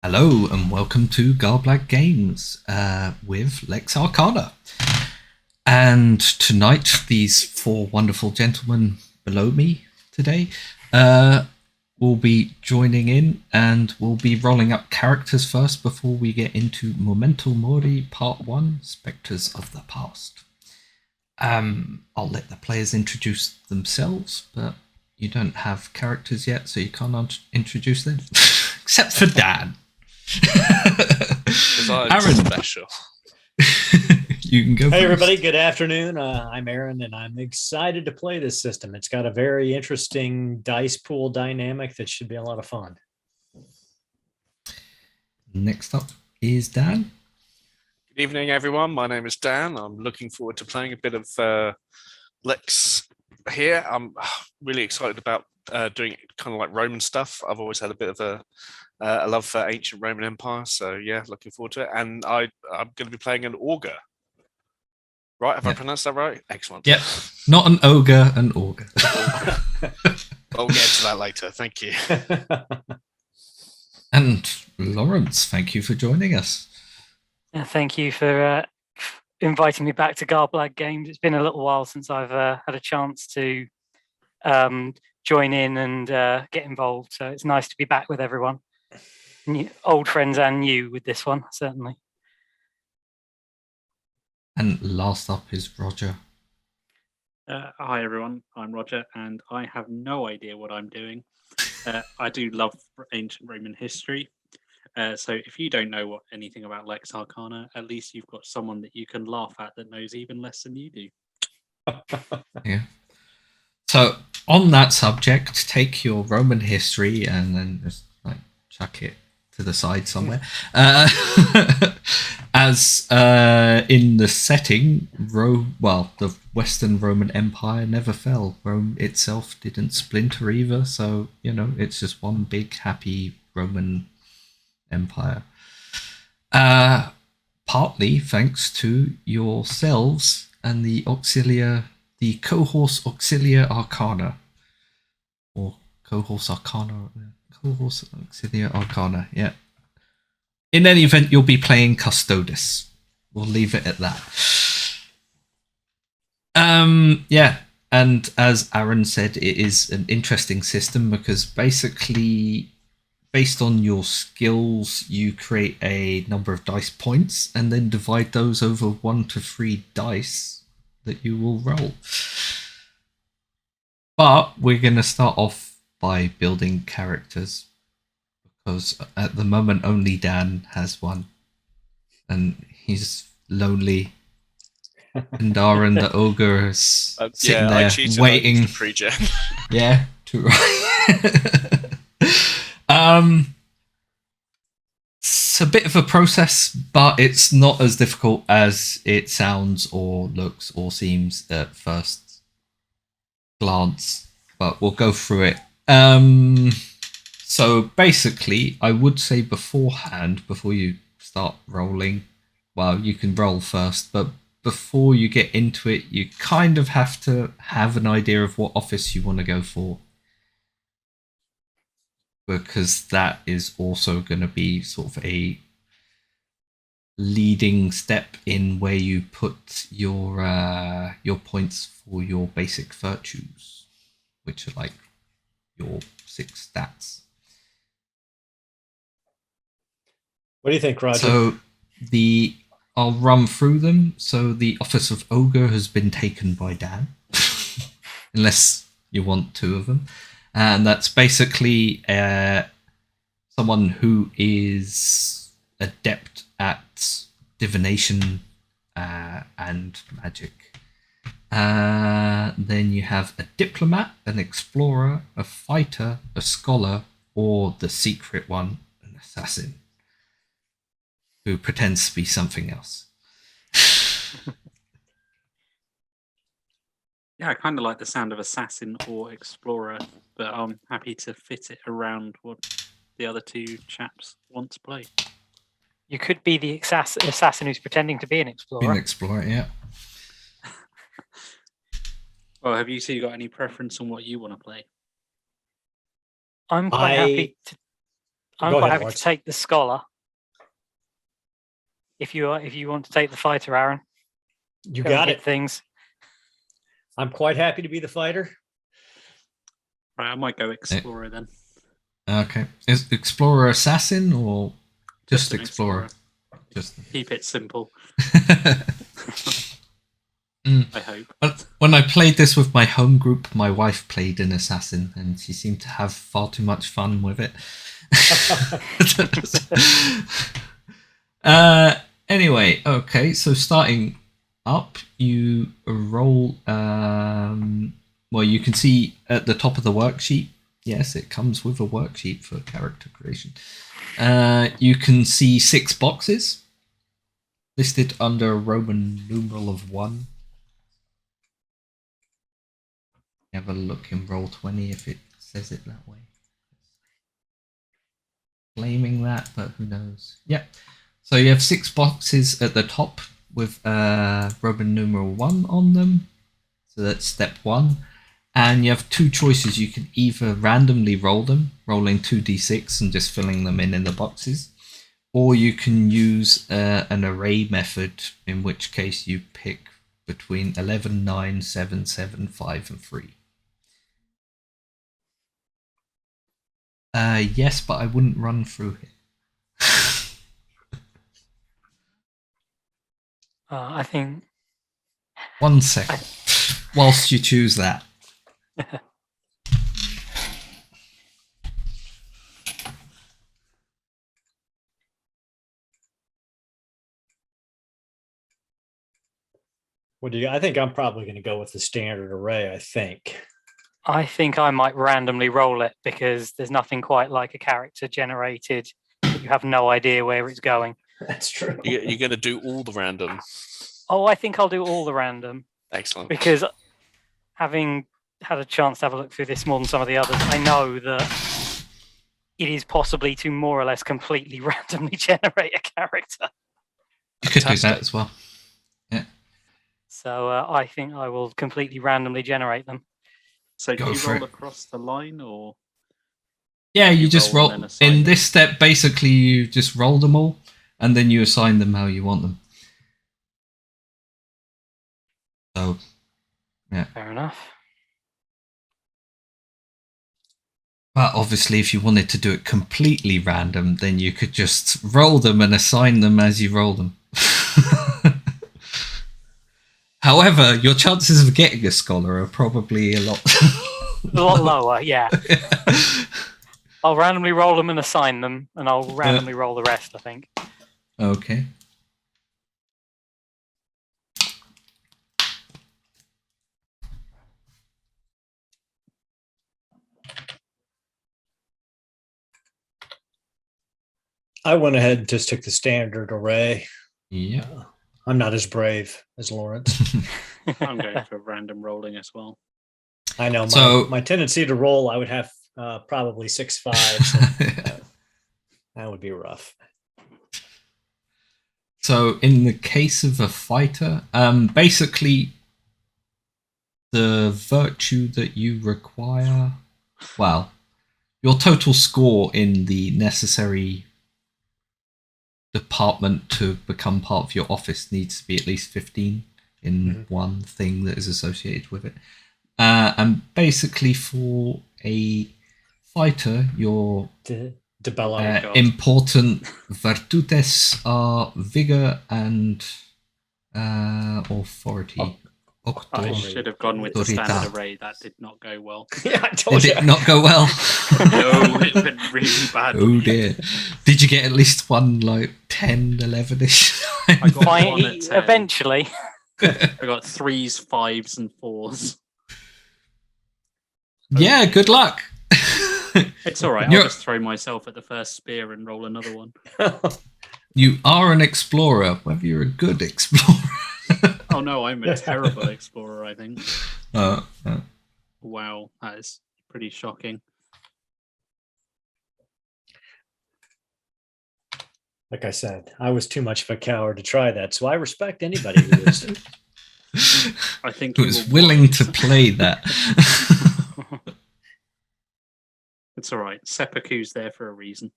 Hello and welcome to Garblag Games with Lex Arcana. And tonight, these four wonderful gentlemen below me today will be joining in, and we'll be rolling up characters first before we get into Momento Mori Part 1, Spectres of the Past. I'll let the players introduce themselves, but you don't have characters yet, so you can't introduce them. Except for Dan. Because I'm Aaron. special. You can go Hey, first. everybody. Good afternoon. I'm Aaron, and I'm excited to play this system. It's got a very interesting dice pool dynamic that should be a lot of fun. Next up is Dan. Good evening, everyone. My name is Dan. I'm looking forward to playing a bit of Lex here. I'm really excited about doing kind of like Roman stuff. I've always had a bit of a love for ancient Roman Empire, so yeah, looking forward to it. And I'm going to be playing an Ogre. Right? Have I pronounced that right? Excellent. Yep. Not an ogre, an Ogre. I'll get to that later. Thank you. And Lawrence, thank you for joining us. Thank you for inviting me back to Garblag Games. It's been a little while since I've had a chance to join in and get involved, so it's nice to be back with everyone. Old friends and new with this one, certainly. And last up is Roger. Hi everyone, I'm Roger, and I have no idea what I'm doing. I do love ancient Roman history, so if you don't know anything about Lex Arcana, at least you've got someone that you can laugh at that knows even less than you do. Yeah. So on that subject, take your Roman history and then just like chuck it to the side somewhere. As in the setting, the Western Roman Empire never fell. Rome itself didn't splinter either, so it's just one big happy Roman Empire. Partly thanks to yourselves and the Cohorse Auxilia Arcana, or Cohorse Arcana. Cohorse Auxilia Arcana, yeah. In any event, you'll be playing Custodes. We'll leave it at that. Yeah, and as Aaron said, it is an interesting system because basically, based on your skills, you create a number of dice points and then divide those over 1 to 3 dice that you will roll. But we're going to start off by building characters, because at the moment only Dan has one, and he's lonely. And Darren the ogre is sitting there waiting. Pre-gen. Yeah, too right. It's a bit of a process, but it's not as difficult as it sounds or looks or seems at first glance. But we'll go through it. So basically, I would say beforehand, before you start rolling, well, you can roll first, but before you get into it, you kind of have to have an idea of what office you want to go for, because that is also going to be sort of a leading step in where you put your points for your basic virtues, which are like your 6 stats. What do you think, Roger? So I'll run through them. So the office of Ogre has been taken by Dan, unless you want 2 of them. And that's basically someone who is adept at divination and magic. Then you have a diplomat, an explorer, a fighter, a scholar, or the secret one, an assassin, who pretends to be something else. Yeah, I kind of like the sound of assassin or explorer, but I'm happy to fit it around what the other 2 chaps want to play. You could be the assassin who's pretending to be an explorer. An explorer, yeah. Well, have you 2 got any preference on what you want to play? I'm quite happy. I'm Go quite ahead, happy Lawrence. to take the scholar. If you want to take the fighter, Aaron, You go and got hit it. things. I'm quite happy to be the fighter. Right, I might go explorer then. Okay. Is Explorer Assassin or just an Explorer? Just. Keep it simple, Mm. I hope. When I played this with my home group, my wife played an assassin, and she seemed to have far too much fun with it. Anyway, okay, so starting up, you roll. Well, you can see at the top of the worksheet. Yes, it comes with a worksheet for character creation. You can see 6 boxes listed under a Roman numeral of 1. Have a look in Roll20 if it says it that way. Claiming that, but who knows? Yep. So you have 6 boxes at the top with Roman numeral 1 on them. So that's step 1. And you have 2 choices. You can either randomly roll them, rolling 2d6 and just filling them in the boxes. Or you can use an array method, in which case you pick between 11, 9, 7, 7, 5, and 3. Yes, but I wouldn't run through it. I think 1 second. Whilst you choose that. What do you? I think I'm probably going to go with the standard array. I think I might randomly roll it because there's nothing quite like a character generated. You have no idea where it's going. That's true. You're going to do all the random. Oh, I think I'll do all the random Excellent. because having had a chance to have a look through this more than some of the others, I know that it is possibly to more or less completely randomly generate a character. You could do that Fantastic. as well. Yeah. So I think I will completely randomly generate them. So do Go you for roll it. across the line, or Yeah, you You just roll roll. and then assign In them. this step, basically, you just roll them all, and then you assign them how you want them. So, Fair enough. but obviously, if you wanted to do it completely random, then you could just roll them and assign them as you roll them. However, your chances of getting a scholar are probably a lot A lot lower, yeah. I'll randomly roll them and assign them, and I'll randomly roll the rest, I think. Okay. I went ahead and just took the standard array. Yeah. I'm not as brave as Lawrence. I'm going for random rolling as well. I know my tendency to roll, I would have probably 6 5s. That would be rough. So, in the case of a fighter, basically, the virtue that you require, well, your total score in the necessary department to become part of your office needs to be at least 15 in one thing that is associated with it. And basically, for a fighter, your important virtutes are vigor and authority. I should have gone with the standard array. That did not go well. Yeah, I told Did you. it not go well? No, it went really bad. Oh dear. Did you get at least one, like 10, 11-ish? I got one at 10. Eventually. I got 3s, 5s, and 4s. Yeah, good luck. It's all right. I'll just throw myself at the first spear and roll another one. You are an explorer, whether you're a good explorer. Oh no, I'm a terrible explorer, I think. Wow, that is pretty shocking. Like I said, I was too much of a coward to try that, so I respect anybody who is. I think Who you is were willing wise. to play that. It's all right. Seppuku's there for a reason.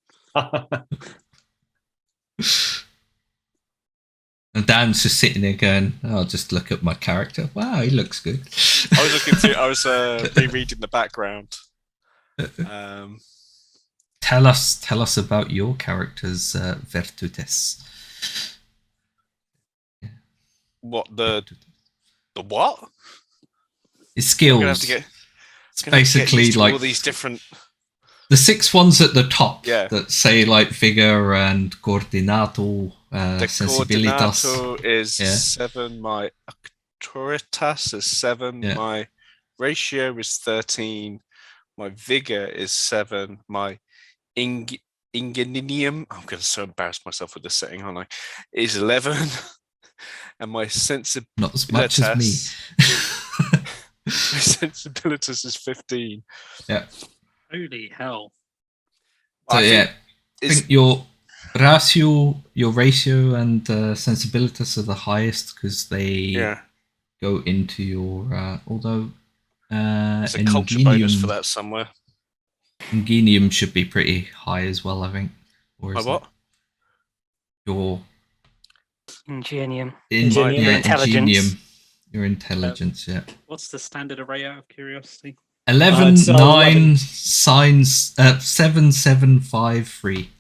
And Dan's just sitting there going, "I'll just look at my character. Wow, he looks good." I was rereading the background. Tell us about your character's virtudes. What the what? His I'm gonna have skills. to get. It's gonna have to get basically used to like all these different. the 6 ones at the top Yeah. that say like vigor and coordinato, The sensibilitas. coordinato is Yeah. 7. My autoritas is 7. Yeah. My ratio is 13. My vigor is 7. My ingenium, I'm going to so embarrass myself with this setting, aren't I? Is 11. And my sensibilitas. Not as much as me. My sensibilitas is 15. Yeah. Holy hell. So I think your ratio and sensibilitas are the highest because they go into your. Although there's a culture bonus for that somewhere. Ingenium should be pretty high as well, I think. Or is what? Your Ingenium. Ingenium. Your intelligence, yeah. What's the standard array out of curiosity? 11, 9, signs, 7, 7, 5, 3.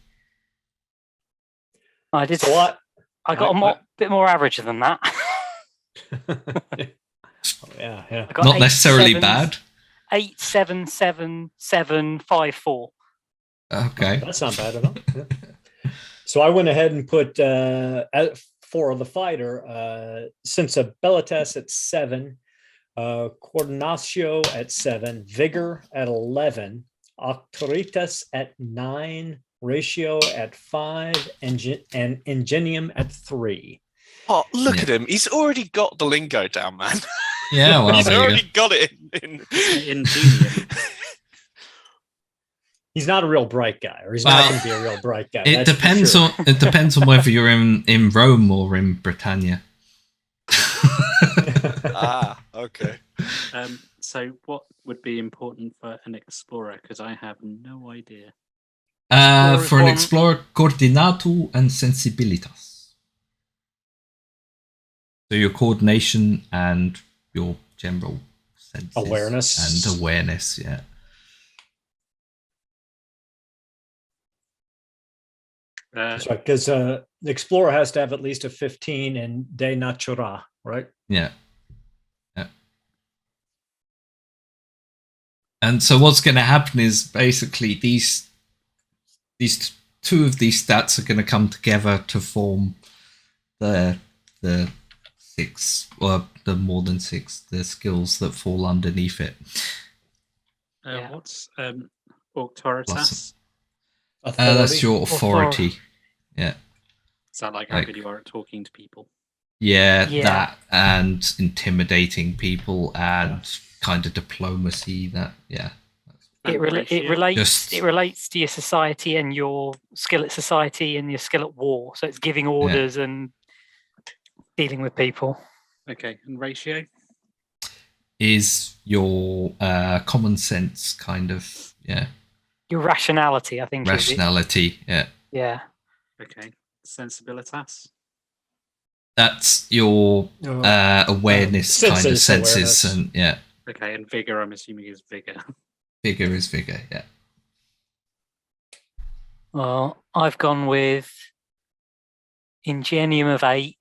I did. What? I got a bit more average than that. Yeah. Not necessarily bad. 8, 7, 7, 7, 5, 4. Okay. That's not bad at all. Yeah. So I went ahead and put for the fighter, sensibilitas at 7, coordinatio at 7, vigor at 11, autoritas at 9, ratio at 5, and ingenium at 3. Oh, look at him. He's already got the lingo down, man. Yeah, well, he's already got it in ingenium. He's not a real bright guy, or he's not going to be a real bright guy. It depends on whether you're in Rome or in Britannia. Okay. So what would be important for an explorer? Because I have no idea. For an explorer, coordinato and sensibilitas. So your coordination and your general senses awareness, yeah. That's right, because the explorer has to have at least a 15 in de natura, right? Yeah. And so what's going to happen is basically these 2 of these stats are going to come together to form the 6 or the more than 6 the skills that fall underneath it. What's autoritas? That's your authority. Yeah. Is that like how good you are at talking to people? Yeah, that and intimidating people and kind of diplomacy. That it relates to your society and your skill at society and your skill at war. So it's giving orders and dealing with people. Okay, and ratio is your common sense kind of your rationality, I think. Rationality, yeah. Okay, sensibilitas. That's your awareness kind of senses awareness. And Okay, and vigor, I'm assuming is vigor. Vigor is vigor, yeah. Well, I've gone with ingenium of 8,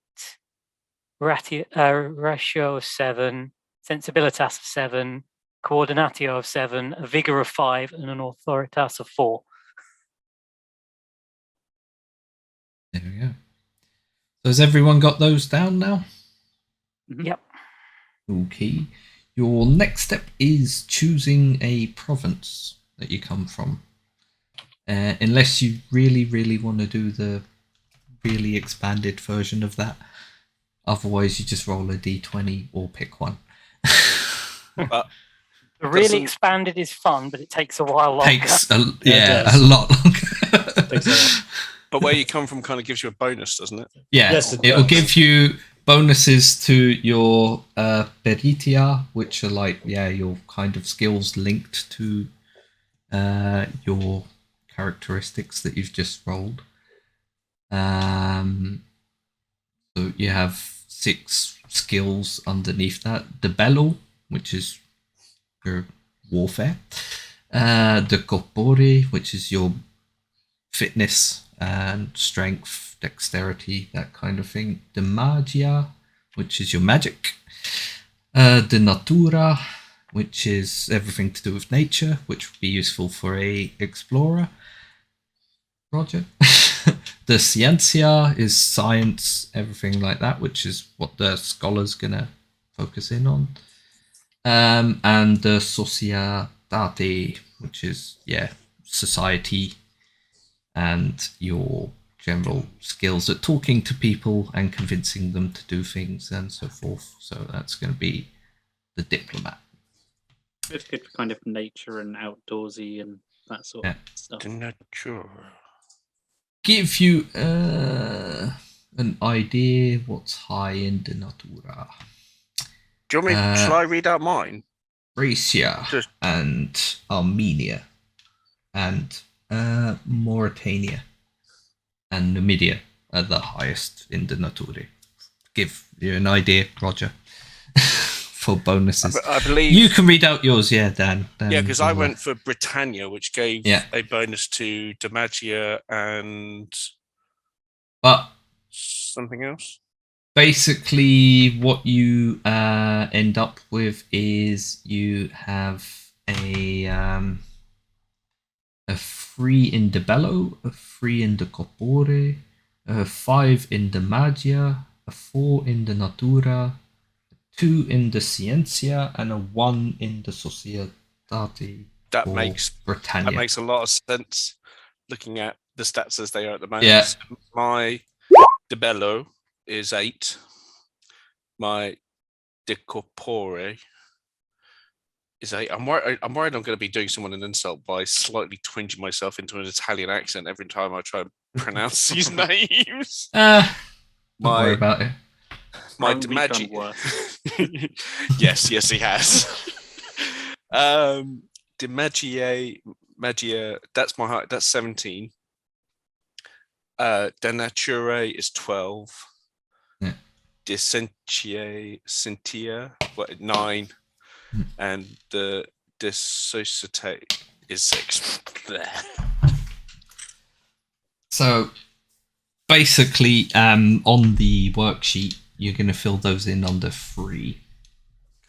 ratio of 7, sensibilitas of 7, coordinatio of 7, a vigor of 5, and an authoritas of 4. There we go. So has everyone got those down now? Yep. Okay. Your next step is choosing a province that you come from. Unless you really, really want to do the really expanded version of that. Otherwise, you just roll a d20 or pick one. The really expanded is fun, but it takes a while longer. Takes a lot longer. But where you come from kind of gives you a bonus, doesn't it? Yeah, yes, it will give you bonuses to your peritia, which are like your kind of skills linked to your characteristics that you've just rolled. So you have 6 skills underneath that. The bello, which is your warfare. The corpore, which is your fitness and strength, dexterity, that kind of thing. The magia, which is your magic. The natura, which is everything to do with nature, which would be useful for a explorer. Roger. The ciencia is science, everything like that, which is what the scholar's gonna focus in on. And the societate, which is society and your general skills at talking to people and convincing them to do things and so forth. So that's going to be the diplomat. It's good for kind of nature and outdoorsy and that sort of stuff. The nature. Give you an idea what's high in the natura. Do you want me? Shall I read out mine? Thracia and Armenia and Mauritania and Numidia are the highest in the natura. Give you an idea, Roger. For bonuses. I believe you can read out yours, Dan. Yeah, because I went for Britannia, which gave a bonus to Demagia and something else. Basically, what you end up with is you have a 3 in the bello, a 3 in the corpore, a 5 in the magia, a 4 in the natura, 2 in the ciencia, and a 1 in the societate. That makes Britannia. That makes a lot of sense. Looking at the stats as they are at the moment. Yeah. My de bello is 8. My de corpore is 8. I'm worried I'm going to be doing someone an insult by slightly twinging myself into an Italian accent every time I try and pronounce these names. Don't worry about it. My Demagia. yes, he has. Magia, that's my height. That's 17. De Nature is 12. Yeah. De Sentia, 9. And the De Societate is 6. So basically, on the worksheet, you're going to fill those in under 3.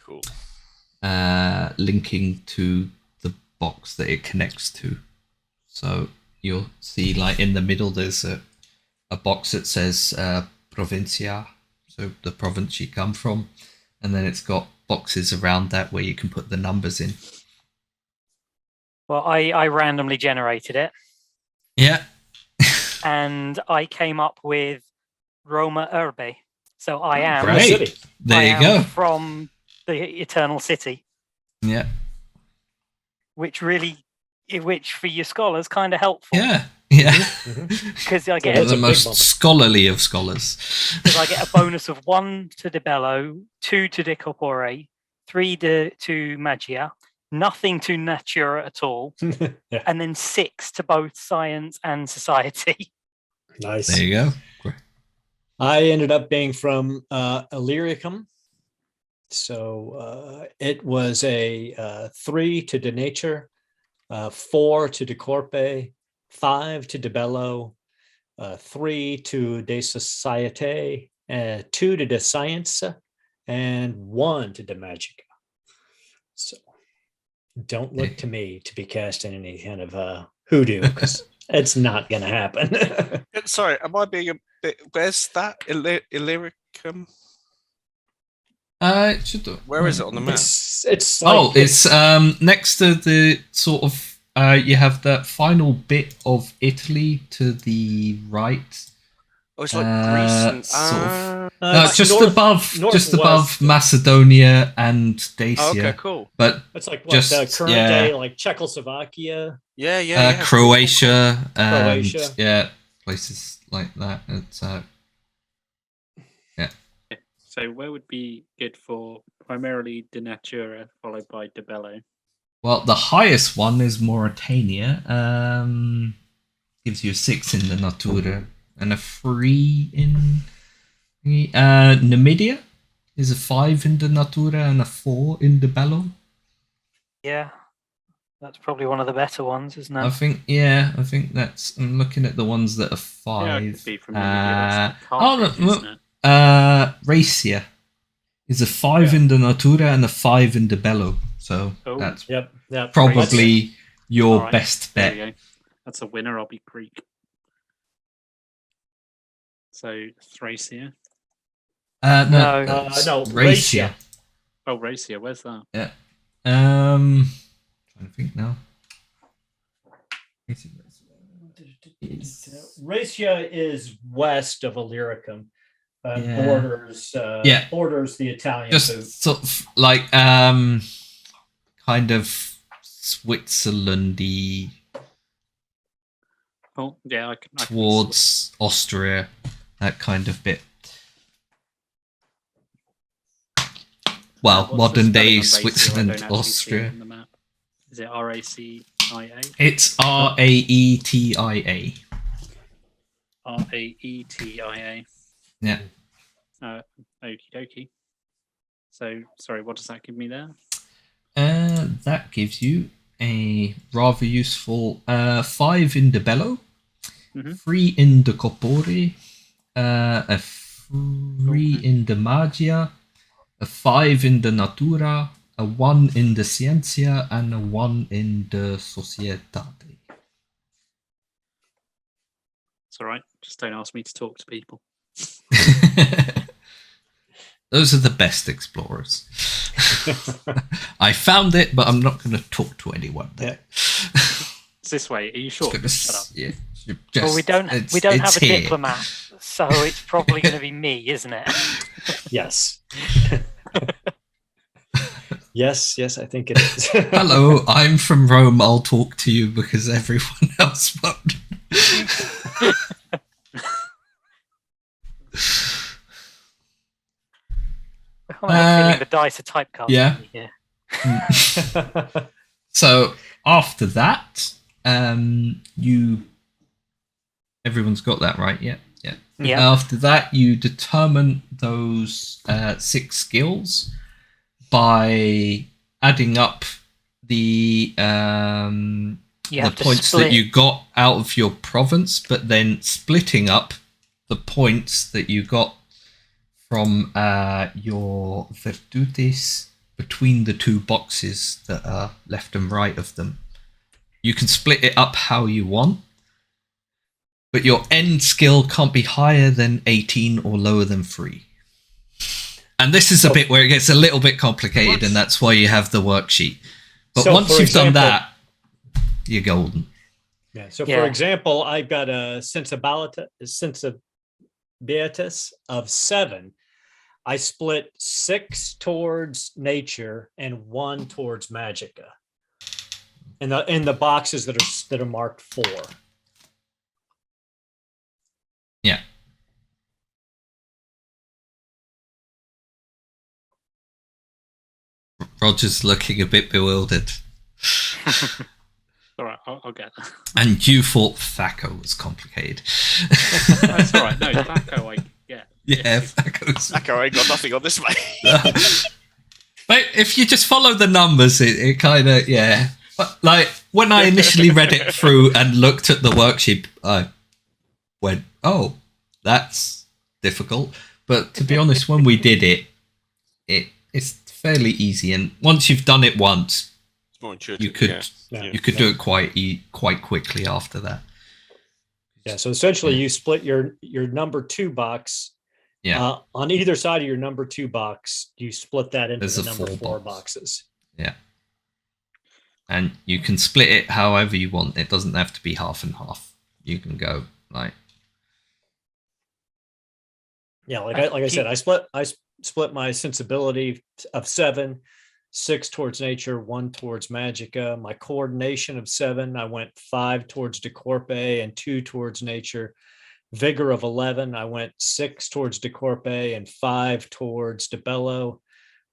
Cool. Linking to the box that it connects to. So you'll see, like in the middle, there's a box that says Provincia, so the province you come from, and then it's got boxes around that where you can put the numbers in. Well, I randomly generated it. Yeah. And I came up with Roma Urbe. So I am Great. There you go. From the Eternal City. Yeah. Which for your scholars kind of helpful. Yeah. Because I get the most scholarly of scholars. Because I get a bonus of 1 to de bello, 2 to de corpore, 3 to magia, nothing to natura at all, and then 6 to both science and society. Nice. There you go. I ended up being from Illyricum. So it was a 3 to de nature, 4 to de corpe, 5 to de bello, 3 to de societe, 2 to de science, and 1 to de magica. So don't look to me to be casting any kind of hoodoo, because it's not going to happen. Sorry, am I being a bit... Where's that? Illyricum? Where is it on the map? It's like, it's next to the sort of you have that final bit of Italy to the right. Oh, it's like Greece and just above Macedonia and Dacia. Oh, okay, cool. But it's like what, the current day, like Czechoslovakia. Croatia. Croatia. Places like that. It's So where would be good for primarily de natura followed by de bello? Well, the highest one is Mauritania. Gives you a 6 in the Natura and a 3 in Namibia is a 5 in the Natura and a 4 in the Bello. Yeah, that's probably one of the better ones, isn't it? I think that's. I'm looking at the ones that are 5. Yeah, it could be from Namibia. That's the cartridge, isn't it? Racia is a 5 in the Natura and a 5 in the Bello. So that's Yep. probably your All right, best there bet. we go. That's a winner. I'll be Greek. So Thracia. No, Racia. Oh, Racia. Where's that? Yeah. Trying to think now. Racia is west of Illyricum. Yeah. Borders the Italian. Just sort of like kind of Switzerlandy Oh, yeah, I can towards Austria, that kind of bit. Well, What's the modern day spelling on Racia? I Switzerland, don't actually see it Austria. on the map. Is it RACIA? It's RAETIA. RAETIA. Yeah. Okie dokie. So, sorry, what does that give me there? That gives you a rather useful 5 in the Bello, 3 in the Corpore, a 3 in the Magia, a 5 in the Natura, a 1 in the Scientia, and a 1 in the Societate. It's all right. Just don't ask me to talk to people. Those are the best explorers. I found it, but I'm not going to talk to anyone there. It's this way. Are you sure? Shut up. Yeah, Well, we don't have a diplomat, so it's probably going to be me, isn't it? Yes. Yes, I think it is. Hello, I'm from Rome. I'll talk to you because everyone else won't. I'm feeling the dice are typecast. Yeah. So after that, everyone's got that right, yeah. After that, you determine those 6 skills by adding up the points that you got out of your province, but then splitting up the points that you got from your virtudes between the 2 boxes that are left and right of them. You can split it up how you want, but your end skill can't be higher than 18 or lower than 3. And this is a bit where it gets a little bit complicated, and that's why you have the worksheet. But once you've done that, you're golden. Yeah. So, for example, I've got a sensibilitas of 7. I split 6 towards nature and 1 towards magicka. In the boxes that are marked 4. Yeah. Roger's looking a bit bewildered. All right, I'll get that. And you thought Thaco was complicated. That's all right. No, Thaco I get. Yeah, Thaco I ain't got nothing on this, mate. But if you just follow the numbers, it kind of, yeah. But like when I initially read it through and looked at the worksheet, I went, "Oh, that's difficult." But to be honest, when we did it's fairly easy, and once you've done it once, it's more intuitive. You could do it quite quickly after that. Yeah. So essentially, you split your number 2 box. Yeah. On either side of your number 2 box, you split that into the number 4 boxes. Yeah. And you can split it however you want. It doesn't have to be half and half. You can go like. Yeah, like I said, I split my sensibility of 7, 6 towards nature, 1 towards magicka. My coordination of 7, I went 5 towards decorpe and 2 towards nature. Vigor of 11, I went 6 towards decorpe and 5 towards debello.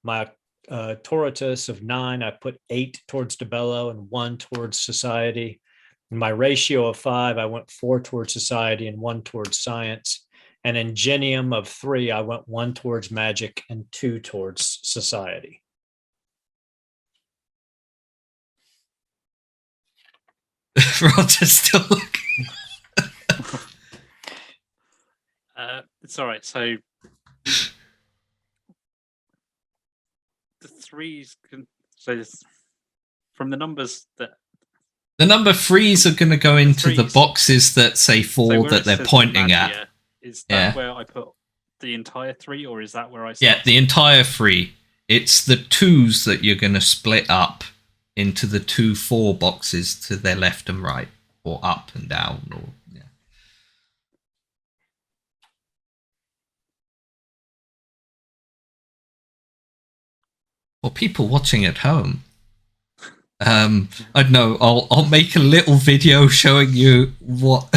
My Tortoise of 9, I put 8 towards DeBello and 1 towards society. In my ratio of 5, I went 4 towards society and 1 towards science. And Ingenium of 3, I went 1 towards magic and 2 towards society. Roger's still looking. It's all right. So the threes can. So from the numbers that. The number 3s are going to go into the threes. boxes that say 4 So where that it they're says pointing at. Magia, is that where I put the entire 3, or is that where I? Yeah, the entire 3. It's the 2s that you're going to split up into the 2 4 boxes to their left and right, or up and down, or yeah. For people watching at home, I don't know. I'll make a little video showing you what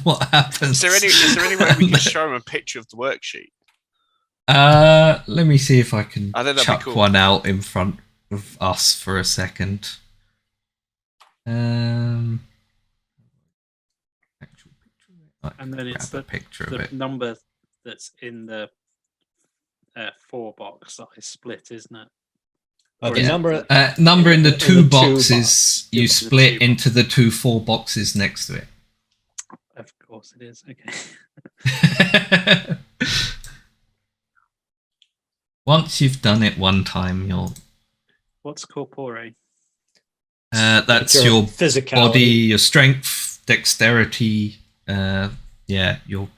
what happens. Is there any way we can show them a picture of the worksheet? Let me see if I can I think that'd be chuck cool. one out in front of us for a second. Actual picture. And then it's Grab a picture of the it. number that's in the 4 box that I split, isn't it? The Yeah. number Number in the in 2 the 2 boxes, box. you In the split 2 into the 2 4 boxes next to it. Of course it is. Okay. Once you've done it one time, you'll. What's corpore? That's your your physicality. body, your strength, dexterity. Yeah, your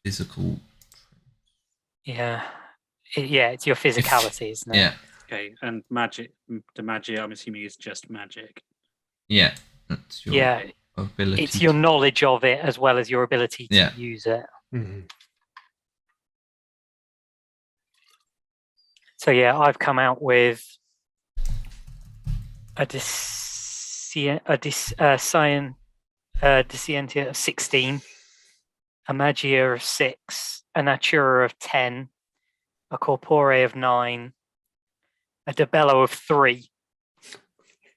physical. Yeah. It's your physicality, isn't it? Yeah, Okay, and magic. The magic, I'm assuming, is just magic. yeah. That's your Yeah. ability. It's your knowledge of it as well as your ability to Yeah. use it. Mhm. So yeah, I've come out with a Discientia of 16, a Magia of 6, a Natura of 10, a Corpore of 9, a Debello of 3,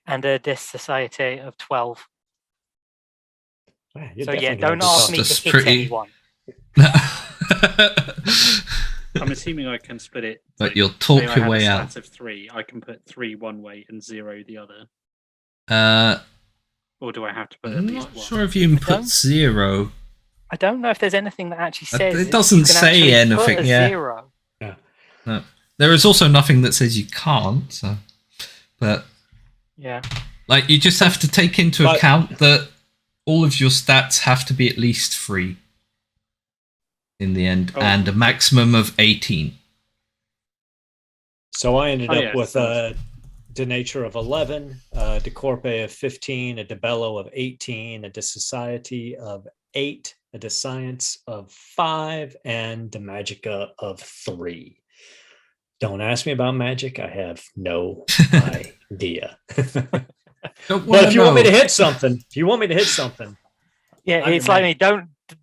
and a Dis Societe of 12. Wow, you're So yeah, definitely don't gonna ask be me to That's hit pretty- anyone. I'm assuming I can split it. But so you'll say talk I your had way a out. stat of 3. I can put 3 one way and 0 the other. Or do I have to put at I'm least not 1? sure if you can put don't- 0. I don't know if there's anything that actually says It you doesn't can say actually anything, put a yeah. 0. No. There is also nothing that says you can't. So, but Yeah. like you just have to take into But- account that all of your stats have to be at least 3 in the end, Oh, and a maximum of 18. So I ended Oh, up yeah, with of a Denature of 11, a Decorpe of 15, a Debello of 18, a Disociety of 8, a Descience of 5, and the Magica of 3. Don't ask me about magic. I have no idea. Don't But if you want me to know. hit something, Yeah, I'm it's your like man. me.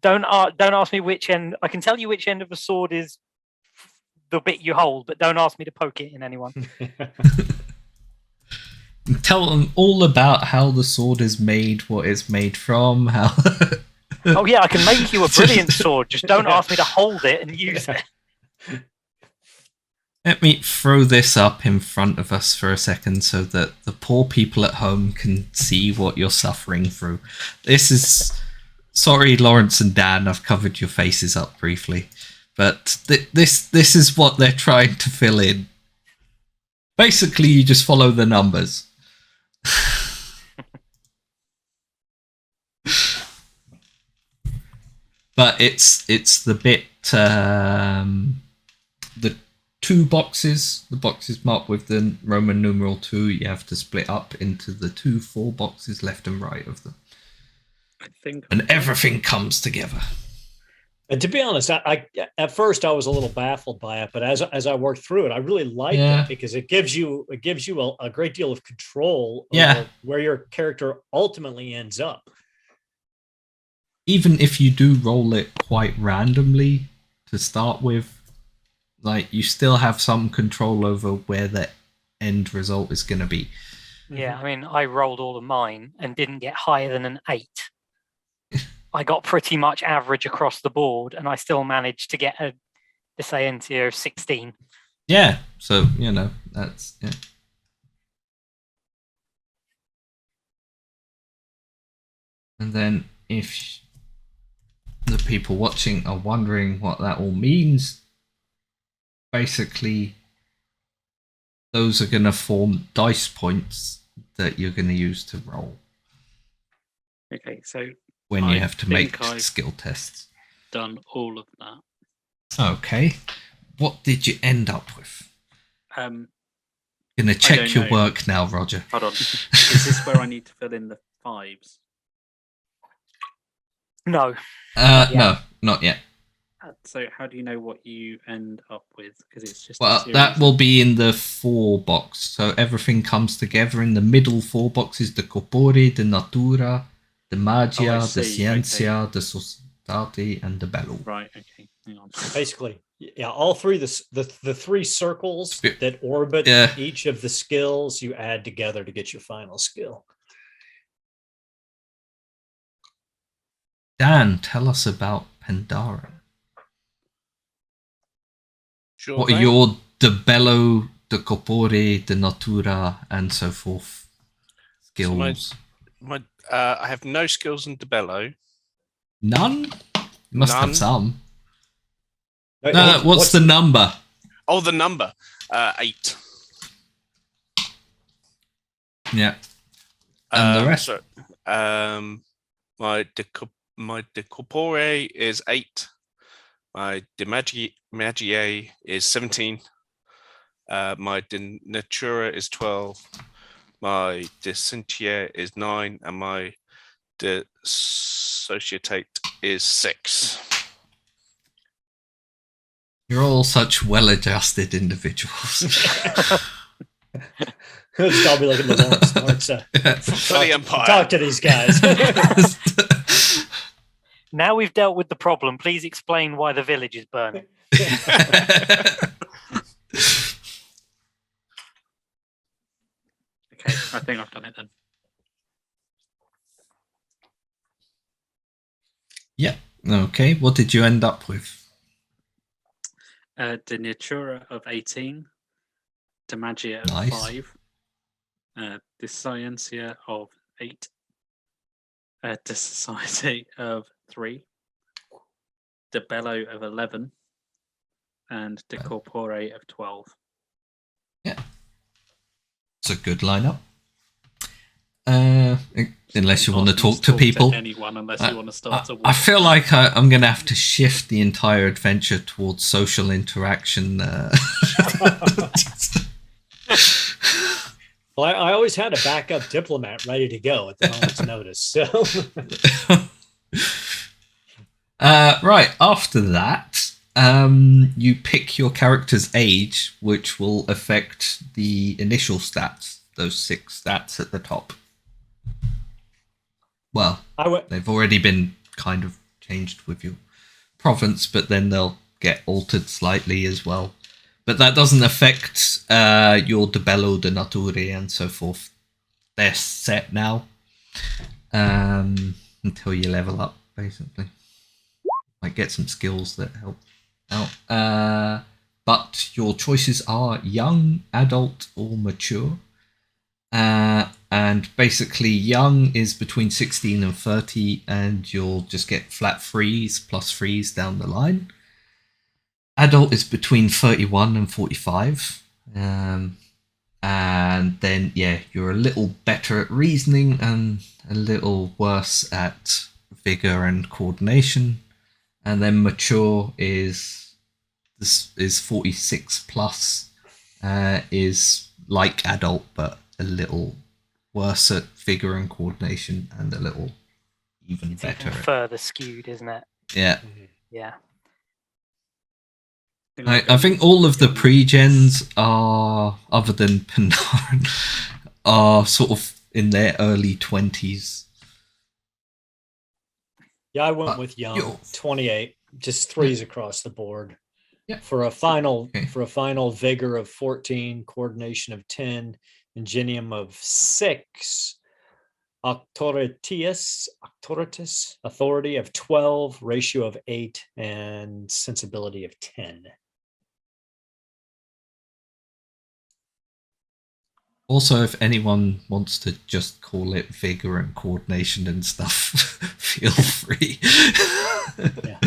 Don't ask me which end. I can tell you which end of the sword is the bit you hold, but don't ask me to poke it in anyone. Tell them all about how the sword is made, what it's made from, how. Oh yeah, I can make you a brilliant sword. Just don't ask me to hold it and use it. Let me throw this up in front of us for a second so that the poor people at home can see what you're suffering through. This is... Sorry, Lawrence and Dan, I've covered your faces up briefly. But this is what they're trying to fill in. Basically, you just follow the numbers. But it's the bit... the 2 boxes, the boxes marked with the Roman numeral 2, you have to split up into the 2 4 boxes left and right of them. I think. And everything comes together. And to be honest, I at first I was a little baffled by it, but as I worked through it, I really liked Yeah. it because it gives you a great deal of control Yeah. over where your character ultimately ends up. Even if you do roll it quite randomly to start with. Like, you still have some control over where the end result is going to be. Yeah, I mean, I rolled all of mine and didn't get higher than an 8. I got pretty much average across the board, and I still managed to get a Scientia of 16. Yeah, so, that's... Yeah. And then if the people watching are wondering what that all means, basically those are going to form dice points that you're going to use to roll Okay, so when I you have to make think I've skill tests. done all of that. Okay, what did you end up with? Um, Gonna check don't your know. work now, Roger. Hold on. Is this where I need to fill in the 5s? No. No, not yet. So how do you know what you end up with? Because it's just a Well, series that of- will be in the 4 box. So everything comes together in the middle 4 boxes: the corpore, the natura, the magia, the see, scientia, the societate, and the bello. Right. Okay. Hang on. Basically, yeah, all three the 3 circles Yeah. that orbit Yeah. each of the skills you add together to get your final skill. Dan, tell us about Pandaren. Sure What are thing. your de bello, de corpore, de natura, and so forth skills? I have no skills in Debello. None? You must None. have some. Right, No, what's the number? Oh, the number 8. Yeah. And the rest? So, my de corpore is 8. My de magie is 17. My de natura is 12. My de scientia is 9, and my de societate is 6. You're all such well-adjusted individuals. Just I'll be looking at Lawrence. For the Empire. Talk to these guys. Now we've dealt with the problem, please explain why the village is burning. Okay. I think I've done it then. Yeah. Okay. What did you end up with? De natura of 18. De magia of Nice. 5. De scientia of 8. De society of 3. De bello of 11. And de corpore of 12. It's a good lineup. Unless you want to Not talk to people. anyone unless you want to start a war. I feel like I'm going to have to shift the entire adventure towards social interaction. Well, I always had a backup diplomat ready to go at the moment's notice. So, right, after that, you pick your character's age, which will affect the initial stats, those 6 stats at the top. Well, they've already been kind of changed with your province, but then they'll get altered slightly as well. But that doesn't affect your de bello, de nature, and so forth. They're set now until you level up, basically. Might get some skills that help out. But your choices are young, adult, or mature. And basically, young is between 16 and 30, and you'll just get flat freeze plus freeze down the line. Adult is between 31 and 45. And then, yeah, you're a little better at reasoning and a little worse at vigor and coordination. And then mature is 46 plus, is like adult, but a little worse at vigor and coordination, and a little even It's better. even further skewed, isn't it? Yeah. Yeah. I think all of the pre-gens are, other than Pandaren, are sort of in their early 20s. yeah, I went with young, 28. just threes across the board. Yeah. For a final Okay. vigor of 14, coordination of 10, ingenium of 6, authoritas, authority of 12, ratio of 8, and sensibility of 10. Also, if anyone wants to just call it vigor and coordination and stuff, feel free. Yeah.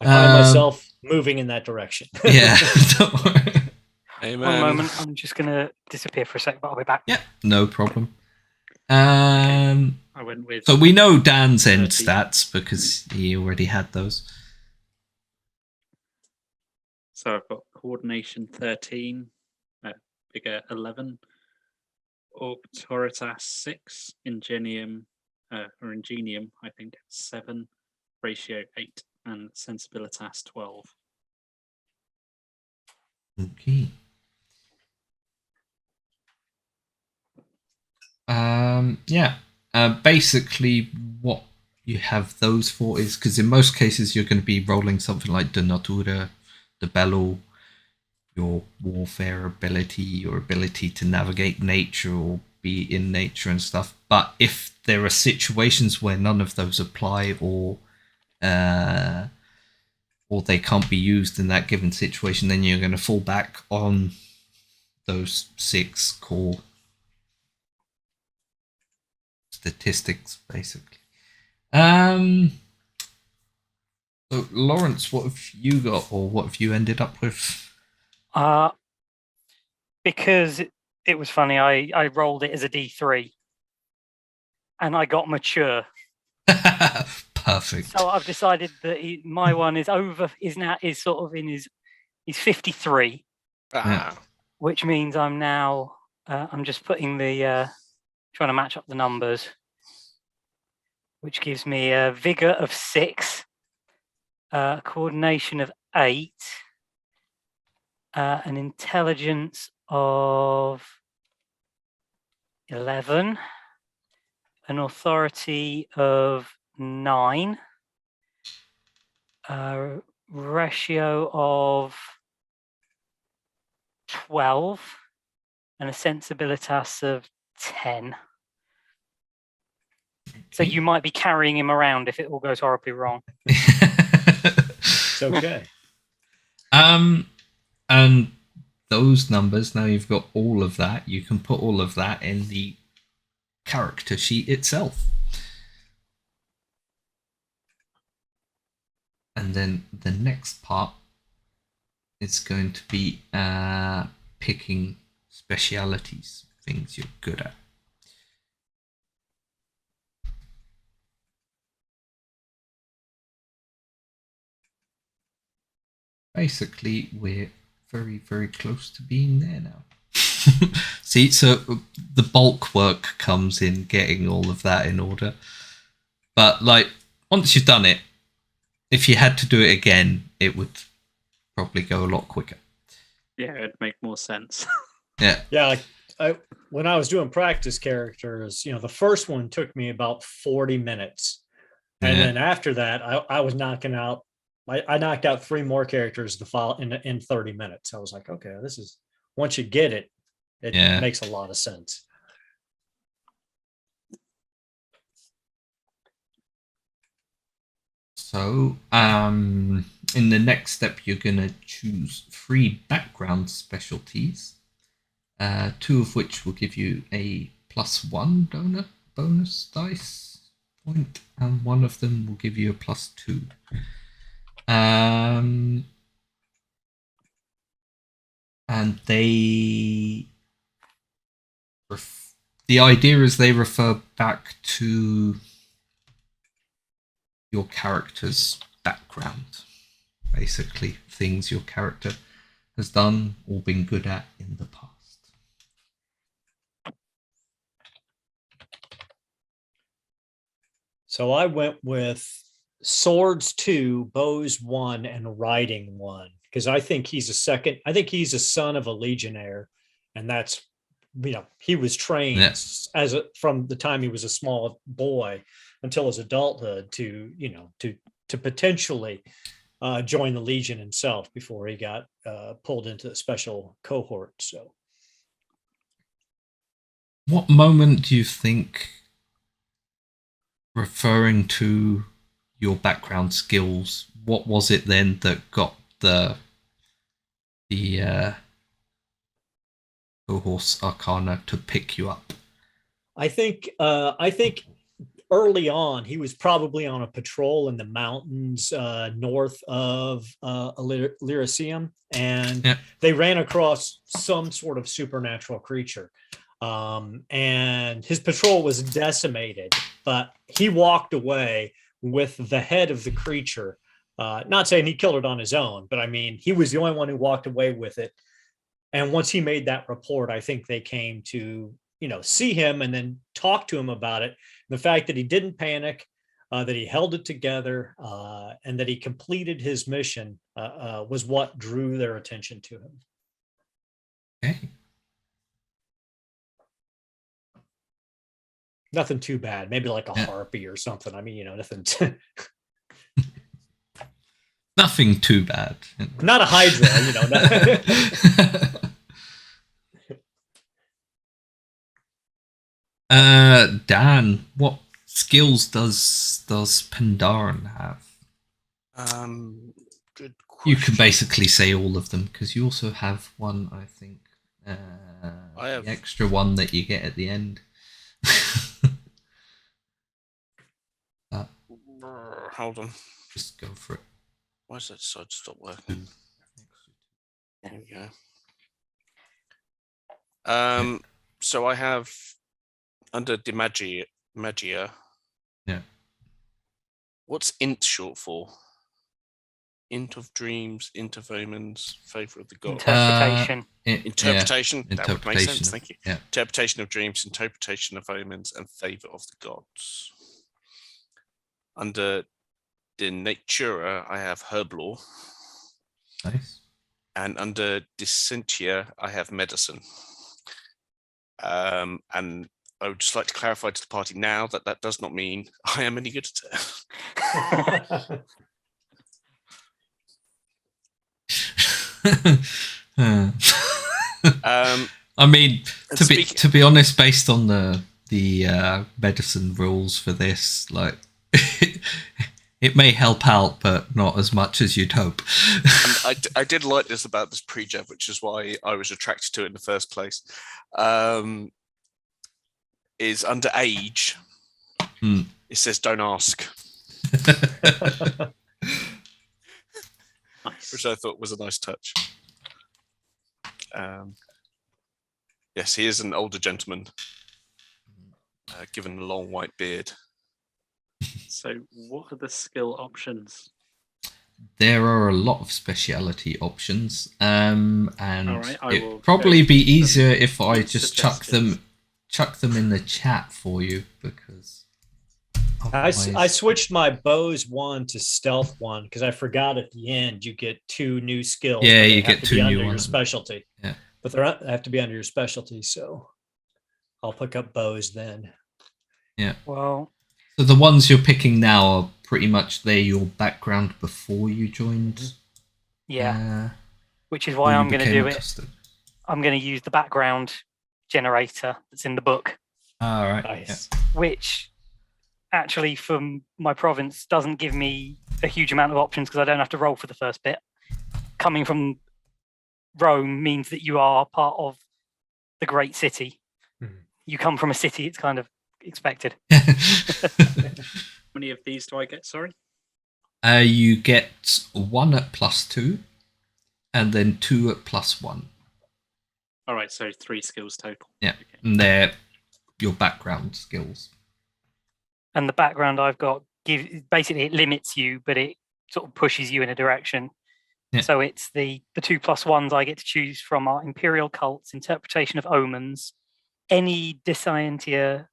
I find myself moving in that direction. Yeah, don't worry. Amen. One moment, I'm just going to disappear for a sec, but I'll be back. Yeah, no problem. I went with. So we know Dan's end 30. stats because he already had those. So I've got coordination 13, vigor 11, auctoritas 6, ingenium, I think 7, ratio 8, and sensibilitas 12. Okay. Yeah. Basically, what you have those for is because in most cases you're going to be rolling something like the Natura, the Bello, your warfare ability, your ability to navigate nature or be in nature and stuff. But if there are situations where none of those apply or they can't be used in that given situation, then you're going to fall back on those 6 core statistics, basically. So Lawrence, what have you got, or what have you ended up with? Because it was funny, I rolled it as a D3 and I got mature. Perfect. So I've decided that my one is sort of in his 53, which means I'm now I'm just putting the trying to match up the numbers, which gives me a vigor of 6, coordination of 8, an intelligence of 11, an authority of 9, a ratio of 12, and a sensibilitas of 10. So you might be carrying him around if it all goes horribly wrong. It's okay. And those numbers, now you've got all of that, you can put all of that in the character sheet itself. And then the next part is going to be picking specialities, things you're good at. Basically, we're very, very close to being there now. See, so the bulk work comes in getting all of that in order. But, like, once you've done it, if you had to do it again, it would probably go a lot quicker. Yeah, it'd make more sense. Yeah. Yeah, when I was doing practice characters, the first one took me about 40 minutes. And then after that, I was knocking out, I knocked out 3 more characters in 30 minutes. I was like, okay, this is, once you get it, it makes a lot of sense. So, in the next step, you're going to choose 3 background specialties, 2 of which will give you a +1 bonus dice point, and 1 of them will give you a +2. And the idea is they refer back to your character's background, basically things your character has done or been good at in the past. So I went with swords 2, bows 1, and riding 1, because I think he's a son of a legionnaire, and that's, he was trained from the time he was a small boy until his adulthood to to potentially join the Legion himself before he got pulled into the special cohort. So, what moment do you think, referring to your background skills, what was it then that got the cohort's Arcana to pick you up? I think early on he was probably on a patrol in the mountains north of Lyriceum, and they ran across some sort of supernatural creature, and his patrol was decimated, but he walked away with the head of the creature. Not saying he killed it on his own, but I mean, he was the only one who walked away with it. And once he made that report, I think they came to, see him and then talk to him about it. The fact that he didn't panic, that he held it together, and that he completed his mission was what drew their attention to him. Okay. Nothing too bad. Maybe like a harpy or something. I mean, nothing. Nothing too bad. Not a hydra, Dan, what skills does Pandaren have? Good question. You can basically say all of them, because you also have one, I think. I have the extra one that you get at the end. Hold on. Just go for it. Why does that side stop working? There we go. So I have under the magia. Yeah. What's int short for? Int of dreams, int of omens, favor of the gods. Interpretation. Interpretation. That would make sense. Thank you. Yeah. Interpretation of dreams, interpretation of omens, and favor of the gods. Under the natura, I have herblore. Nice. And under dissentia, I have medicine. And I would just like to clarify to the party now that that does not mean I am any good at it. I mean, to be honest, based on the medicine rules for this, like it may help out, but not as much as you'd hope. And I did like this about this pre-jab, which is why I was attracted to it in the first place. Is under age. It says don't ask. Which I thought was a nice touch. Yes, he is an older gentleman, given a long white beard. So what are the skill options? There are a lot of specialty options, and right, it'd probably be easier if I just chuck them in the chat for you, because I switched my bows one to stealth one because I forgot at the end you get 2 new skills. Yeah, you get 2 new under ones. Your specialty. Yeah, but they have to be under your specialty, so I'll pick up bows then. Yeah. Well, so the ones you're picking now are pretty much your background before you joined. Yeah. Which is why I'm going to do it. I'm going to use the background generator that's in the book. All right. Nice. Yeah. Which actually, from my province, doesn't give me a huge amount of options because I don't have to roll for the first bit. Coming from Rome means that you are part of the great city. You come from a city, it's kind of expected. How many of these do I get? Sorry. You get 1 at +2, and then 2 at +1. All right, so 3 skills total. Yeah, okay. And they're your background skills. And the background I've got basically it limits you, but it sort of pushes you in a direction. Yeah. So it's the 2 +1s I get to choose from are Imperial Cults, Interpretation of Omens, any Discientia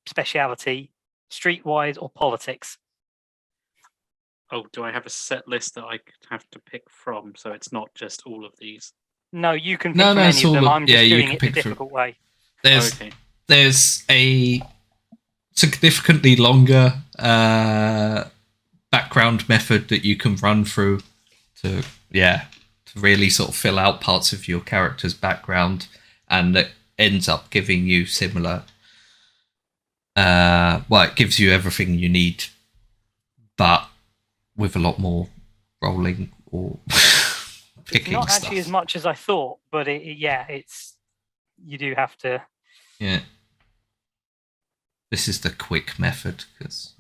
speciality, Streetwise, or Politics. Oh, do I have a set list that I could have to pick from? So it's not just all of these. No, you can pick from any of them. I'm just doing it the difficult way. There's a significantly longer background method that you can run through to really sort of fill out parts of your character's background, and that ends up giving you similar. It gives you everything you need, but with a lot more rolling or picking Not stuff. actually as much as I thought, but it's you do have to. Yeah. This is the quick method because.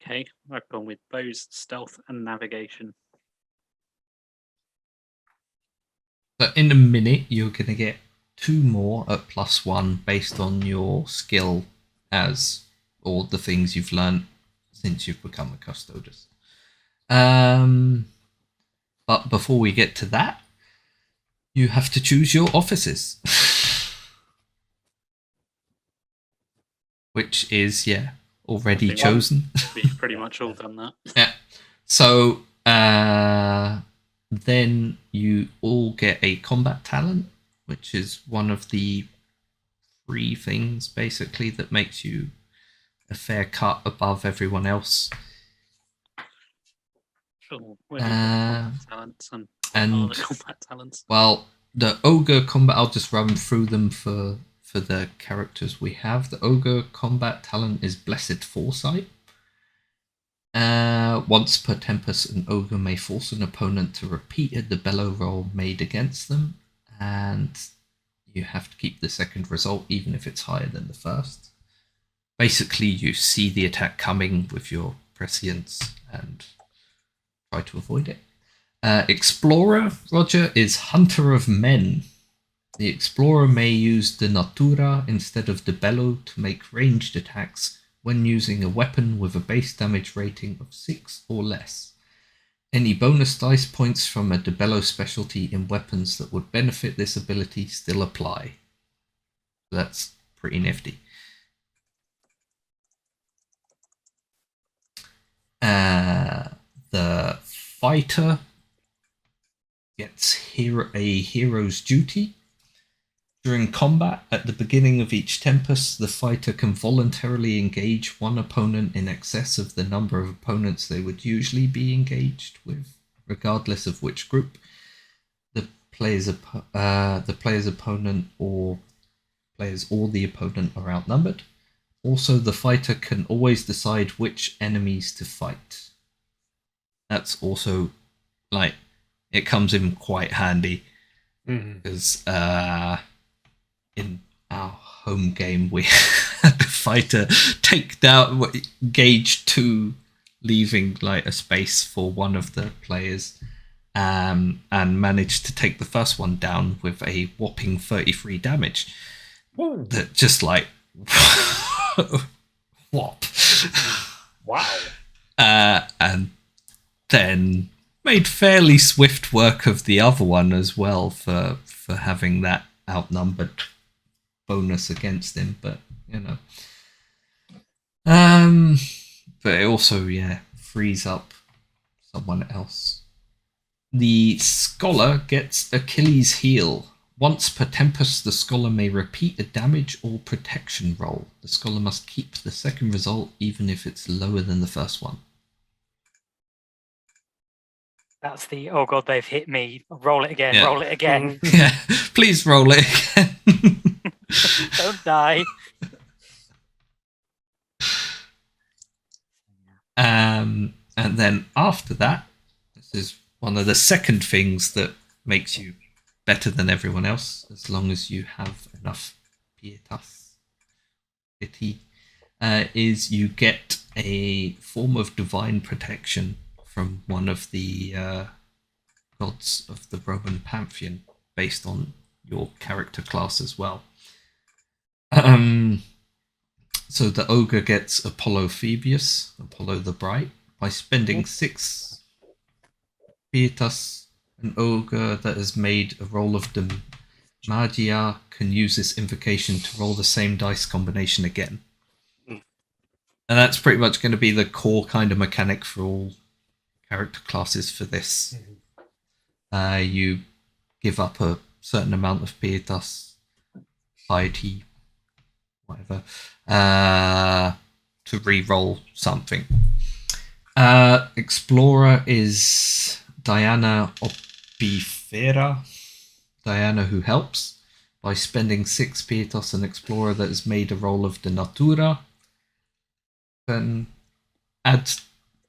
Okay, I've gone with bows, stealth, and navigation. But in a minute, you're going to get 2 more at +1 based on your skill as all the things you've learned since you've become a Custodes. But before we get to that, you have to choose your offices. Which is, already chosen. We've pretty much all done that. Yeah. So then you all get a combat talent, which is one of the 3 things basically that makes you a fair cut above everyone else. Sure. Where do you get talents and the combat talents? Well, the Ogre combat, I'll just run through them for the characters we have. The Ogre combat talent is Blessed Foresight. Once per Tempest, an Ogre may force an opponent to repeat a debello roll made against them, and you have to keep the second result even if it's higher than the first. Basically, you see the attack coming with your prescience and try to avoid it. Explorer, Roger, is Hunter of Men. The Explorer may use the Natura instead of the Bello to make ranged attacks when using a weapon with a base damage rating of 6 or less. Any bonus dice points from a Debello specialty in weapons that would benefit this ability still apply. That's pretty nifty. The Fighter gets a hero's duty. During combat, at the beginning of each Tempest, the fighter can voluntarily engage one opponent in excess of the number of opponents they would usually be engaged with, regardless of which group. The player's opponent or players or the opponent are outnumbered. Also, the fighter can always decide which enemies to fight. That's also, it comes in quite handy because in our home game we had the fighter take down gauge 2, leaving a space for one of the players, and managed to take the first one down with a whopping 33 damage. That just whop. Wow. And then made fairly swift work of the other one as well for having that outnumbered bonus against him, but but it also frees up someone else. The Scholar gets Achilles' heel. Once per Tempest, the Scholar may repeat a damage or protection roll. The Scholar must keep the second result even if it's lower than the first one. That's the, oh god, they've hit me. Roll it again, roll it again. Yeah, please roll it again. Don't die. And then after that, this is one of the second things that makes you better than everyone else, as long as you have enough pietas, is you get a form of divine protection from one of the gods of the Roman pantheon, based on your character class as well. So the Ogre gets Apollo Phoebus, Apollo the Bright. By spending 6 pietas, an Ogre that has made a roll of the Magia can use this invocation to roll the same dice combination again. And that's pretty much going to be the core kind of mechanic for all character classes for this. You give up a certain amount of pietas, piety, whatever, to re-roll something. Explorer is Diana Opifera. Diana who helps by spending 6 pietas. An explorer that has made a roll of the Natura can add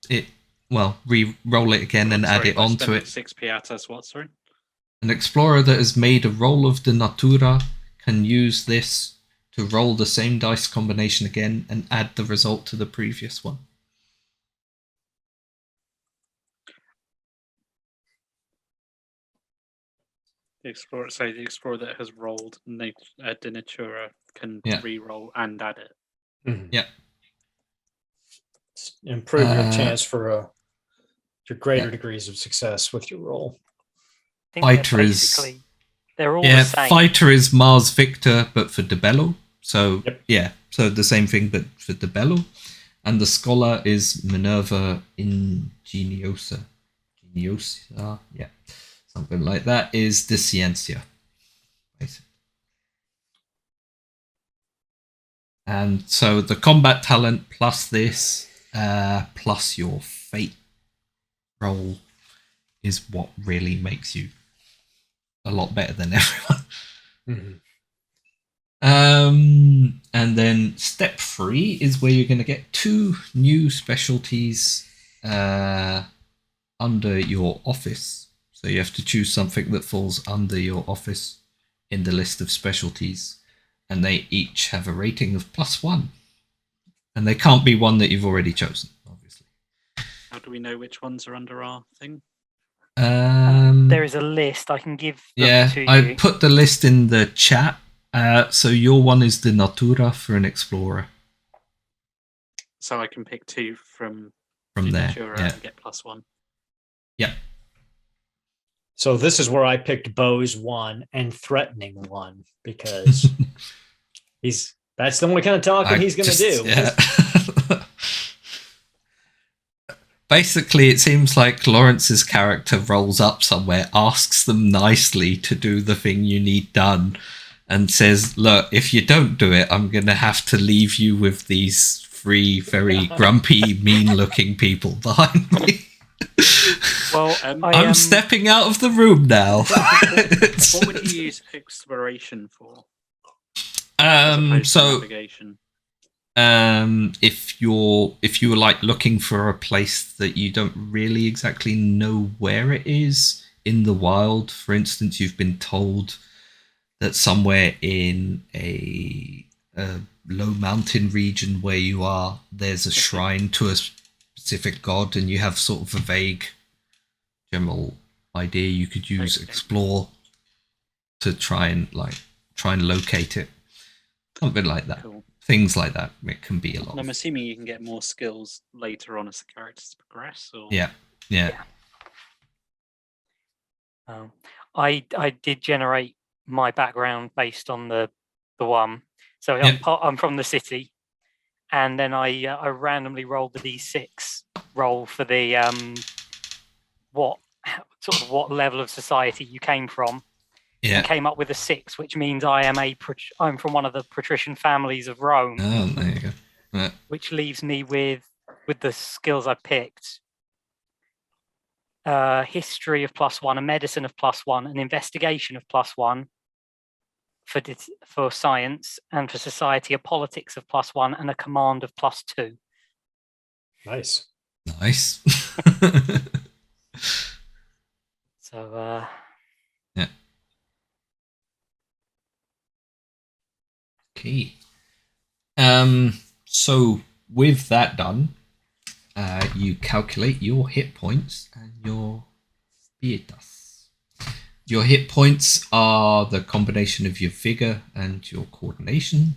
it, well, re-roll it again and add it onto it. 6 piatas, what, sorry? An explorer that has made a roll of the Natura can use this to roll the same dice combination again and add the result to the previous one. The explorer that has rolled de Natura can re-roll and add it. Mhm. Yeah. Improve your chance for your greater degrees of success with your roll. I think Fighter they're all the same. Fighter is Mars Victor, but for DeBello. So so the same thing, but for DeBello. And the scholar is Minerva Ingeniosa. Something like that is the Ciencia. Basically. And so the combat talent plus this, plus your fate roll is what really makes you a lot better than everyone. Mhm. And then step 3 is where you're going to get 2 new specialties under your office. So you have to choose something that falls under your office in the list of specialties. And they each have a rating of +1. And they can't be one that you've already chosen, obviously. How do we know which ones are under our thing? There is a list. I can give them to you. I put the list in the chat. So your one is the Natura for an explorer. So I can pick 2 from there, Natura and get +1. Yeah. So this is where I picked Bose 1 and Threatening 1 because that's the only kind of talking he's going to do. Yeah. Basically, it seems like Lawrence's character rolls up somewhere, asks them nicely to do the thing you need done, and says, look, if you don't do it, I'm going to have to leave you with these 3 very grumpy, mean-looking people behind me. Well, I'm stepping out of the room now. What would you use exploration for? Navigation. If you were like looking for a place that you don't really exactly know where it is in the wild, for instance, you've been told that somewhere in a low mountain region where you are, there's a shrine to a specific god, and you have sort of a vague general idea, you could use explore to try and locate it. Something like that. Cool. Things like that. It can be a lot. And I'm assuming you can get more skills later on as the characters progress. Or... Yeah. I did generate my background based on the one. So I'm from the city, and then I randomly rolled the D6 roll for the what level of society you came from. Yeah. And came up with a 6, which means I'm from one of the patrician families of Rome. Oh, there you go. Yeah. Which leaves me with the skills I picked: history of +1, a medicine of +1, an investigation of +1 for science, and for society a politics of +1, and a command of +2. Nice. So yeah. Okay. So with that done, you calculate your hit points and your pietas. Your hit points are the combination of your vigor and your coordination,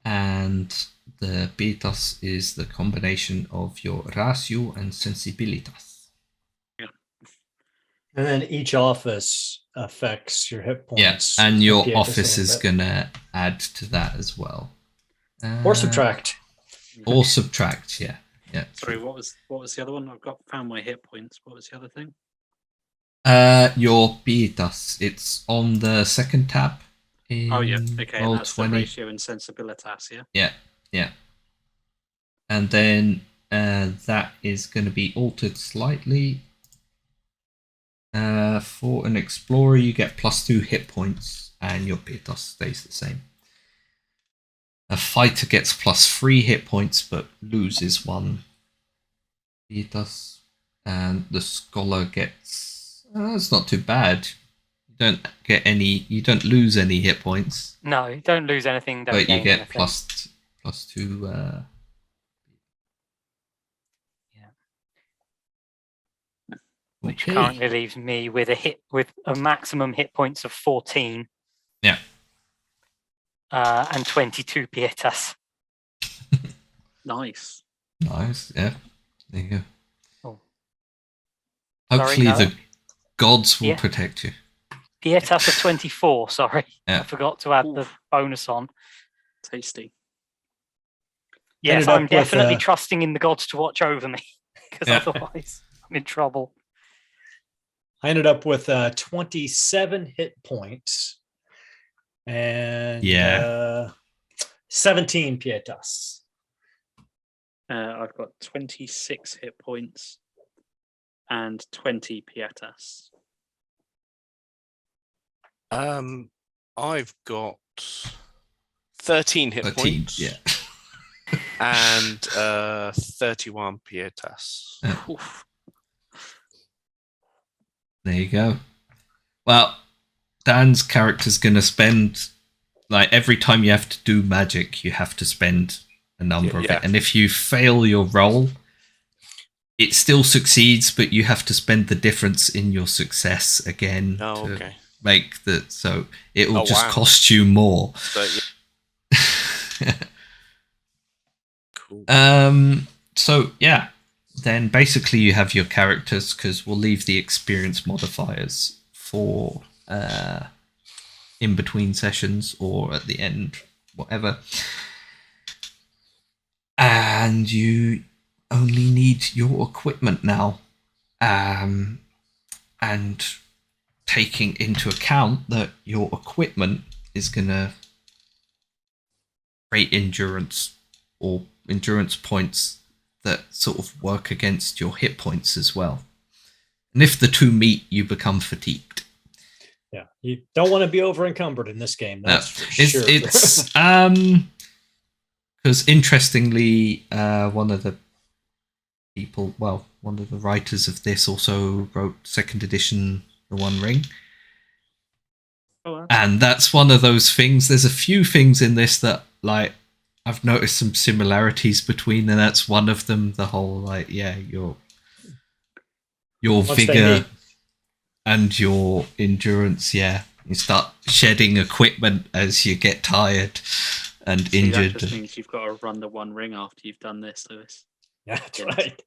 and the pietas is the combination of your ratio and sensibilitas. Yeah. And then each office affects your hit points. Yeah, and your office is going to add to that as well. Or subtract. Or subtract, yeah. Sorry, what was the other one? Found my hit points. What was the other thing? Your pietas. It's on the second tab. Oh yeah, in okay, roll that's 20. the ratio and sensibilitas, yeah. Yeah. And then that is going to be altered slightly. For an explorer, you get +2 hit points, and your pietas stays the same. A fighter gets +3 hit points, but loses 1 pietas. And the scholar gets... it's not too bad. You don't lose any hit points, No, you don't lose anything, don't but you gain get anything. +2. Which Okay. currently leaves me with a maximum hit points of 14. Yeah. And 22 pietas. Nice. Nice, yeah. There you go. Oh. Hopefully Sorry, no. the gods will Yeah. protect you. Pietas of 24, sorry. Yeah. I forgot to add the bonus on. Tasty. Yes, Ended up I'm with, definitely trusting in the gods to watch over me, because Yeah. otherwise I'm in trouble. I ended up with 27 hit points and 17 pietas. I've got 26 hit points and 20 pietas. I've got 13 hit 13, points. yeah. And 31 pietas. Oof. There you go. Well, Dan's character's going to spend, like, every time you have to do magic, you have to spend a number of Yeah. it. And if you fail your roll, it still succeeds, but you have to spend the difference in your success again Oh, to okay. make the... So it will Oh, just wow. cost you more. So, yeah. Cool. So yeah, then basically you have your characters, because we'll leave the experience modifiers for in between sessions or at the end, whatever. And you only need your equipment now, and taking into account that your equipment is gonna create endurance or endurance points that sort of work against your hit points as well. And if the two meet, you become fatigued. Yeah, you don't want to be over encumbered in this game. That's for sure. It's because interestingly, one of the writers of this also wrote second edition The One Ring. Oh, wow. And that's one of those things. There's a few things in this that, like, I've noticed some similarities between, and that's one of them. The whole, like, your Once they vigor meet. and your endurance. Yeah, you start shedding equipment as you get tired and See, injured. that just means you've got to run the One Ring after you've done this, Lewis. Yeah, that's Yeah. right.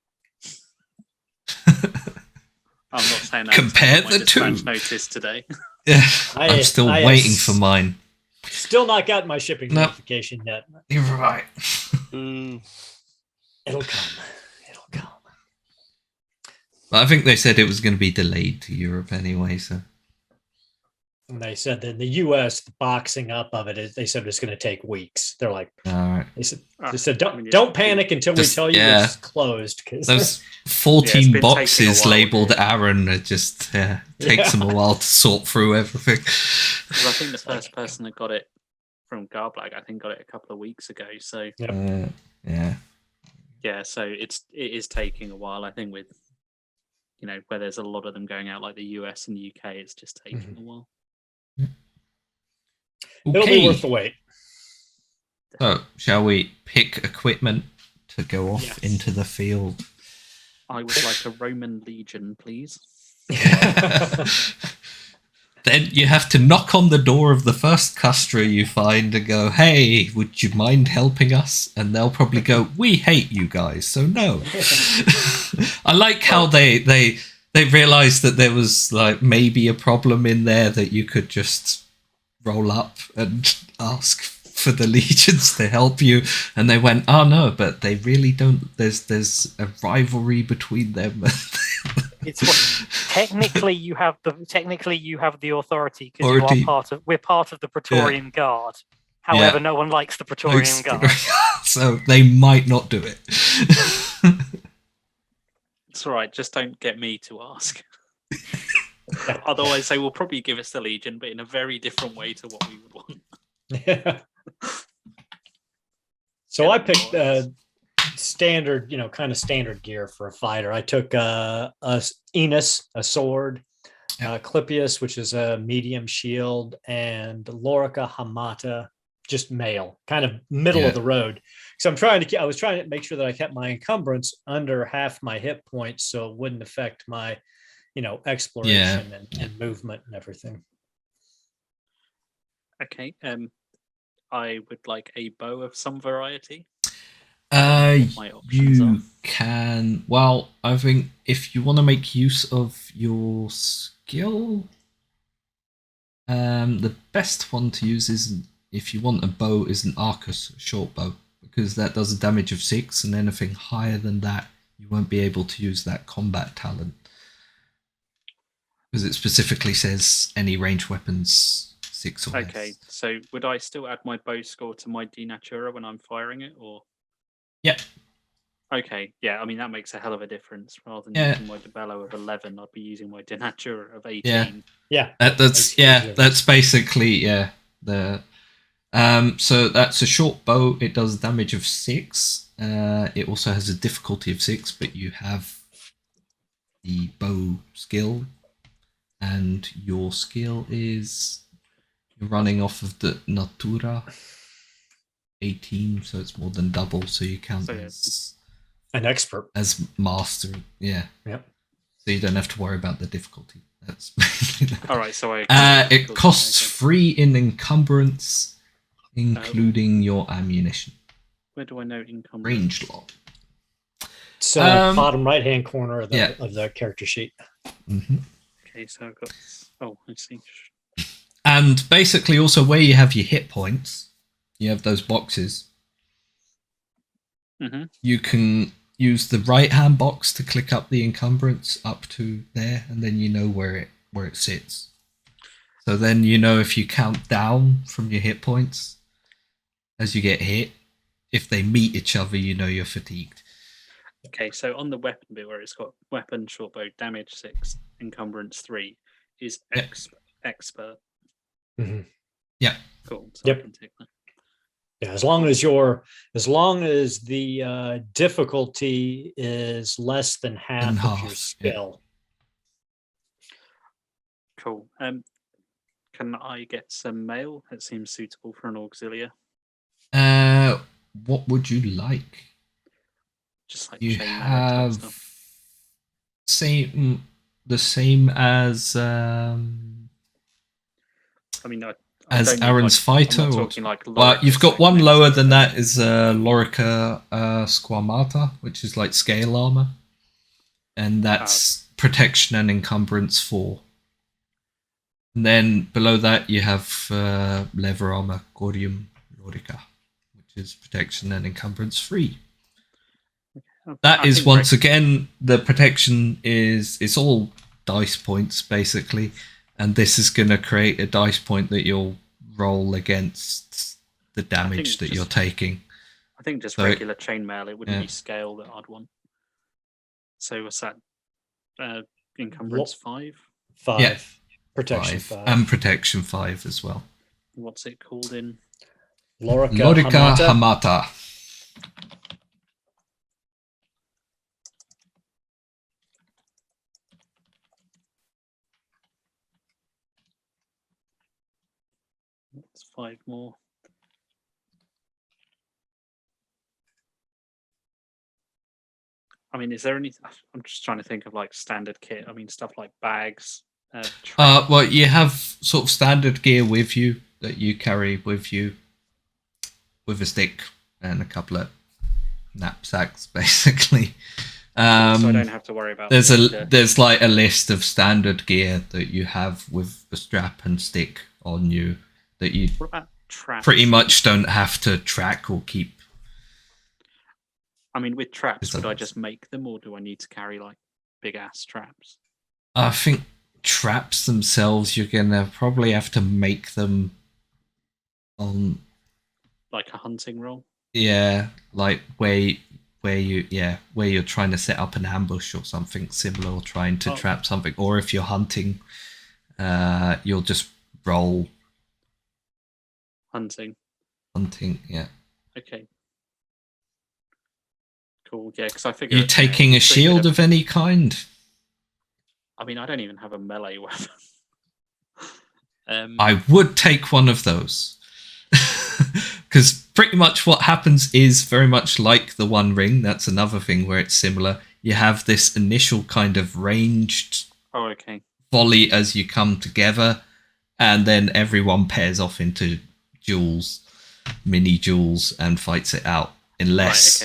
I'm not saying that. Compare my the dispatch two. notice today. Yeah, I'm still I waiting have for mine. Still not got my shipping No. notification yet. You're right. It'll come. It'll come. But I think they said it was going to be delayed to Europe anyway. So And they said that in the U.S., the boxing up of it, they said it's going to take weeks. They're like, all right. they said, Ah, don't yeah. don't panic until we Just- tell you yeah. it's closed. Because Those Yeah, 14 it's been taking a boxes while, labeled yeah. Aaron are just takes them a while to sort through everything. Because I think the first person that got it from Garblag, I think got it a couple of weeks ago. So Yeah. yeah, so it is taking a while. I think with where there's a lot of them going out, like the US and the UK, it's just taking a while. it'll be worth the wait. So, shall we pick equipment to go off Yes. into the field? I would like a Roman legion, please. Then you have to knock on the door of the first customer you find and go, "Hey, would you mind helping us?" And they'll probably go, "We hate you guys, so no." I like how they realized that there was, like, maybe a problem in there that you could just roll up and ask for the legions to help you, and they went, "Oh no, but they really don't. There's a rivalry between them." It's technically you have the authority because Authority. we're part of the Praetorian Guard. However, no one likes the Praetorian Guard. So they might not do it. It's all right. Just don't get me to ask. Otherwise, they will probably give us the Legion, but in a very different way to what we would want. So I picked standard, kind of standard gear for a fighter. I took Enos, a sword, Clypeus, which is a medium shield, and Lorica Hamata, just mail, kind of middle of the road. So I was trying to make sure that I kept my encumbrance under half my hit points, so it wouldn't affect my, exploration and movement and everything. Okay. I would like a bow of some variety. My options can. Well, I think if you want to make use of your skill, the best one to use is, if you want a bow, is an Arcus short bow, because that does a damage of 6, and anything higher than that, you won't be able to use that combat talent, because it specifically says any ranged weapons 6 or less. Okay, so would I still add my bow score to my Denatura when I'm firing it, or? Yeah. Okay, yeah, I mean, that makes a hell of a difference. Rather than using my Debello of 11, I'd be using my Denatura of 18. Yeah. That's basically, the... so that's a short bow. It does damage of 6. It also has a difficulty of 6, but you have the bow skill, and your skill is, you're running off of the Natura 18, so it's more than double, so you count as an expert, as master. Yeah. Yep. So you don't have to worry about the difficulty. That's all right. So it costs 3 in encumbrance, including your ammunition. Where do I know encumbrance? Range lock. So bottom right hand corner of the character sheet. Mm-hmm. Okay, so I've got. Oh, I see. And basically, also where you have your hit points, you have those boxes. Mm-hmm. You can use the right hand box to click up the encumbrance up to there, and then you know where it sits. So then you know, if you count down from your hit points as you get hit, if they meet each other, you know you're fatigued. Okay, so on the weapon bit where it's got weapon, short bow, damage 6, encumbrance 3, is expert. Mm-hmm. Yeah. Cool. So I can take that. Yeah, as long as the difficulty is less than half of your skill. Yeah. Cool. Can I get some mail that seems suitable for an auxiliary? What would you like? Just like you chain have stuff. the same as I mean, as Aaron's fighter. I'm not talking like well, you've got one lower than that is Lorica Squamata, which is like scale armor, and that's protection and encumbrance 4. And then below that you have leather armor Corium Lorica, which is protection and encumbrance 3. That is, once again, the protection is, it's all dice points basically, and this is going to create a dice point that you'll roll against the damage that you're taking. I think just regular chainmail, it wouldn't be scale that I'd want. So what's that? Encumbrance 5? 5. Yeah. Protection 5. And protection 5 as well. What's it called in? Lorica Hamata. That's 5 more. I mean, is there any? I'm just trying to think of like standard kit. I mean, stuff like bags. Well, you have sort of standard gear with you that you carry with you, with a stick and a couple of knapsacks, basically. So I don't have to worry about. There's like a list of standard gear that you have with a strap and stick on you that you pretty much don't have to track or keep. I mean, with traps, would I just make them, or do I need to carry like big ass traps? I think traps themselves, you're gonna probably have to make them on, Like a hunting roll? like where you're trying to set up an ambush or something similar, or trying to trap something, or if you're hunting, you'll just roll Hunting. Yeah. Okay. Cool. Yeah, because I figured You taking a shield of any kind? I mean, I don't even have a melee weapon. I would take one of those. Because pretty much what happens is very much like the One Ring. That's another thing where it's similar. You have this initial kind of ranged volley as you come together, and then everyone pairs off into duels, mini duels, and fights it out, unless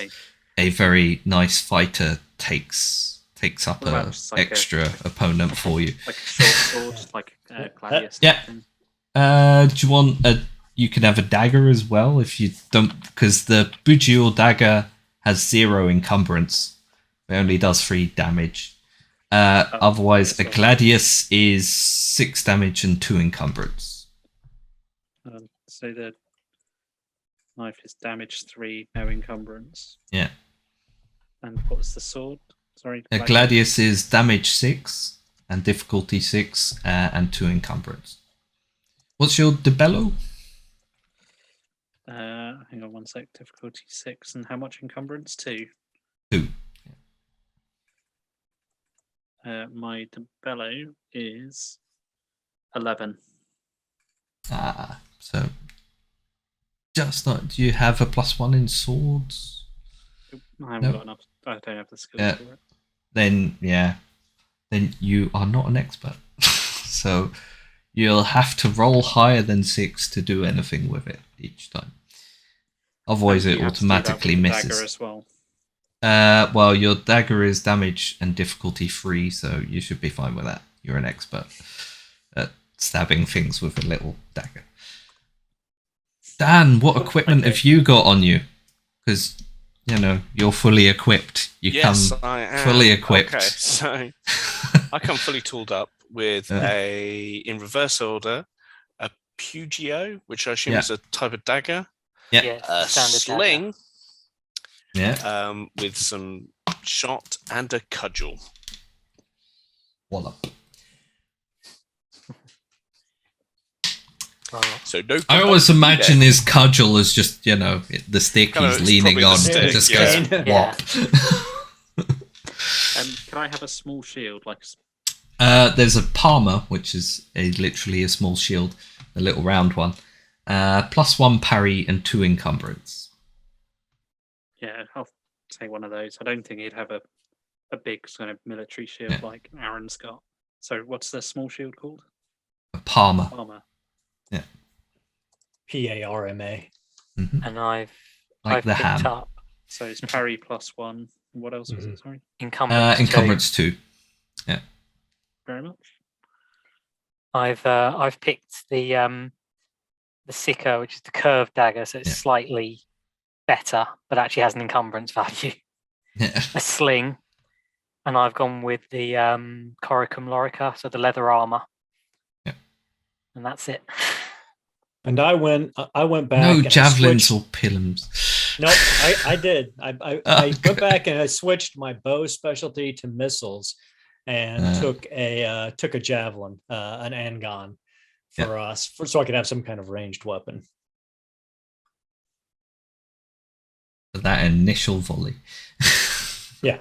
a very nice fighter takes up a extra opponent for you. Like a short sword, like Gladius. Yeah. Do you want a? You can have a dagger as well if you don't, because the Bujio dagger has 0 encumbrance. It only does 3 damage. Otherwise, a Gladius is 6 damage and 2 encumbrance. So the knife is damage 3, no encumbrance. Yeah. And what's the sword? Sorry. A Gladius is damage 6 and difficulty 6 and 2 encumbrance. What's your debello? Hang on one sec. Difficulty 6 and how much encumbrance? 2. 2. My debello is 11. So just not. Do you have a +1 in swords? I haven't got enough. I don't have the skills for it. Then you are not an expert. So you'll have to roll higher than 6 to do anything with it each time. Otherwise, it automatically misses. Dagger as well. Well, your dagger is damage and difficulty 3, so you should be fine with that. You're an expert at stabbing things with a little dagger. Dan, what equipment have you got on you? Because, you're fully equipped. Yes, I am. Fully equipped. Okay, so I come fully tooled up with in reverse order, a Pugio, which I assume is a type of dagger. Yeah. A sling. Dagger. Yeah. With some shot and a cudgel. Wallop. So no. I always imagine his cudgel as just, the stick he's leaning on. Stick, it just goes whop. Can I have a small shield? There's a Palmer, which is literally a small shield, a little round one. +1 parry and 2 encumbrance. Yeah, I'll take one of those. I don't think he'd have a big kind of military shield like Aaron's got. So what's the small shield called? A Palmer. Palmer. Yeah. PARMA. Mm-hmm. And I've the picked ham. up So it's parry +1. What else was it? Sorry. encumbrance. 2. Yeah. Very much. I've picked the Sicker, which is the curved dagger, so it's slightly better, but actually has an encumbrance value. Yeah. A sling, and I've gone with the Coricum Lorica, so the leather armor. Yeah. And that's it. And I went back. No and javelins or pillums. Nope, I did. I went back and I switched my bow specialty to missiles, and took a javelin, an angon, for us, so I could have some kind of ranged weapon. For that initial volley. Yeah.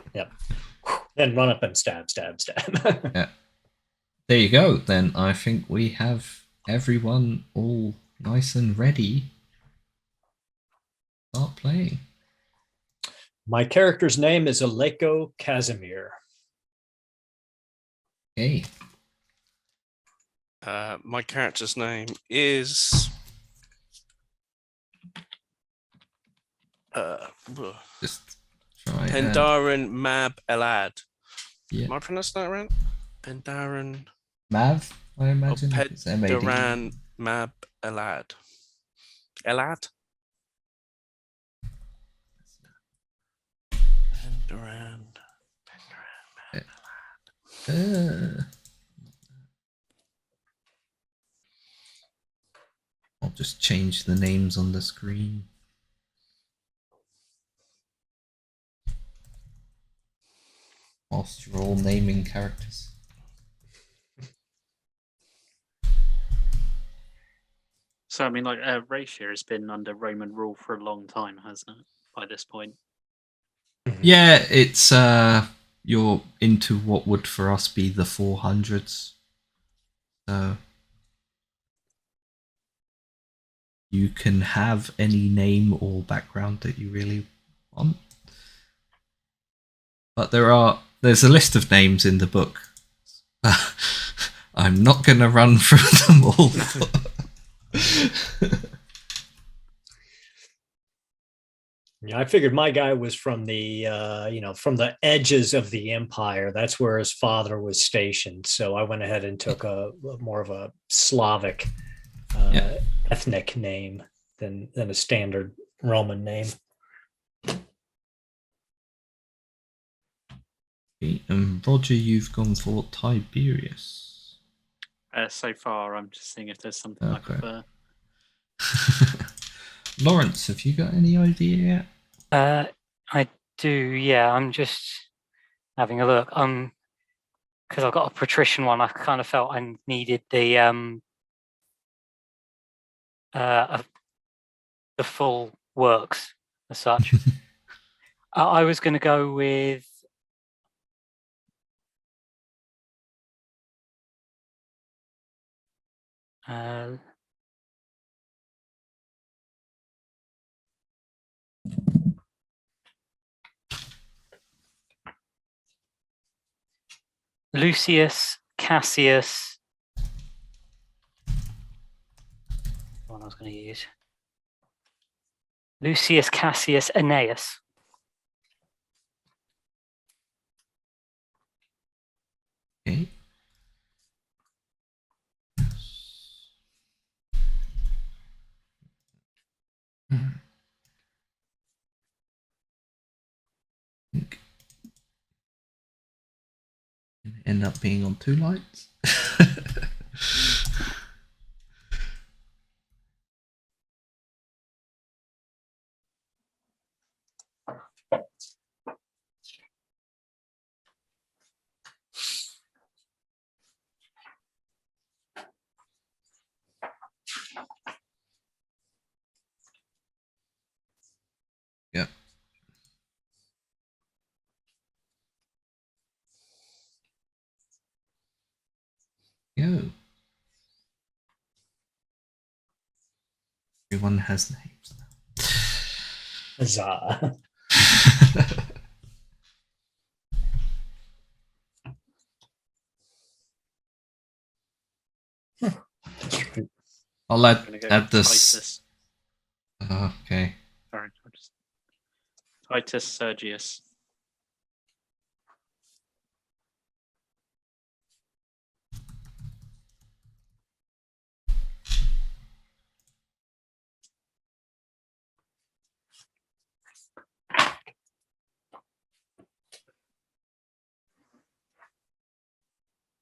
Then run up and stab. Yeah. There you go. Then I think we have everyone all nice and ready. Start playing. My character's name is Aleko Casimir. Okay. My character's name is Just try. Pendaran Mab Elad. Yeah. Am I pronouncing that right? Pendaran. Mav, I imagine. It's MAD. Pendaran Mab Elad. Elad? Pendaran Mab Elad. I'll just change the names on the screen. Whilst you're all naming characters. So I mean, like, Ratia has been under Roman rule for a long time, hasn't it? By this point. Yeah, it's you're into what would for us be the 400s. So you can have any name or background that you really want. But there's a list of names in the book. I'm not going to run through them all. Yeah, I figured my guy was from the from the edges of the empire. That's where his father was stationed. So I went ahead and took a more of a Slavic ethnic name than a standard Roman name. Roger, you've gone for Tiberius. So far, I'm just seeing if there's something I prefer. Lawrence, have you got any idea yet? I do, yeah. I'm just having a look. Because I've got a patrician one, I kind of felt I needed the full works as such. I was going to go with Lucius Cassius. What I was going to use. Lucius Cassius Aeneas. Okay. End up being on 2 lights. Yep. Go. Everyone has names now. Huzzah. I'll add this. Titus. Okay. Sorry, Titus Sergius.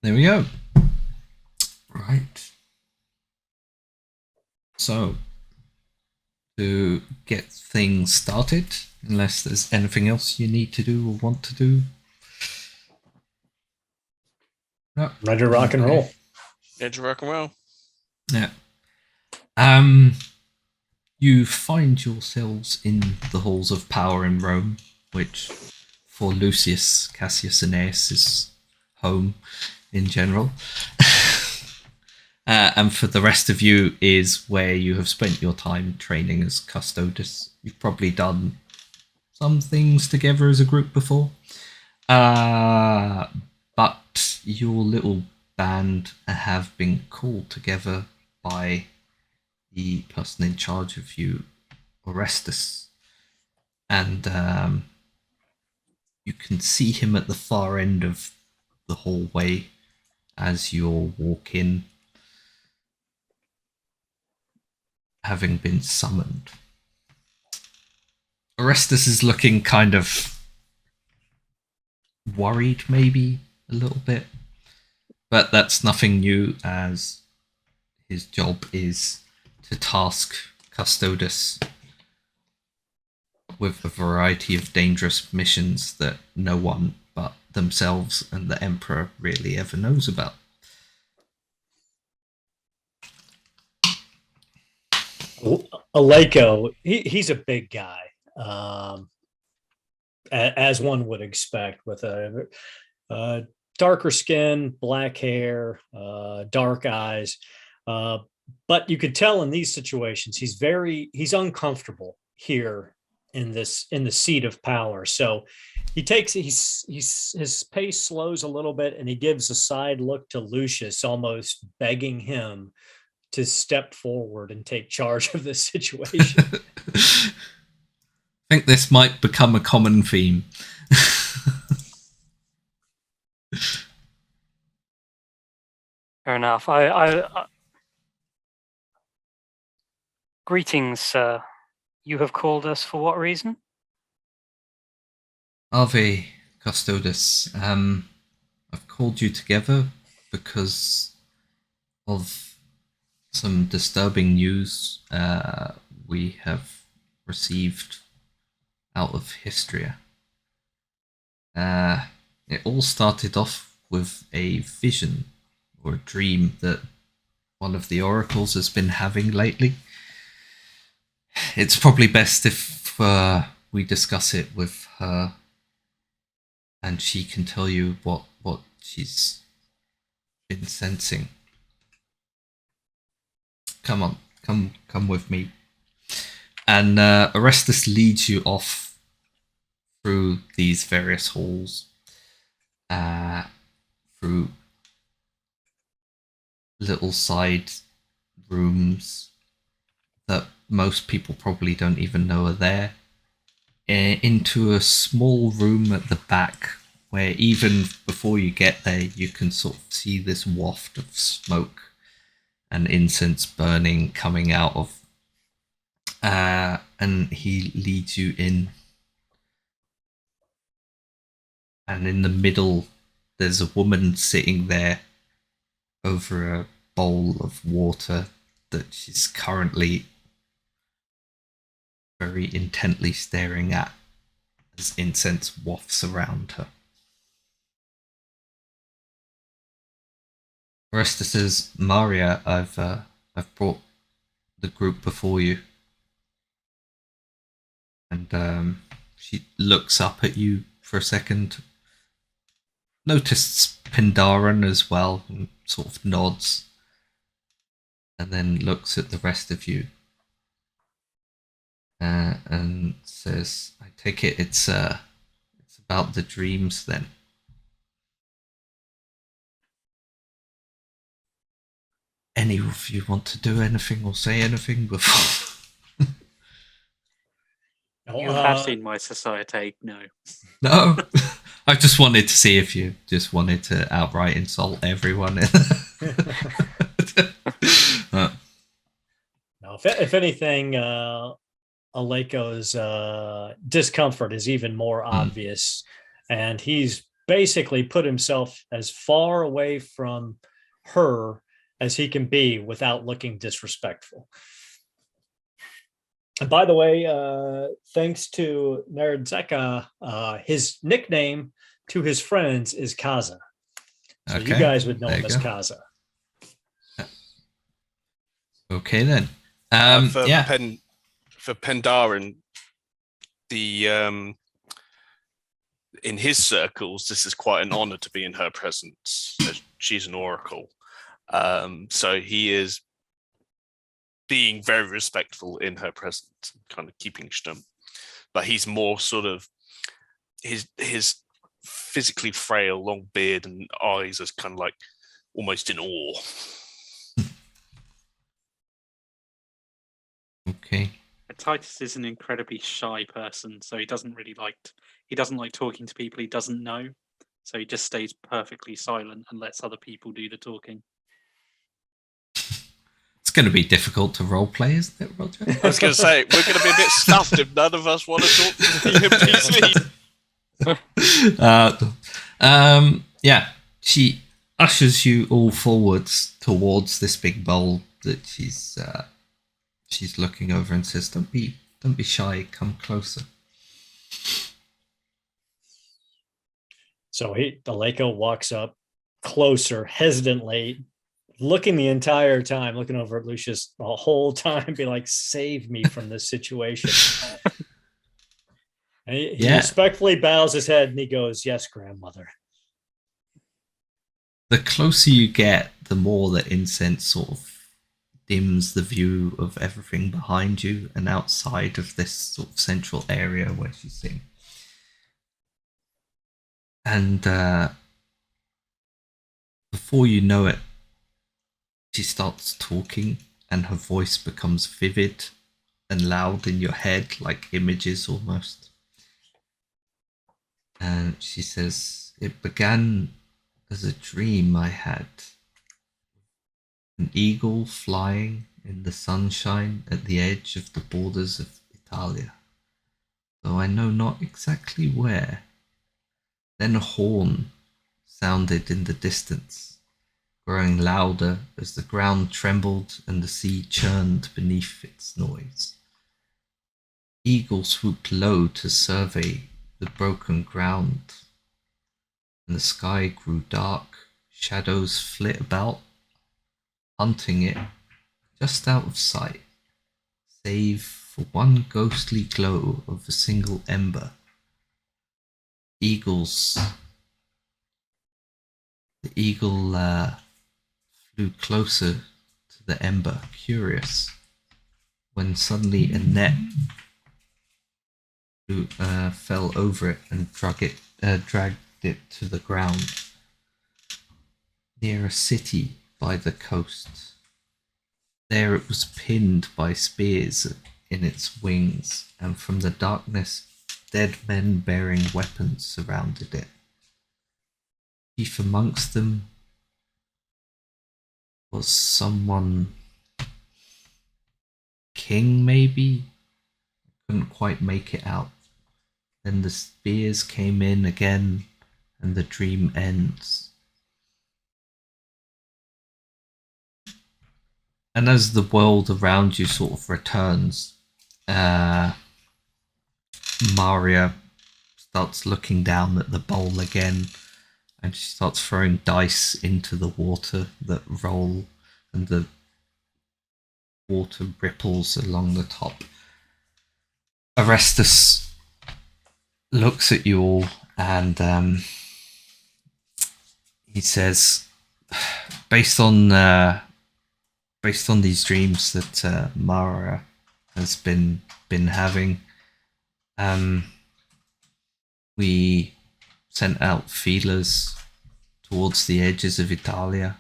There we go. Right. So, to get things started, unless there's anything else you need to do or want to do. No. Ready to rock and roll. Ready to rock and roll. Yeah. You find yourselves in the halls of power in Rome, which for Lucius Cassius Aeneas is home in general. And for the rest of you is where you have spent your time training as Custodes. You've probably done some things together as a group before. But your little band have been called together by the person in charge of you, Orestes. And you can see him at the far end of the hallway as you all walk in, having been summoned. Orestes is looking kind of worried, maybe a little bit. But that's nothing new, as his job is to task Custodes with a variety of dangerous missions that no one but themselves and the Emperor really ever knows about. Aleko, he's a big guy, as one would expect, with a darker skin, black hair, dark eyes. But you could tell in these situations he's uncomfortable here in the seat of power. So his pace slows a little bit, and he gives a side look to Lucius, almost begging him to step forward and take charge of this situation. I think this might become a common theme. Fair enough. Greetings, sir. You have called us for what reason? Ave, Custodes. I've called you together because of some disturbing news we have received out of Histria. It all started off with a vision or a dream that one of the oracles has been having lately. It's probably best if we discuss it with her, and she can tell you what she's been sensing. Come on, come with me. And Orestes leads you off through these various halls, through little side rooms that most people probably don't even know are there, into a small room at the back where even before you get there you can sort of see this waft of smoke and incense burning coming out of, and he leads you in, and in the middle there's a woman sitting there over a bowl of water that she's currently very intently staring at as incense wafts around her. Oresta says, Maria, I've brought the group before you. And she looks up at you for a second, notices Pindaran as well, and sort of nods, and then looks at the rest of you and says, I take it it's about the dreams then. Any of you want to do anything or say anything before? You have seen my society, no. No? I just wanted to see if you just wanted to outright insult everyone. No, if anything, Aleko's discomfort is even more obvious, and he's basically put himself as far away from her as he can be without looking disrespectful. And by the way, thanks to Nerdzeka, his nickname to his friends is Kaza. So okay. You guys would know him as Kaza. Okay, then. For Pendaran, in his circles, this is quite an honor to be in her presence. She's an oracle. So he is being very respectful in her presence, kind of keeping stum. But he's more sort of his physically frail, long beard and eyes is kind of like almost in awe. Okay. Titus is an incredibly shy person, so he doesn't like talking to people he doesn't know. So he just stays perfectly silent and lets other people do the talking. It's going to be difficult to roleplay, isn't it, Roger? I was going to say, we're going to be a bit stuffed if none of us want to talk to him. Yeah. She ushers you all forwards towards this big bowl that she's looking over and says, don't be shy, come closer. So the Lako walks up closer, hesitantly, looking the entire time, looking over at Lucius the whole time, be like, save me from this situation. And he respectfully bows his head and he goes, yes, grandmother. The closer you get, the more the incense sort of dims the view of everything behind you and outside of this sort of central area where she's sitting. And before you know it, she starts talking and her voice becomes vivid and loud in your head, like images almost. And she says, it began as a dream I had. An eagle flying in the sunshine at the edge of the borders of Italia, though I know not exactly where. Then a horn sounded in the distance, growing louder as the ground trembled and the sea churned beneath its noise. Eagle swooped low to survey the broken ground, and the sky grew dark. Shadows flit about, hunting it just out of sight, save for one ghostly glow of a single ember. The eagle flew closer to the ember, curious, when suddenly a net fell over it and dragged it to the ground, near a city by the coast. There it was pinned by spears in its wings, and from the darkness dead men bearing weapons surrounded it. Chief amongst them was someone, king maybe? Couldn't quite make it out. Then the spears came in again, and the dream ends. And as the world around you sort of returns, Maria starts looking down at the bowl again, and she starts throwing dice into the water that roll, and the water ripples along the top. Arestus looks at you all and he says, based on these dreams that Mara has been having, we sent out feelers towards the edges of Italia,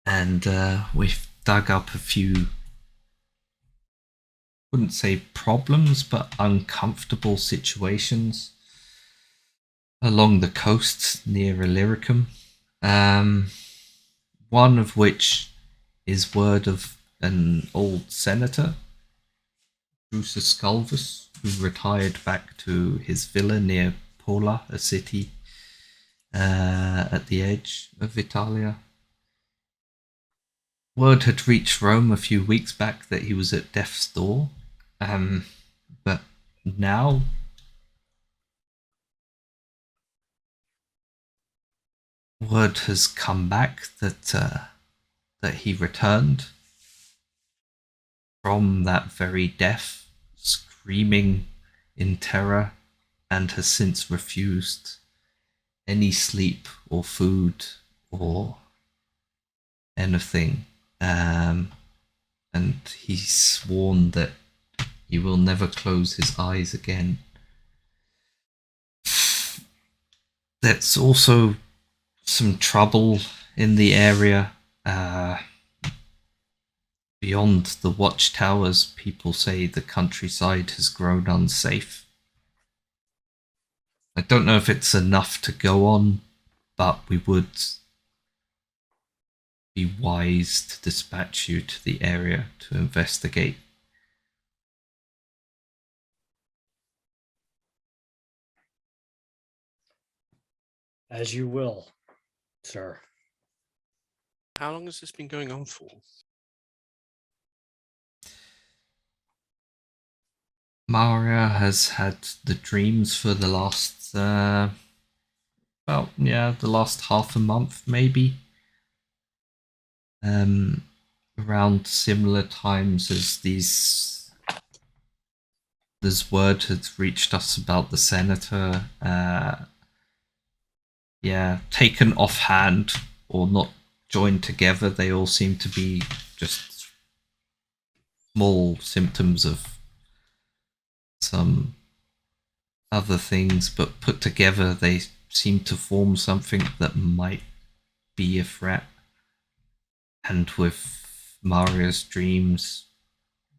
and we've dug up a few, wouldn't say problems, but uncomfortable situations along the coast near Illyricum. One of which is word of an old senator, Drusus Scalvus, who retired back to his villa near Pola, a city at the edge of Italia. Word had reached Rome a few weeks back that he was at death's door, but now word has come back that he returned from that very death, screaming in terror, and has since refused any sleep or food or anything. And he's sworn that he will never close his eyes again. There's also some trouble in the area. Beyond the watchtowers, people say the countryside has grown unsafe. I don't know if it's enough to go on, but we would be wise to dispatch you to the area to investigate. As you will, sir. How long has this been going on for? Maria has had the dreams for the last, the last half a month, maybe. Around similar times as this word has reached us about the senator. Taken offhand or not joined together, they all seem to be just small symptoms of some other things, but put together they seem to form something that might be a threat. And with Maria's dreams,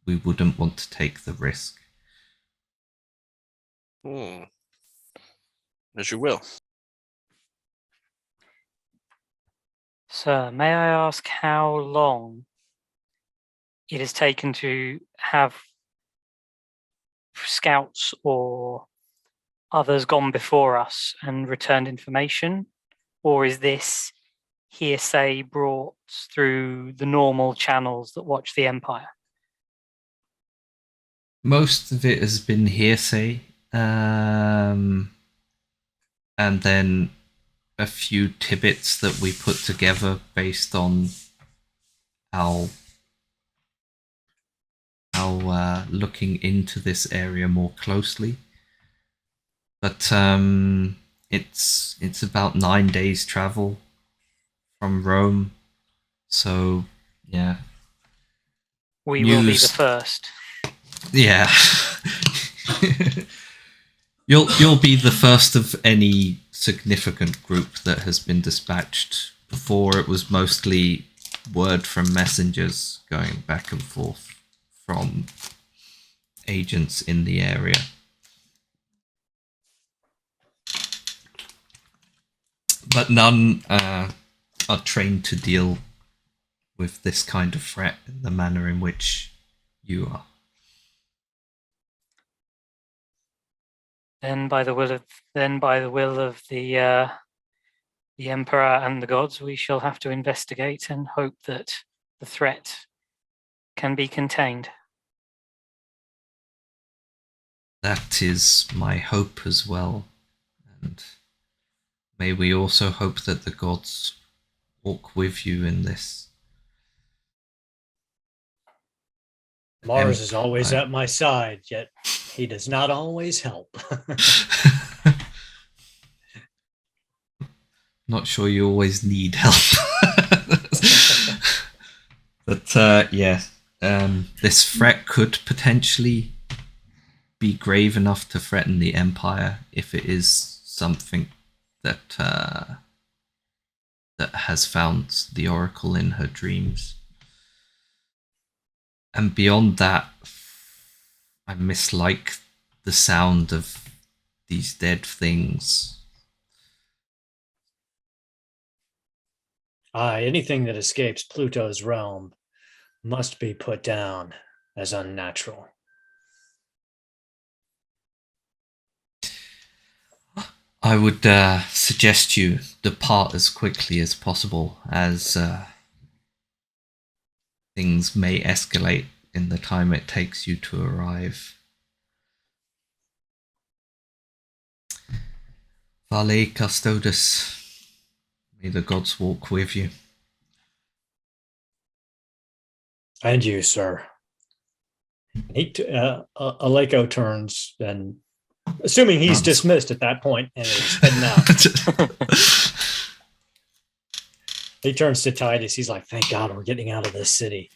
we wouldn't want to take the risk. As you will. Sir, may I ask how long it has taken to have scouts or others gone before us and returned information? Or is this hearsay brought through the normal channels that watch the Empire? Most of it has been hearsay, and then a few tidbits that we put together based on our looking into this area more closely. But it's about 9 days travel from Rome, so yeah. We will be the first. Yeah. You'll be the first of any significant group that has been dispatched. Before, it was mostly word from messengers going back and forth from agents in the area. But none are trained to deal with this kind of threat in the manner in which you are. Then by the will of the Emperor and the gods, we shall have to investigate and hope that the threat can be contained. That is my hope as well. And may we also hope that the gods walk with you in this. Mars is always at my side, yet he does not always help. Not sure you always need help. But this threat could potentially be grave enough to threaten the Empire if it is something that has found the Oracle in her dreams. And beyond that, I mislike the sound of these dead things. Anything that escapes Pluto's realm must be put down as unnatural. I would suggest you depart as quickly as possible, as things may escalate in the time it takes you to arrive. Vale Custodes, may the gods walk with you. And you, sir. Aleko turns and, assuming he's dismissed at that point and is heading out. He turns to Titus. He's like, "Thank God we're getting out of this city."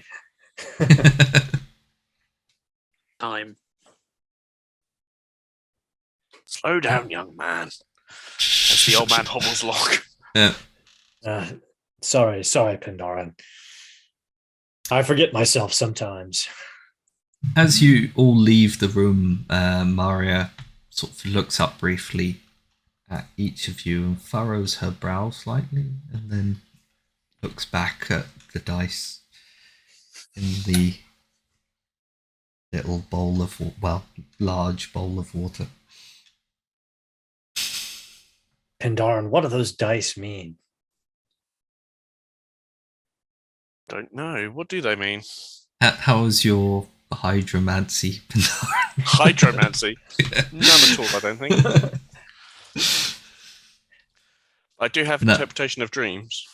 Time. Slow down, young man. As the old man hobbles along. Yeah. Sorry, Pandoran. I forget myself sometimes. As you all leave the room, Maria sort of looks up briefly at each of you and furrows her brow slightly, and then looks back at the dice in the little bowl of, large bowl of water. Pendaran, what do those dice mean? Don't know. What do they mean? How's your hydromancy? Hydromancy? None at all, I don't think. I do have interpretation of dreams.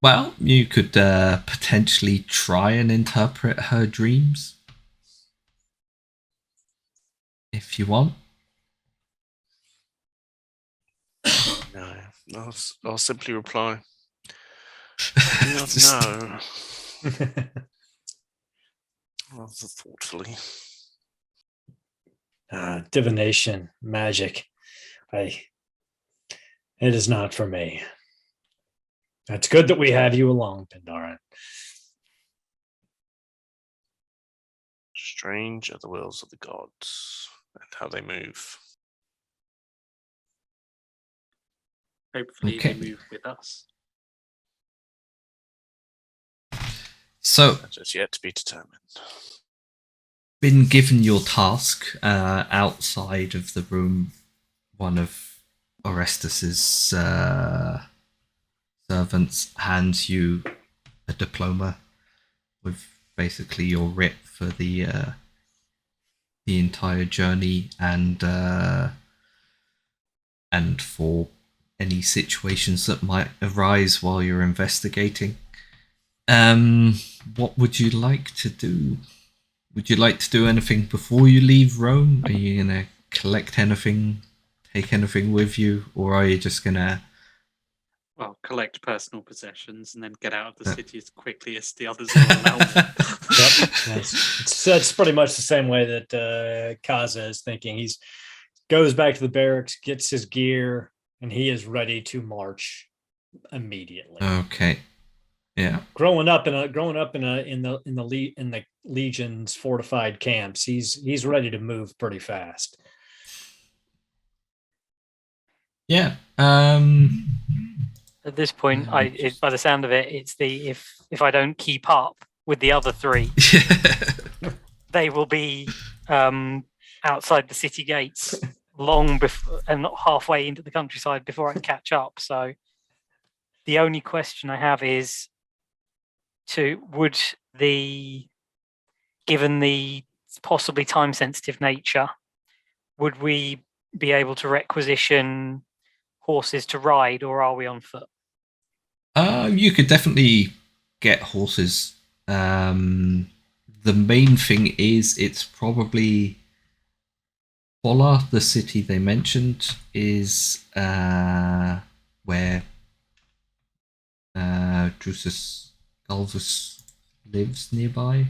Well, you could potentially try and interpret her dreams if you want. No, I'll simply reply. I do not know. Rather thoughtfully. Divination, magic. It is not for me. It's good that we have you along, Pendaran. Strange are the wills of the gods and how they move. Hopefully Okay. they move with us. So, That is yet to be determined. been given your task outside of the room. One of Orestus's servants hands you a diploma with basically your writ for the entire journey and for any situations that might arise while you're investigating. What would you like to do? Would you like to do anything before you leave Rome? Are you gonna collect anything, take anything with you, or are you just gonna? Well, collect personal possessions and then get out of the city as quickly as the others will allow me. Yep. It's pretty much the same way that Kaza is thinking. He goes back to the barracks, gets his gear, and he is ready to march immediately. Okay. Yeah. Growing up in the Legion's fortified camps, he's ready to move pretty fast. At this point, by the sound of it, it's the if I don't keep up with the other three, they will be outside the city gates long before and not halfway into the countryside before I can catch up. So the only question I have is given the possibly time sensitive nature, would we be able to requisition horses to ride, or are we on foot? You could definitely get horses. The main thing is it's probably Bola, the city they mentioned, is where Drusus Galvus lives nearby.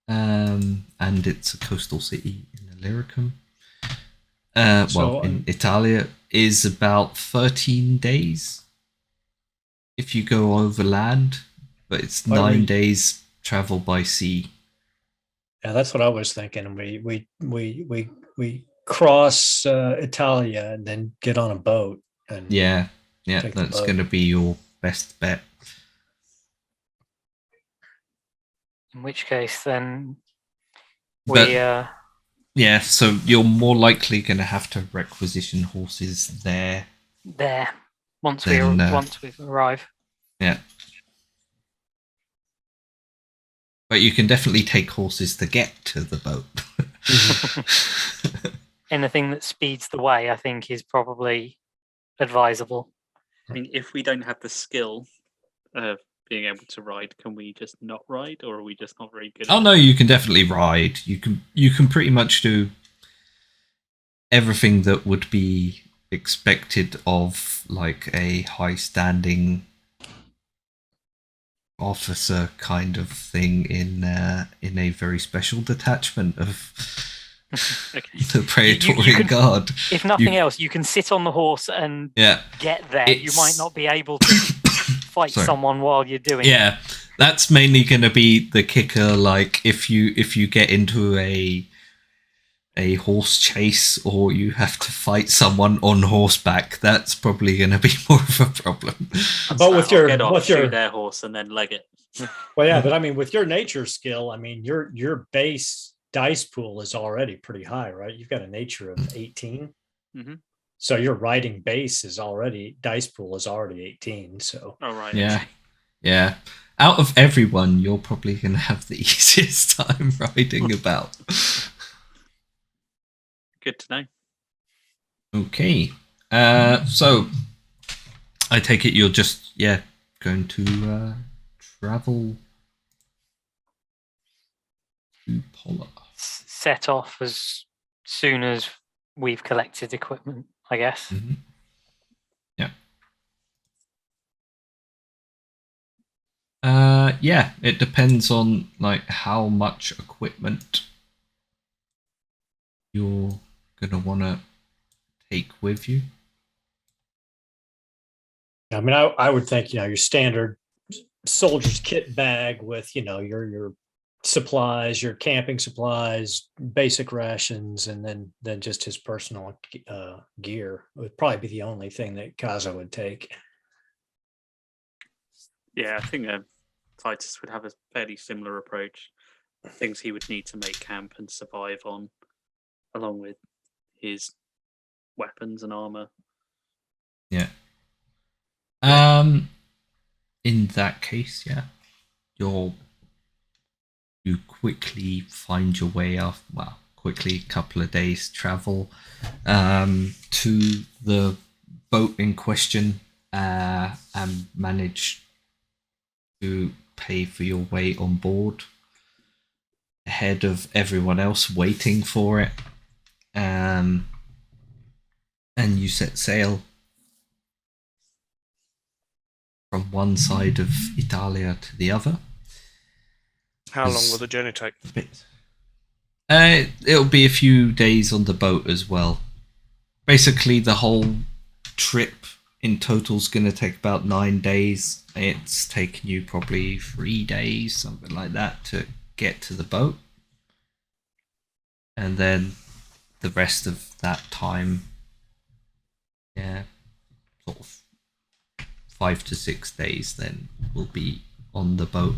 And it's a coastal city in Illyricum. In Italia is about 13 days if you go overland, but it's 9 days travel by sea. Yeah, that's what I was thinking. We cross Italia and then get on a boat. And yeah, that's going to be your best bet. In which case, then yeah, so you're more likely going to have to requisition horses there. Once we've arrived. Yeah. But you can definitely take horses to get to the boat. Anything that speeds the way, I think, is probably advisable. I mean, if we don't have the skill of being able to ride, can we just not ride, or are we just not very good? Oh no, you can definitely ride. You can pretty much do everything that would be expected of like a high standing officer kind of thing in a very special detachment of the Praetorian Guard. If nothing else, you can sit on the horse and get there. You might not be able to fight someone while you're doing it. Yeah, that's mainly going to be the kicker. Like if you get into a horse chase or you have to fight someone on horseback, that's probably going to be more of a problem. But shoot their horse and then leg it. Well, yeah, but I mean, with your nature skill, I mean, your base dice pool is already pretty high, right? You've got a nature of 18. Mm-hmm. So your writing base is already, dice pool is already 18. So All right. Yeah. Yeah. Out of everyone, you're probably going to have the easiest time writing about. Good to know. Okay. So I take it you're just, going to travel to Polar. Set off as soon as we've collected equipment, I guess. Mhm. Yeah. Yeah, it depends on like how much equipment you're gonna want to take with you. I mean, I would think, your standard soldier's kit bag with, your supplies, your camping supplies, basic rations, and then just his personal gear would probably be the only thing that Kaza would take. Yeah, I think Titus would have a fairly similar approach. Things he would need to make camp and survive on, along with his weapons and armor. Yeah. In that case, yeah, you quickly find your way off. Well, quickly, a couple of days travel to the boat in question and manage to pay for your way on board ahead of everyone else waiting for it. And you set sail from one side of Italia to the other. How long will the journey take? It'll be a few days on the boat as well. Basically, the whole trip in total is going to take about 9 days. It's taken you probably 3 days, something like that, to get to the boat. And then the rest of that time, sort of 5 to 6 days, then we'll be on the boat.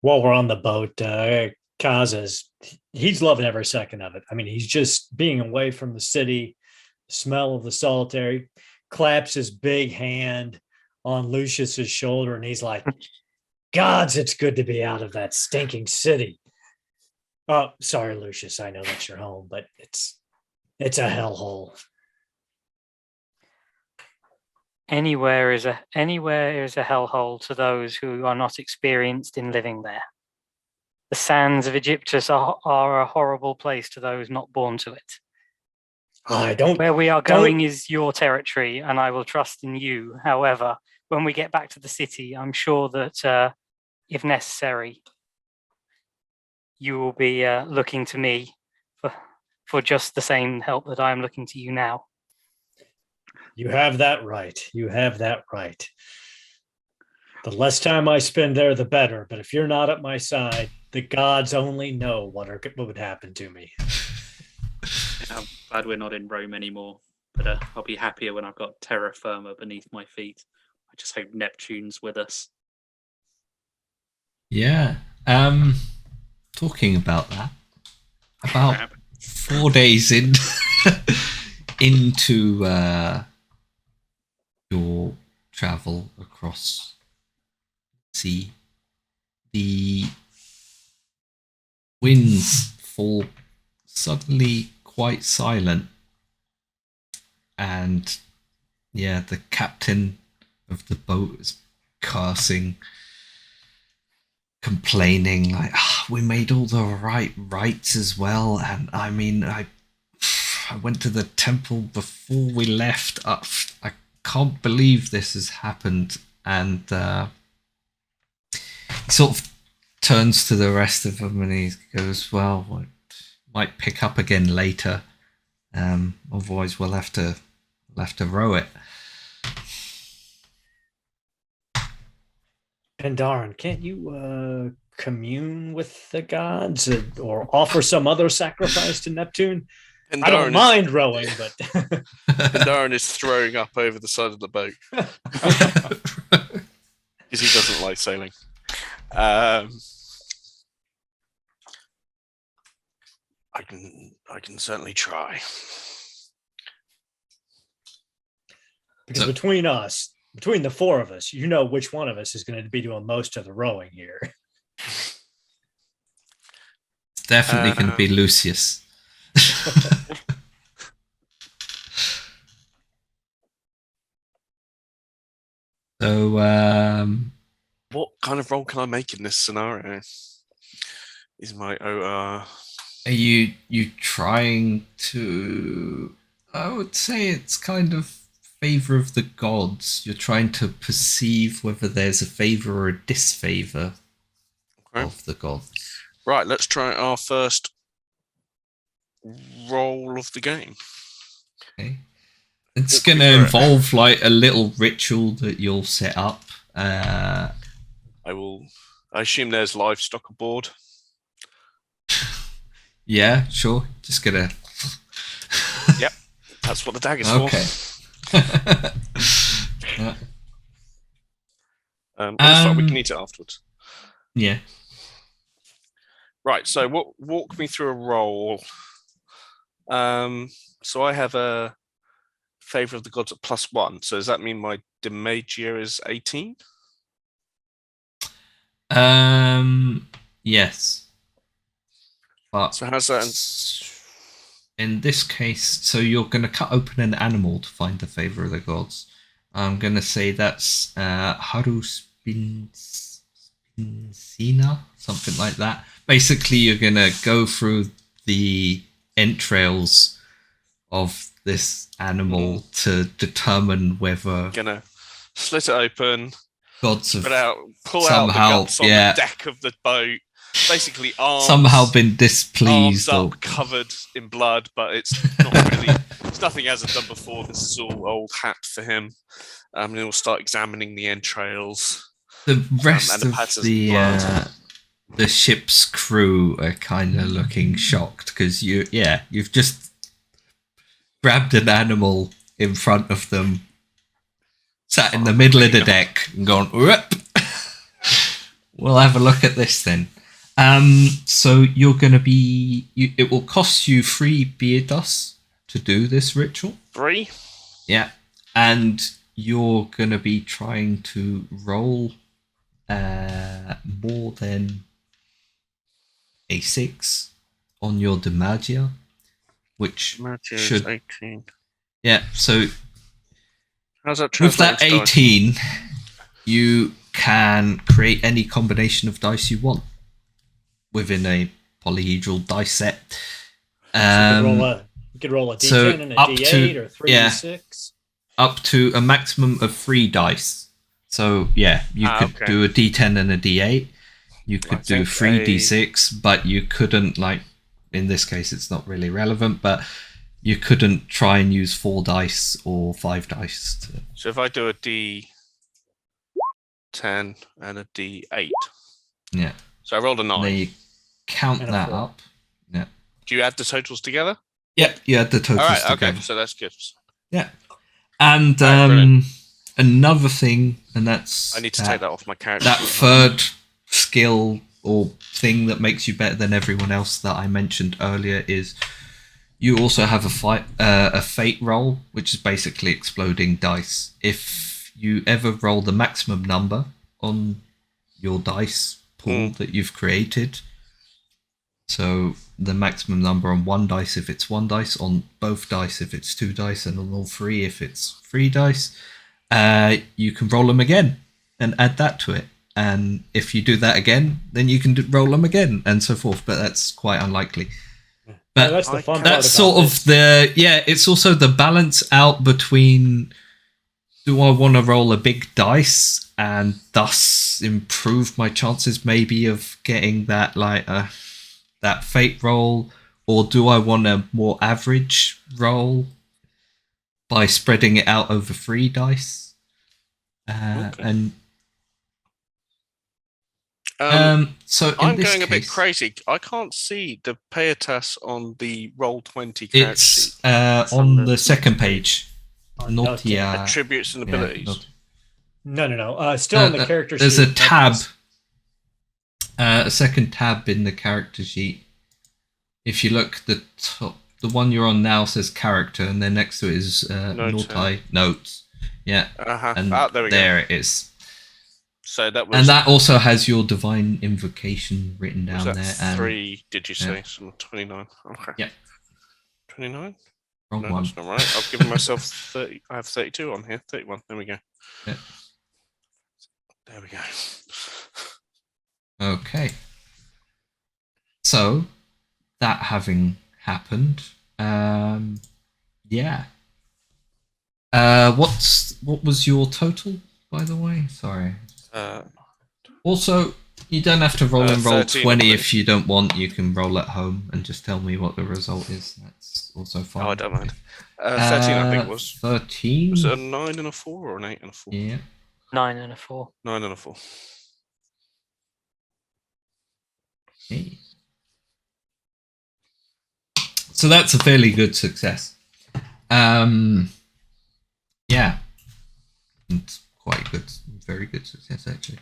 While we're on the boat, Kaza's, he's loving every second of it. I mean, he's just being away from the city, smell of the solitary, claps his big hand on Lucius's shoulder, and he's like, Gods, it's good to be out of that stinking city. Oh, sorry, Lucius. I know that's your home, but it's a hellhole. Anywhere is a hellhole to those who are not experienced in living there. The sands of Egyptus are a horrible place to those not born to it. Where we are going is your territory, and I will trust in you. However, when we get back to the city, I'm sure that if necessary, you will be looking to me for just the same help that I am looking to you now. You have that right. You have that right. The less time I spend there, the better. But if you're not at my side, the gods only know what would happen to me. I'm glad we're not in Rome anymore, but I'll be happier when I've got terra firma beneath my feet. I just hope Neptune's with us. Yeah. Talking about that, about 4 days into your travel across sea, the winds fall suddenly quite silent, and the captain of the boat is cursing, complaining like, we made all the right rites as well, and I mean, I went to the temple before we left. I can't believe this has happened. And he sort of turns to the rest of them and he goes, well, we might pick up again later. Otherwise we'll have to row it. Pendaran, can't you commune with the gods or offer some other sacrifice to Neptune? Pendaran I don't mind rowing, but Pendaran is throwing up over the side of the boat because he doesn't like sailing. I can certainly try. Because So- between the four of us, you know which one of us is going to be doing most of the rowing here. It's definitely going to be Lucius. So, What kind of role can I make in this scenario? Is my are you trying to? I would say it's kind of favor of the gods. You're trying to perceive whether there's a favor or a disfavor Okay. of the gods. Right, let's try our first roll of the game. Okay. It's Walk me going to through it. involve like a little ritual that you'll set up. I assume there's livestock aboard. Yeah, sure. Just gonna. Yep, that's what the dagger's Okay. for. That's fine, we can eat it afterwards. Yeah. Right, so walk me through a roll. So I have a favor of the gods at +1. So does that mean my Demagia is 18? Yes. But So how's that? in this case, so you're going to cut open an animal to find the favor of the gods. I'm going to say that's Haru Spinsina, something like that. Basically, you're going to go through the entrails of this animal to determine whether Gonna slit it open, gods have pull out the somehow, guts on yeah. the deck of the boat. Basically, arms somehow been displeased. arms Or, up, covered in blood, but it's not really. It's nothing he hasn't done before. This is all old hat for him. And he'll start examining the entrails. the rest and the of patches of the ship's crew are kind of looking shocked because you've just grabbed an animal in front of them, sat in the middle of the deck, and gone, "Whoop." We'll have a look at this then. So you're going to be. It will cost you 3 beer dust to do this ritual. 3. Yeah, and you're going to be trying to roll more than a 6 on your Demagia, which should 18. Yeah. So How's that with that translate into dice? 18, you can create any combination of dice you want within a polyhedral dice set. You could roll a so D10 and a up D8 to- or 3 yeah. D6. Up to a maximum of 3 dice. So yeah, you could okay. do a D10 and a D8. You could I do think 3 a- D6, but you couldn't, like, in this case it's not really relevant, but you couldn't try and use 4 dice or 5 dice. So if I do a D10 and a D8. Yeah. So I rolled a 9. Then you count And a that 4. up. Yeah. Do you add the totals together? Yep, you had the totals All right, together. okay, so that's good. Yeah. And Alright, brilliant. another thing, and that's I need to take that off my character. that third skill or thing that makes you better than everyone else that I mentioned earlier is you also have a fate roll, which is basically exploding dice. If you ever roll the maximum number on your dice pool that you've created, so the maximum number on 1 dice if it's 1 dice, on both dice if it's 2 dice, and on all 3 if it's 3 dice, you can roll them again and add that to it. And if you do that again, then you can roll them again, and so forth. But that's quite unlikely. But That's the fun part that's about sort this. of it's also the balance out between, do I want to roll a big dice and thus improve my chances maybe of getting that that fate roll, or do I want a more average roll by spreading it out over 3 dice? And so in I'm this going a bit case, crazy. I can't see the Pietas on the roll 20 character sheet. it's on the second page. Not Okay. Attributes and abilities. No. Still in the character There's sheet. a tab, a second tab in the character sheet. if you look, the top, the one you're on now says character, and then next to it is Naughty notes. Yeah, and there we there go. it is. So that was, and that also has your divine invocation written down was that there. 3? Did you say? Yeah. So 29. Okay. Yeah. 29. Wrong No, one. that's not right. I've given myself 30. I have 32 on here. 31. There we go. Yeah. There we go. Okay. So, that having happened, yeah. What was your total, by the way? Sorry. Also, you don't have to roll and roll 13, 20 if you don't want. You can roll at home and just tell me what the result is. That's also fine. Oh, I don't mind. 13, I think it was. 13. Was it a 9 and a 4 or an 8 and a 4? Yeah. 9 and a 4. 9 and a 4. Okay. So that's a fairly good success. Yeah. It's quite good. Very good success, actually.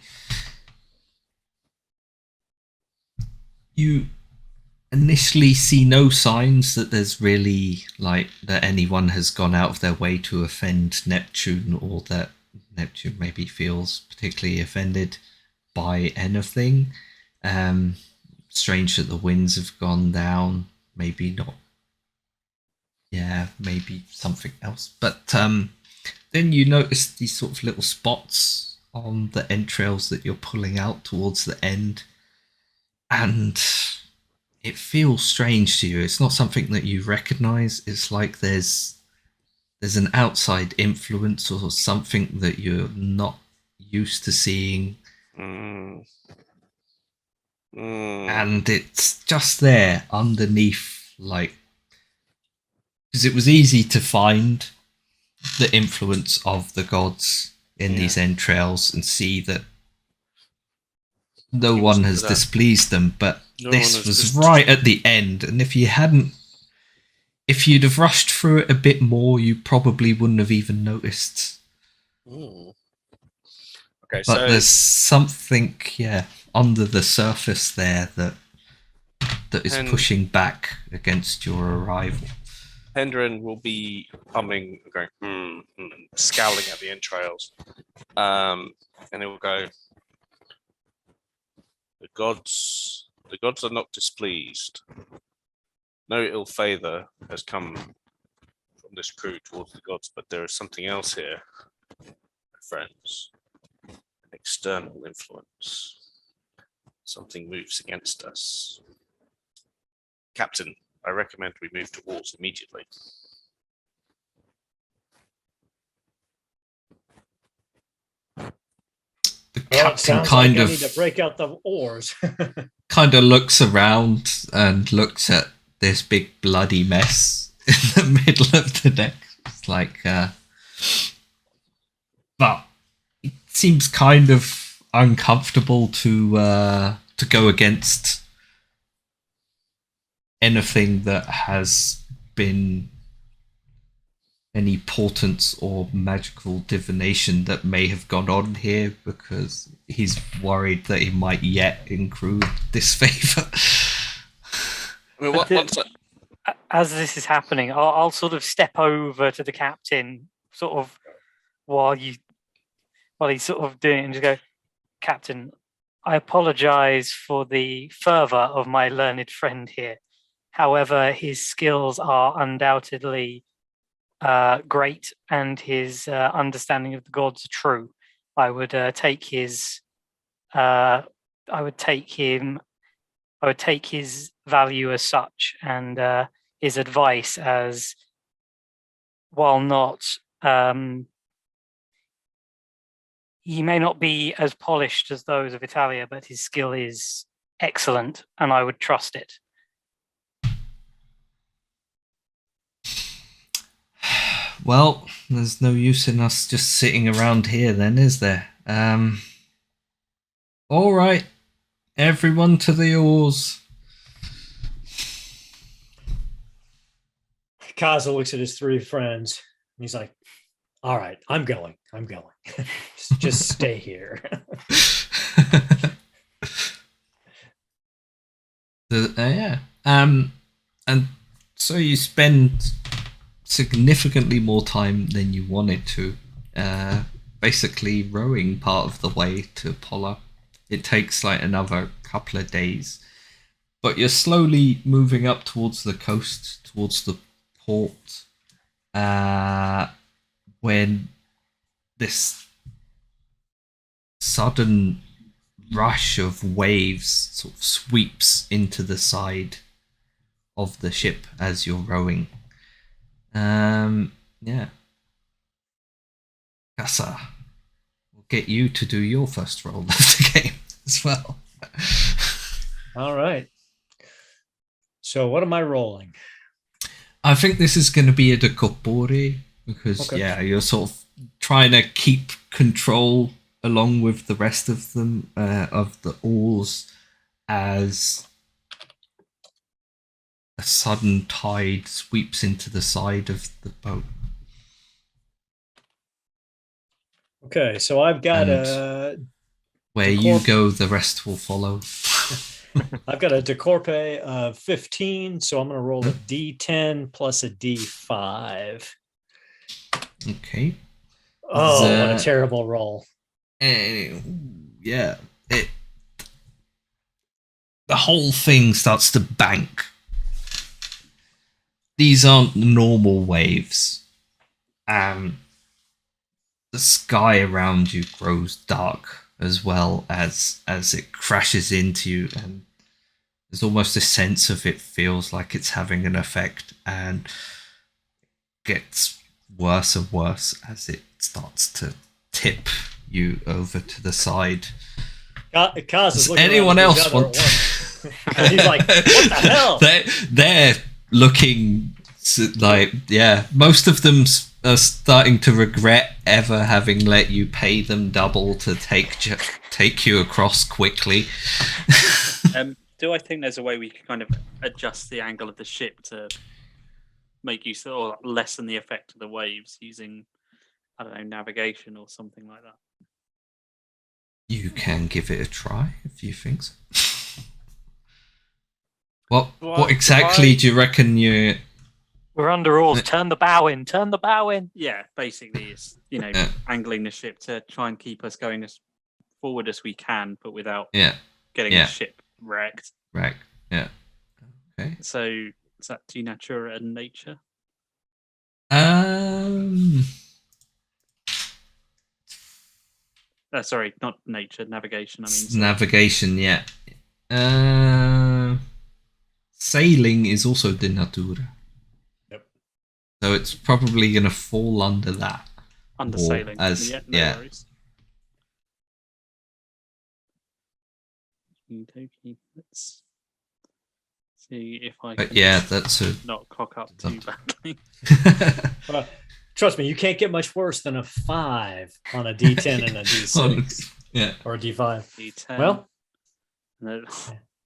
You initially see no signs that there's really, like, that anyone has gone out of their way to offend Neptune, or that Neptune maybe feels particularly offended by anything. Strange that the winds have gone down. Maybe not. Yeah, maybe something else. But then you notice these sort of little spots on the entrails that you're pulling out towards the end. And it feels strange to you. It's not something that you recognize. It's like there's an outside influence or something that you're not used to seeing. And it's just there underneath, like, because it was easy to find the influence of the gods in these entrails and see that no one has displeased them, but this was right at the end, and if you'd have rushed through it a bit more, you probably wouldn't have even noticed. Okay, but so there's something, under the surface there that is pushing back against your arrival. Hendren will be humming, going, scowling at the entrails, and it will go, The gods are not displeased. No ill favor has come from this crew towards the gods, but there is something else here, my friends. An external influence. Something moves against us. Captain, I recommend we move to wars immediately. The captain I need to break out the oars. kind of looks around and looks at this big bloody mess in the middle of the deck. It's like, but it seems kind of uncomfortable to go against anything that has been any portents or magical divination that may have gone on here, because he's worried that he might yet accrue disfavor. I mean, as this is happening, I'll sort of step over to the captain, sort of while he's sort of doing it, and just go, Captain, I apologize for the fervor of my learned friend here. However, his skills are undoubtedly great, and his understanding of the gods are true. I would take his value as such, and his advice as, while not he may not be as polished as those of Italia, but his skill is excellent, and I would trust it. Well, there's no use in us just sitting around here then, is there? All right, everyone to the oars. Kaza looks at his three friends, and he's like, all right, I'm going. just stay here. Yeah. And so you spend significantly more time than you wanted to, basically rowing part of the way to Pola. It takes like another couple of days, but you're slowly moving up towards the coast, towards the port, when this sudden rush of waves sort of sweeps into the side of the ship as you're rowing. Yeah. Kassa, we'll get you to do your first roll of the game as well. All right. So what am I rolling? I think this is going to be a decopore because, Okay. yeah, you're sort of trying to keep control along with the rest of them, of the oars, as a sudden tide sweeps into the side of the boat. Okay, so I've got And where you go, the rest will follow. I've got a decorpe of 15, so I'm going to roll a D10 plus a D5. Okay. Oh, what a terrible roll. Yeah. The whole thing starts to bank. These aren't normal waves. The sky around you grows dark as well as it crashes into you, and there's almost a sense of it feels like it's having an effect, and gets worse and worse as it starts to tip you over to the side. Kaz is looking anyone around at else each other want? And he's like, "What the hell?" They're looking like, yeah. Most of them are starting to regret ever having let you pay them double to take you across quickly. Do I think there's a way we can kind of adjust the angle of the ship to make use or lessen the effect of the waves using, I don't know, navigation or something like that? You can give it a try if you think so. What exactly do you reckon you... We're under oars. Turn the bow in. Turn the bow in. Yeah, basically it's, angling the ship to try and keep us going as forward as we can, but without getting the ship wrecked. Right, yeah. Okay. So is that to nature and nature? Sorry, not nature, navigation. I mean, navigation, yeah. Sailing is also de natura. Yep. So it's probably going to fall under that. Under sailing. Yeah. Worries. Okay, let's see if I can that's a... not cock up too badly. Trust me, you can't get much worse than a 5 on a D10 and a D6. Or a D5. D10. Well, no,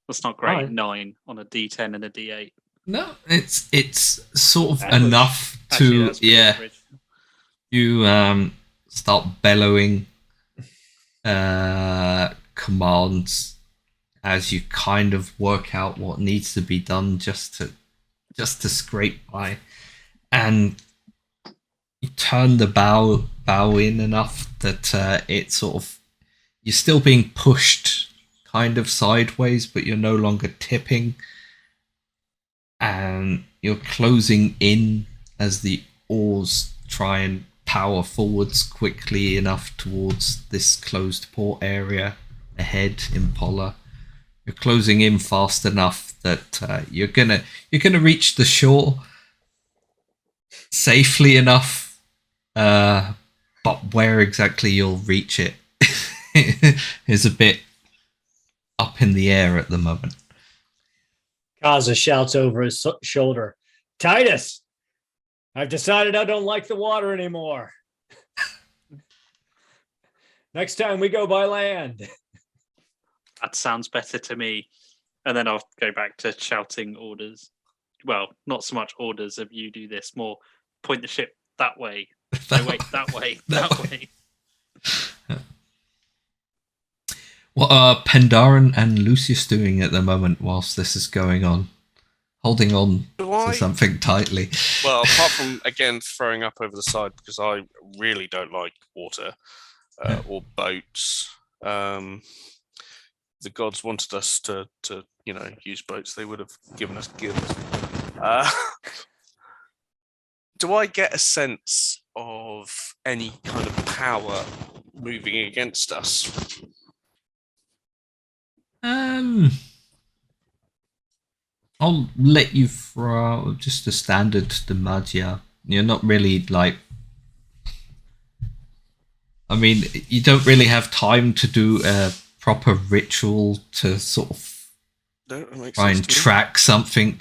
that's not great. Fine. 9 on a D10 and a D8. No, it's sort of Average. enough Actually, to that's pretty average. You start bellowing commands as you kind of work out what needs to be done just to scrape by, and you turn the bow in enough that it sort of, you're still being pushed kind of sideways, but you're no longer tipping, and you're closing in as the oars try and power forwards quickly enough towards this closed port area ahead in Pola. You're closing in fast enough that you're gonna reach the shore safely enough, but where exactly you'll reach it is a bit up in the air at the moment. Kaza shouts over his shoulder, "Titus, I've decided I don't like the water anymore. Next time we go by land." That sounds better to me. And then I'll go back to shouting orders. Well, not so much orders of you do this, more point the ship that way. No, wait, that way. That way. What are Pendaran and Lucius doing at the moment whilst this is going on? holding on Do to I? something tightly. Well, apart from again throwing up over the side because I really don't like water or boats. The gods wanted us to use boats. They would have given us gills. Do I get a sense of any kind of power moving against us? I'll let you throw just a standard Demagia. You're not really like. I mean, you don't really have time to do a proper ritual to sort of try and track something,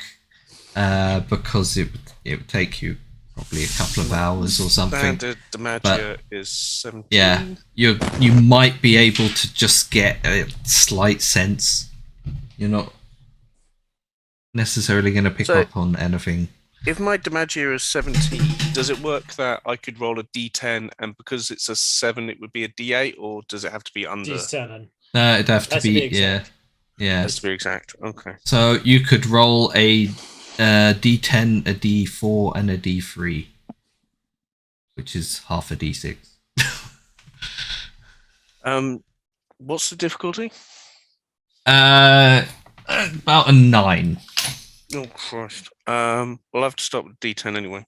because it would take you probably a couple of hours or something. Standard Demagia is 17. Yeah, you might be able to just get a slight sense. You're not necessarily going to pick up on anything. If my Demagia is 17, does it work that I could roll a D10 and because it's a 7, it would be a D8, or does it have to be under? D7. It'd have to be exact. Yeah. It has to be exact. Okay. So you could roll a D10, a D4, and a D3, which is half a D6. What's the difficulty? About a 9. Oh Christ. We'll have to stop with D10 anyway.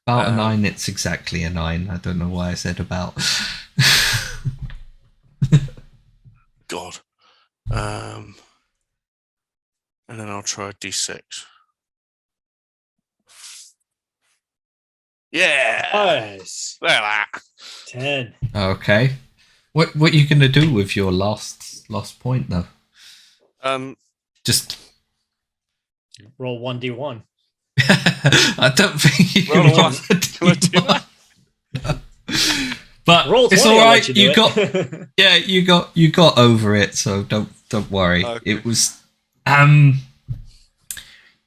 About a 9. It's exactly a 9. I don't know why I said about. God. And then I'll try a D6. Yeah. Nice. Well, 10. Okay. What are you gonna do with your last point though? Just roll 1d1. I don't think you roll can one. Can I do that? But roll 20, it's all right. You You got over it, so don't worry. Okay. It was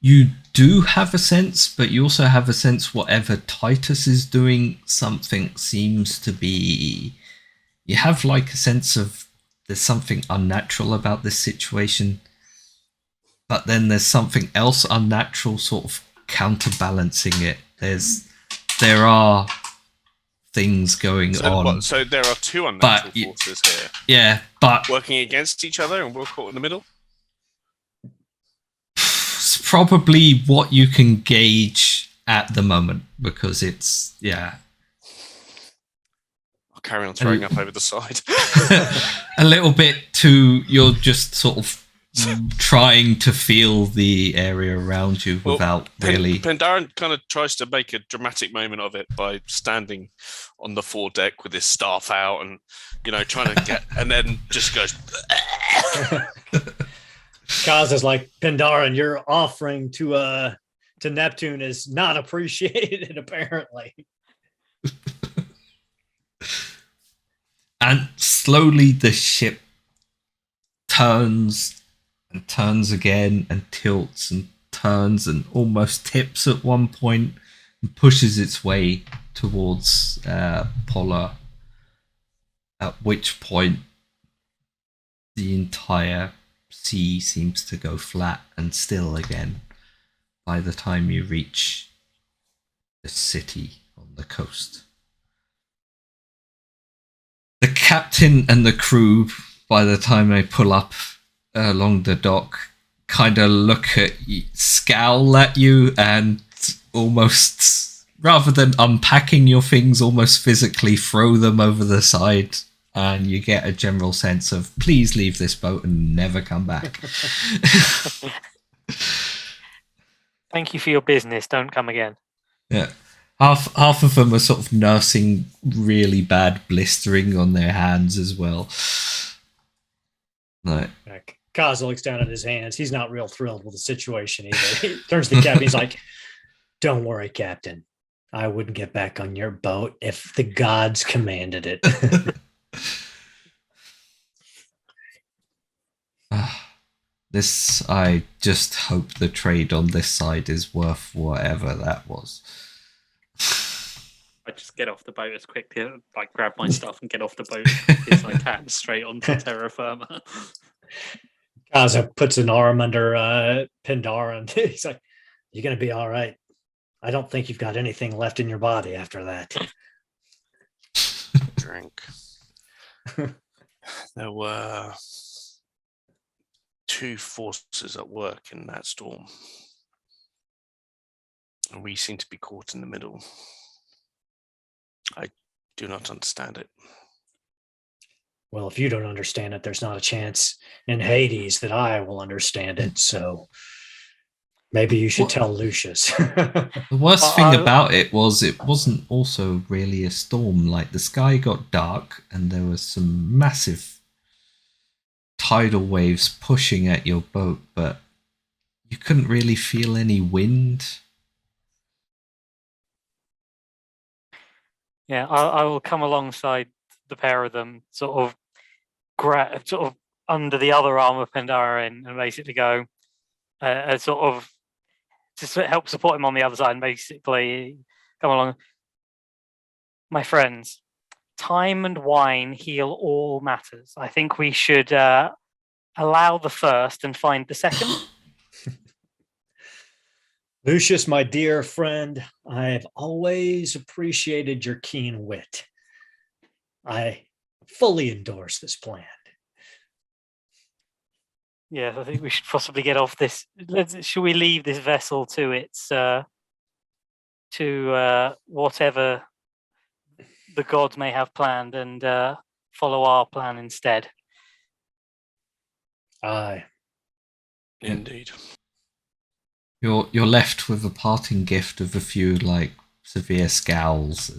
you do have a sense, but you also have a sense whatever Titus is doing, something seems to be. You have like a sense of there's something unnatural about this situation, but then there's something else unnatural sort of counterbalancing it. There are things going on. So there are two unnatural forces here. Yeah, but working against each other, and we're caught in the middle. It's probably what you can gauge at the moment, because it's I'll carry on throwing up over the side. a little bit too. You're just sort of trying to feel the area around you without really. Pandaren kind of tries to make a dramatic moment of it by standing on the foredeck with his staff out and, trying to get, and then just goes. Kaz is like, Pandaren, your offering to Neptune is not appreciated, apparently. And slowly the ship turns and turns again and tilts and turns and almost tips at one point and pushes its way towards Polar, at which point the entire sea seems to go flat and still again by the time you reach the city on the coast. The captain and the crew, by the time they pull up along the dock, kind of look at you, scowl at you, and almost, rather than unpacking your things, almost physically throw them over the side, and you get a general sense of, please leave this boat and never come back. Thank you for your business. Don't come again. Yeah. Half of them are sort of nursing really bad blistering on their hands as well. Right. Kaz looks down at his hands. He's not real thrilled with the situation either. He turns to the captain. He's like, "Don't worry, Captain. I wouldn't get back on your boat if the gods commanded it." I just hope the trade on this side is worth whatever that was. I just get off the boat as quickly, like grab my stuff and get off the boat as I can, straight onto terra firma. Kaza puts an arm under Pindar, and he's like, "You're gonna be all right. I don't think you've got anything left in your body after that." Drink. There were two forces at work in that storm, and we seem to be caught in the middle. I do not understand it. Well, if you don't understand it, there's not a chance in Hades that I will understand it. So maybe you should tell Lucius. The worst thing about it wasn't also really a storm. Like, the sky got dark and there was some massive tidal waves pushing at your boat, but you couldn't really feel any wind. Yeah, I will come alongside the pair of them, sort of under the other arm of Pandara and basically go, sort of just help support him on the other side and basically come along. My friends, time and wine heal all matters. I think we should allow the first and find the second. Lucius, my dear friend, I've always appreciated your keen wit. I fully endorse this plan. Yeah, I think we should possibly get off this. Should we leave this vessel to its whatever the gods may have planned and follow our plan instead? Aye. Indeed. You're left with a parting gift of a few like severe scowls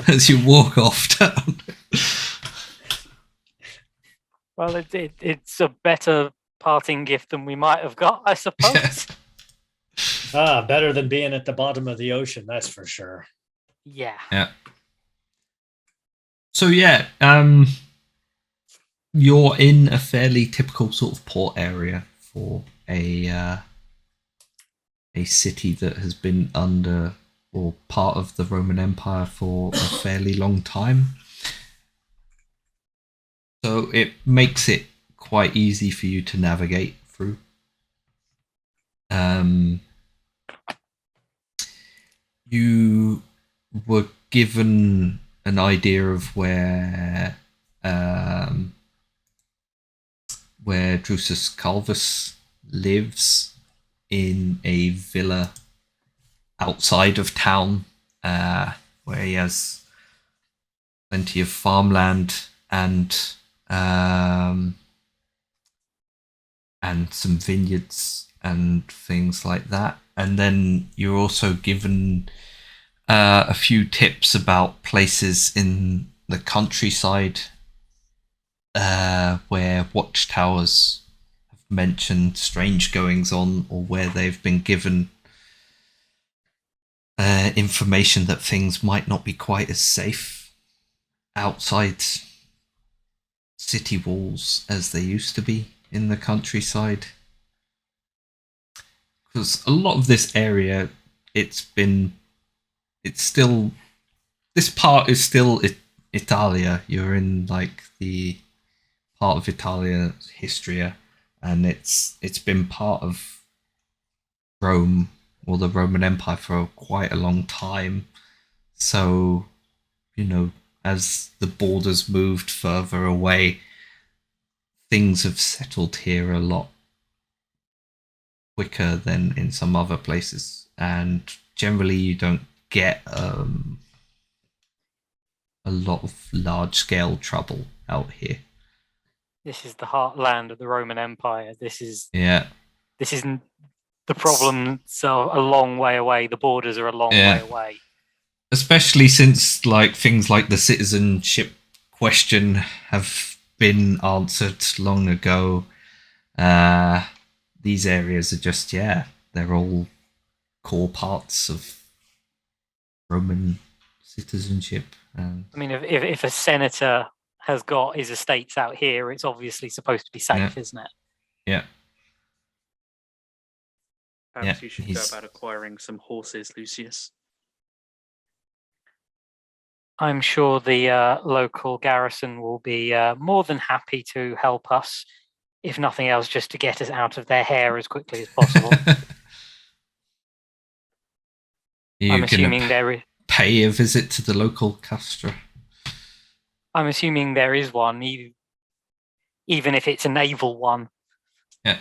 as you walk off down. Well, it's a better parting gift than we might have got, I suppose. Better than being at the bottom of the ocean, that's for sure. Yeah. Yeah. So yeah, you're in a fairly typical sort of port area for a city that has been under or part of the Roman Empire for a fairly long time. So it makes it quite easy for you to navigate through. You were given an idea of where Drusus Calvus lives in a villa outside of town, where he has plenty of farmland and some vineyards and things like that. And then you're also given a few tips about places in the countryside where watchtowers have mentioned strange goings on, or where they've been given information that things might not be quite as safe outside city walls as they used to be in the countryside. Because a lot of this area, this part is still Italia. You're in like the part of Italia, Histria, and it's been part of Rome or the Roman Empire for quite a long time. So, as the borders moved further away, things have settled here a lot quicker than in some other places, and generally you don't get a lot of large-scale trouble out here. This is the heartland of the Roman Empire. This isn't the problem. So a long way away. The borders are a long way away. Especially since like things like the citizenship question have been answered long ago. These areas are just they're all core parts of Roman citizenship. I mean, if a senator has got his estates out here, it's obviously supposed to be safe, isn't it? Yeah. Perhaps you should go about acquiring some horses, Lucius. I'm sure the local garrison will be more than happy to help us if nothing else, just to get us out of their hair as quickly as possible. You're I'm gonna assuming pay a visit to the local Castra. I'm assuming there is one, even if it's a naval one. Yeah.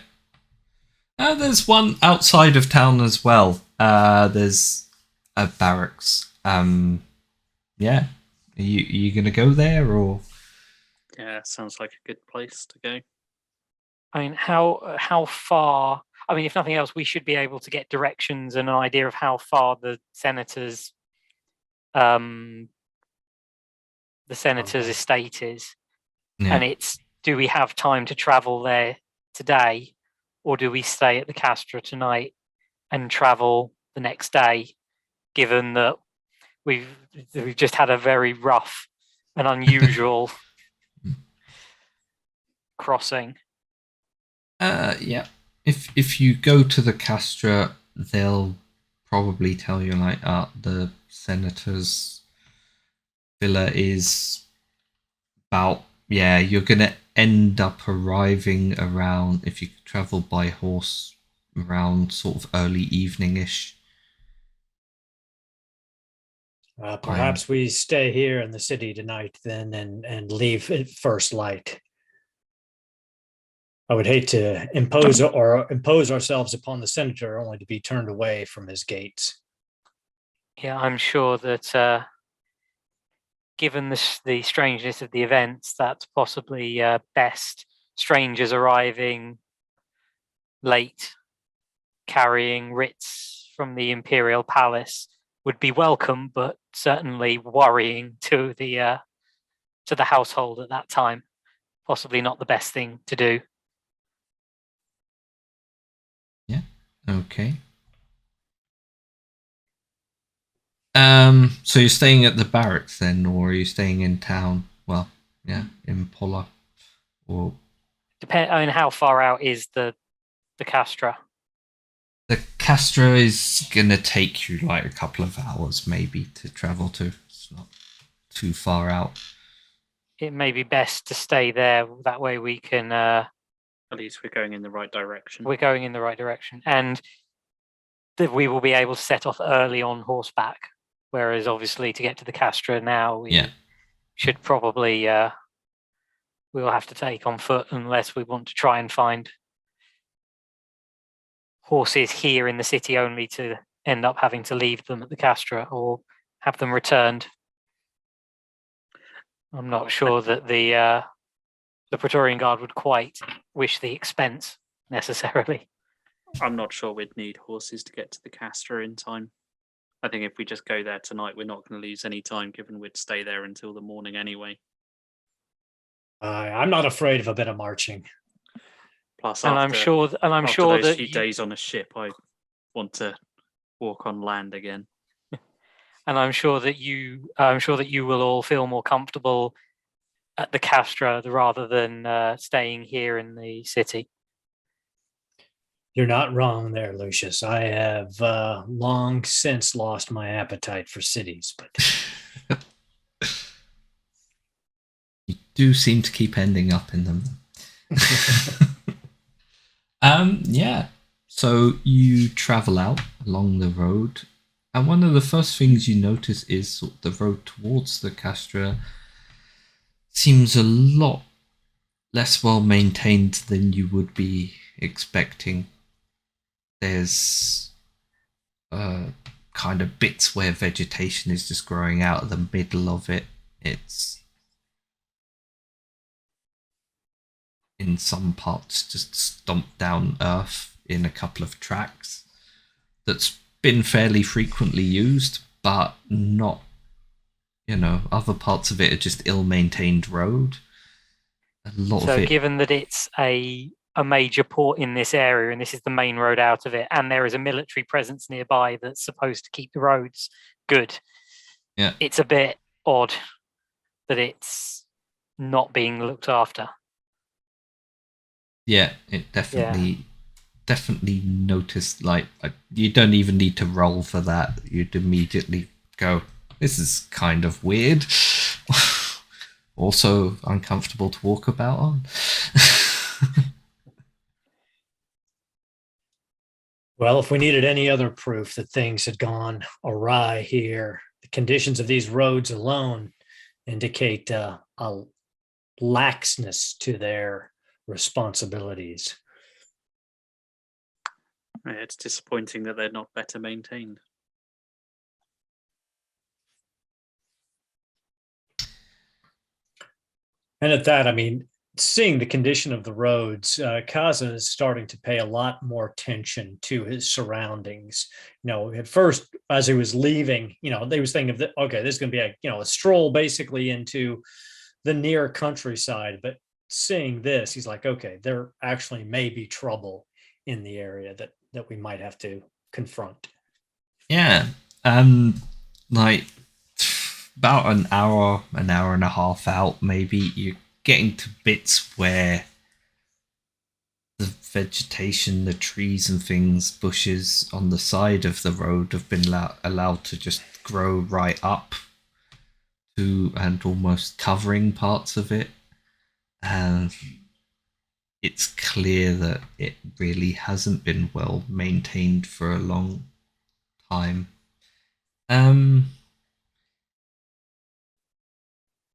There's one outside of town as well. There's a barracks. Yeah. Are you gonna go there or? Yeah, sounds like a good place to go. I mean, how far? I mean, if nothing else, we should be able to get directions and an idea of how far the senator's estate is. Yeah. And it's, do we have time to travel there today, or do we stay at the Castra tonight and travel the next day? Given that we've just had a very rough and unusual crossing. Yeah. If you go to the Castra, they'll probably tell you like, the senator's villa is about, yeah, you're gonna end up arriving around, if you travel by horse, around sort of early evening-ish. Perhaps we stay here in the city tonight then and leave at first light. I would hate to impose ourselves upon the senator only to be turned away from his gates. Yeah, I'm sure that given the strangeness of the events, that's possibly best. Strangers arriving late, carrying writs from the imperial palace would be welcome, but certainly worrying to the household at that time. Possibly not the best thing to do. Yeah. Okay. So you're staying at the barracks then, or are you staying in town? Well, yeah, in Pola, or Depend. I mean, how far out is the Castra? the Castra is gonna take you like a couple of hours maybe to travel to. It's not too far out. It may be best to stay there. That way we can. At least we're going in the right direction. We're going in the right direction, and that we will be able to set off early on horseback. Whereas, obviously, to get to the Castra now, we should probably we'll have to take on foot unless we want to try and find horses here in the city only to end up having to leave them at the Castra or have them returned. I'm not sure that the Praetorian Guard would quite wish the expense necessarily. I'm not sure we'd need horses to get to the Castra in time. I think if we just go there tonight, we're not going to lose any time, given we'd stay there until the morning anyway. I'm not afraid of a bit of marching. Plus, And I'm sure that few days on a ship, I want to walk on land again. And I'm sure that you will all feel more comfortable at the Castra rather than staying here in the city. You're not wrong there, Lucius. I have long since lost my appetite for cities, but You do seem to keep ending up in them. Yeah. So you travel out along the road, and one of the first things you notice is sort of the road towards the Castra seems a lot less well maintained than you would be expecting. There's kind of bits where vegetation is just growing out of the middle of it. It's in some parts just stomped down earth in a couple of tracks that's been fairly frequently used, but not, other parts of it are just ill-maintained road. A lot of it. Given that it's a major port in this area and this is the main road out of it, and there is a military presence nearby that's supposed to keep the roads good, it's a bit odd that it's not being looked after. Yeah, it definitely noticed, like, you don't even need to roll for that. You'd immediately go, this is kind of weird. Also uncomfortable to walk about on. Well, if we needed any other proof that things had gone awry here, the conditions of these roads alone indicate a laxness to their responsibilities. It's disappointing that they're not better maintained. And at that, I mean, seeing the condition of the roads, Kaza is starting to pay a lot more attention to his surroundings. At first, as he was leaving, they was thinking of okay, this is going to be a stroll basically into the near countryside. But seeing this, he's like, okay, there actually may be trouble in the area that we might have to confront. Yeah. Like about an hour and a half out, maybe you're getting to bits where the vegetation, the trees and things, bushes on the side of the road have been allowed to just grow right up to and almost covering parts of it. And it's clear that it really hasn't been well maintained for a long time.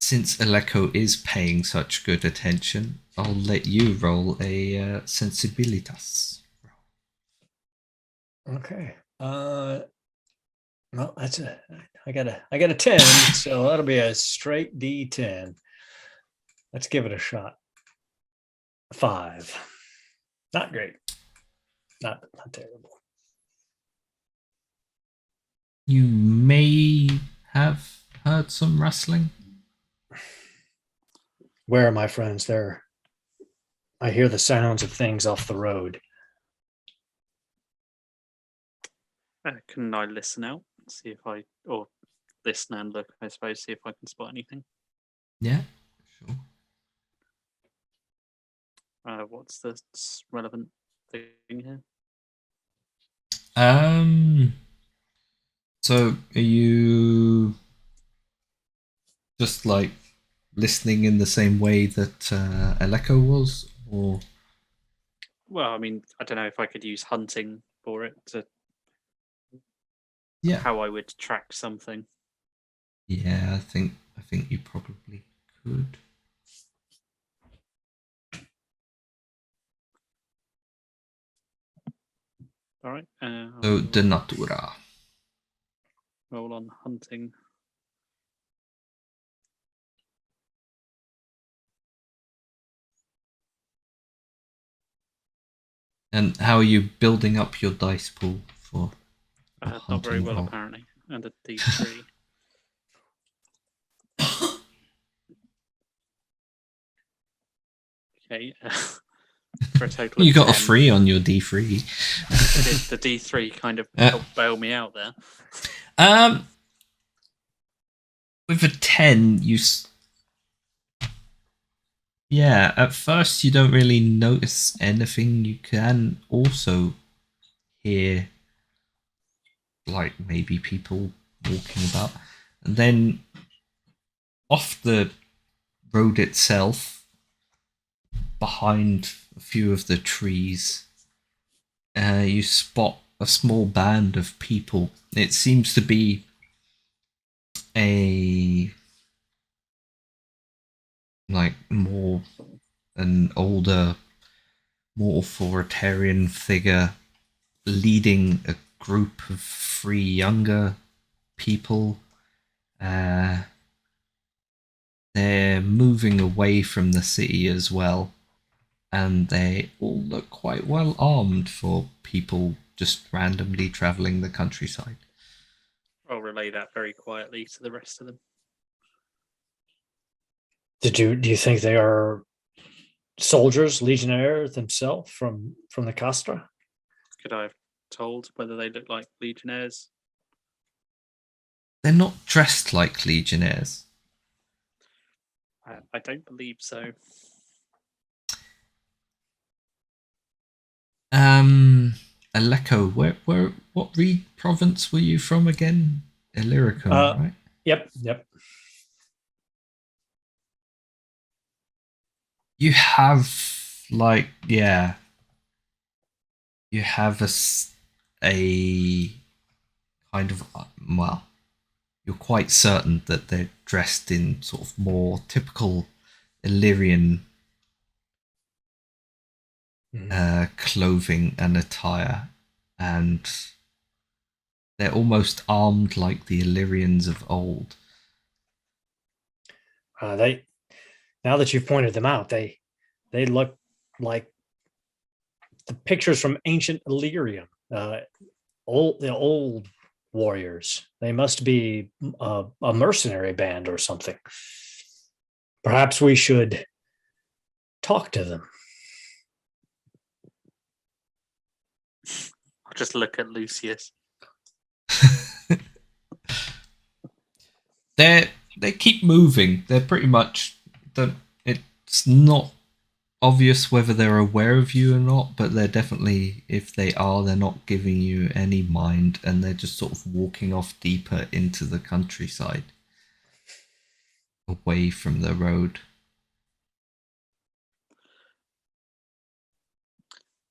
Since Aleko is paying such good attention, I'll let you roll a sensibilitas. Okay. Well, I got a 10, so that'll be a straight D10. Let's give it a shot. 5. Not great. Not terrible. You may have heard some rustling. Where are my friends? There. I hear the sounds of things off the road. Can I listen out? See if or listen and look, I suppose, see if I can spot anything. Yeah, sure. What's the relevant thing here? So are you just like listening in the same way that Aleko was, or? Well, I mean, I don't know if I could use hunting for it to. Yeah. How I would track something. Yeah, I think you probably could. All right. So de natura. Roll on hunting. And how are you building up your dice pool for? Not very well, apparently. And a D3. Okay. For a total You of got 10. a 3 on your D3. The D3 kind of helped bail me out there. With a 10, yeah, at first you don't really notice anything. You can also hear like maybe people walking about. And then off the road itself, behind a few of the trees, you spot a small band of people. It seems to be an older, more authoritarian figure leading a group of 3 younger people. They're moving away from the city as well, and they all look quite well armed for people just randomly traveling the countryside. I'll relay that very quietly to the rest of them. Do you think they are soldiers, legionnaires themselves from the Castra? Could I have told whether they look like legionnaires? They're not dressed like legionnaires. I don't believe so. Aleko, what province were you from again? Illyricum, right? Yep. You have you have a kind of, well, you're quite certain that they're dressed in sort of more typical Illyrian clothing and attire, and they're almost armed like the Illyrians of old. They, now that you've pointed them out, they look like the pictures from ancient Illyrium, the old warriors. They must be a mercenary band or something. Perhaps we should talk to them. I'll just look at Lucius. They keep moving. They're pretty much it's not obvious whether they're aware of you or not, but they're definitely, if they are, they're not giving you any mind, and they're just sort of walking off deeper into the countryside, away from the road.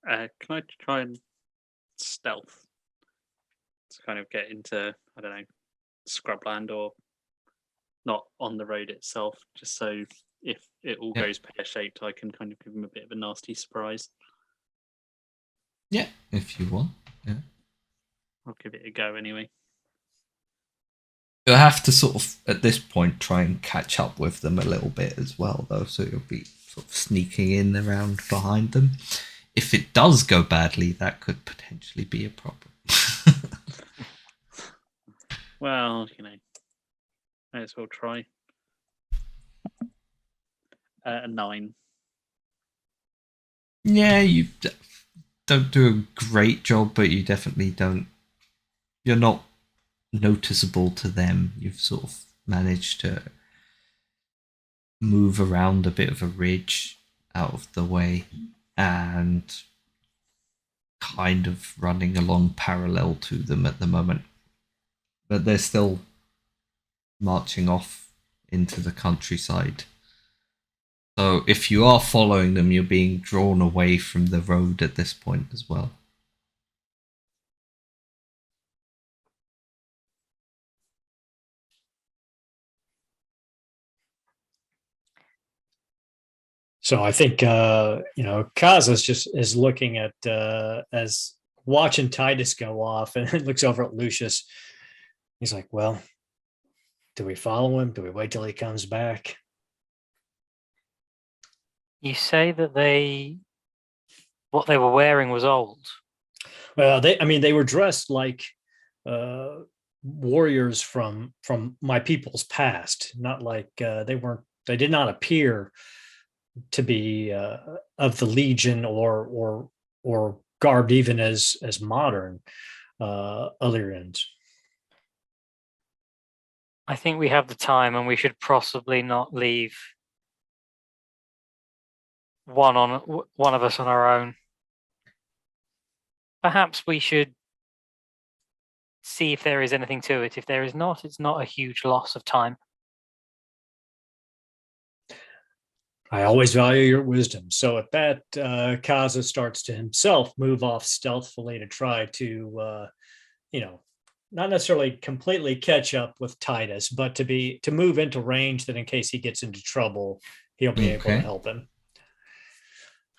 Can I try and stealth to kind of get into, I don't know, scrubland or not on the road itself, just so if it all goes pear-shaped, I can kind of give them a bit of a nasty surprise. Yeah, if you want. Yeah. I'll give it a go anyway. You'll have to sort of, at this point, try and catch up with them a little bit as well, though, so you'll be sort of sneaking in around behind them. If it does go badly, that could potentially be a problem. Well, may as well try. A 9. Yeah, you don't do a great job, but you definitely don't. You're not noticeable to them. You've sort of managed to move around a bit of a ridge out of the way and kind of running along parallel to them at the moment. But they're still marching off into the countryside. So if you are following them, you're being drawn away from the road at this point as well. So I think Kazas just is looking at as watching Titus go off, and looks over at Lucius. He's like, "Well, do we follow him? Do we wait till he comes back?" You say that what they were wearing was old. Well, they were dressed like warriors from my people's past, not like they did not appear to be of the Legion or garbed even as modern Illyrians. I think we have the time, and we should possibly not leave one of us on our own. Perhaps we should see if there is anything to it. If there is not, it's not a huge loss of time. I always value your wisdom. So at that, Kaza starts to himself move off stealthily to try to, not necessarily completely catch up with Titus, but to move into range that in case he gets into trouble, he'll be able to help him.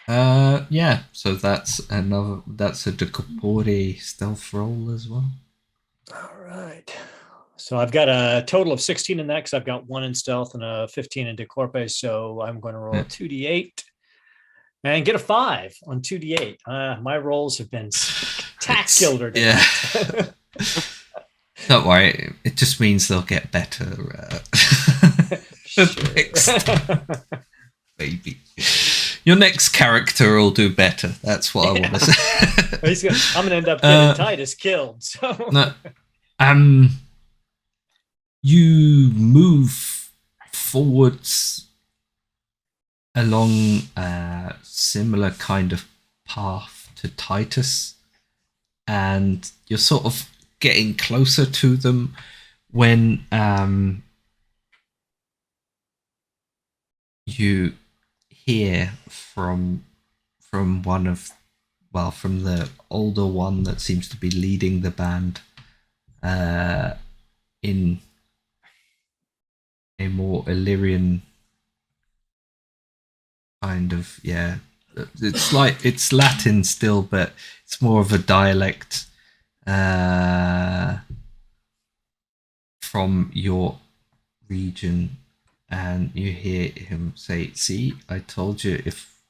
Yeah, so that's a Decapore stealth roll as well. All right. So I've got a total of 16 in that because I've got 1 in stealth and a 15 in Decorpe. So I'm going to roll 2d8 and get a 5 on 2d8. My rolls have been spectacular. Yeah. Don't worry. It just means they'll get better. Maybe. Your next character will do better. That's what I want to say. I'm going to end up getting Titus killed. So. No, you move forwards along a similar kind of path to Titus, and you're sort of getting closer to them when you hear from one of from the older one that seems to be leading the band in a more Illyrian kind of, it's Latin still, but it's more of a dialect from your region. And you hear him say, "See, I told you, if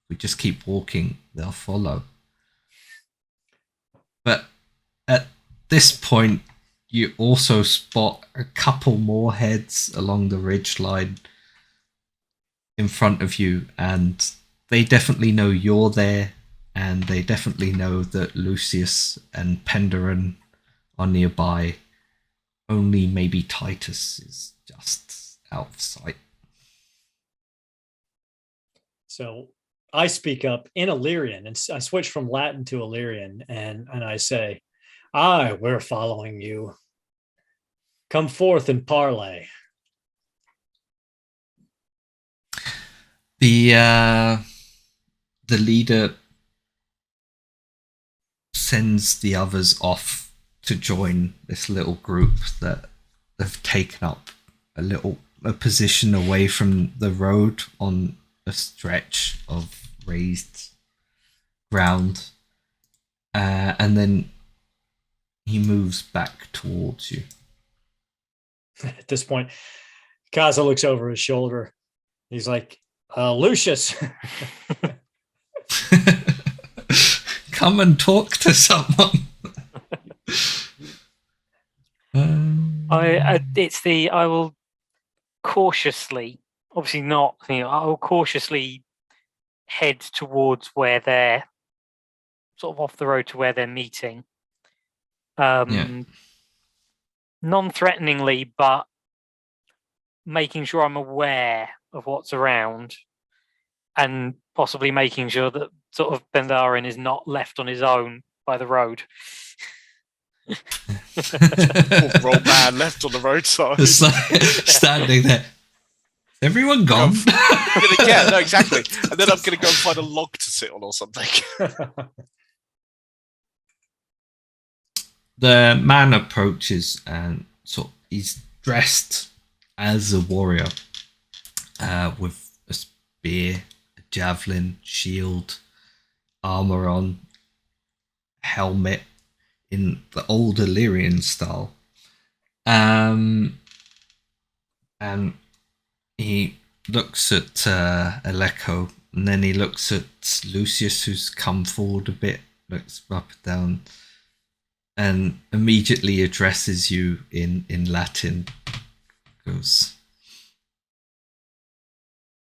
we just keep walking, they'll follow." But at this point, you also spot a couple more heads along the ridge line in front of you, and they definitely know you're there, and they definitely know that Lucius and Penderon are nearby. Only maybe Titus is just out of sight. So I speak up in Illyrian, and I switch from Latin to Illyrian, and I say, "Aye, we're following you. Come forth and parley." The leader sends the others off to join this little group that have taken up a position away from the road on a stretch of raised ground, and then he moves back towards you. At this point, Kaza looks over his shoulder. He's like, "Lucius." Come and talk to someone. I will cautiously, obviously not, I will cautiously head towards where they're sort of off the road to where they're meeting. Non-threateningly, but making sure I'm aware of what's around, and possibly making sure that sort of Bendarin is not left on his own by the road. Poor old man left on the roadside. Just like standing there. Everyone gone? Yeah, no, exactly. And then I'm going to go and find a log to sit on or something. The man approaches and he's dressed as a warrior with a spear, a javelin, shield, armor on, helmet in the old Illyrian style. And he looks at Aleko, and then he looks at Lucius, who's come forward a bit, looks up and down, and immediately addresses you in Latin. Goes,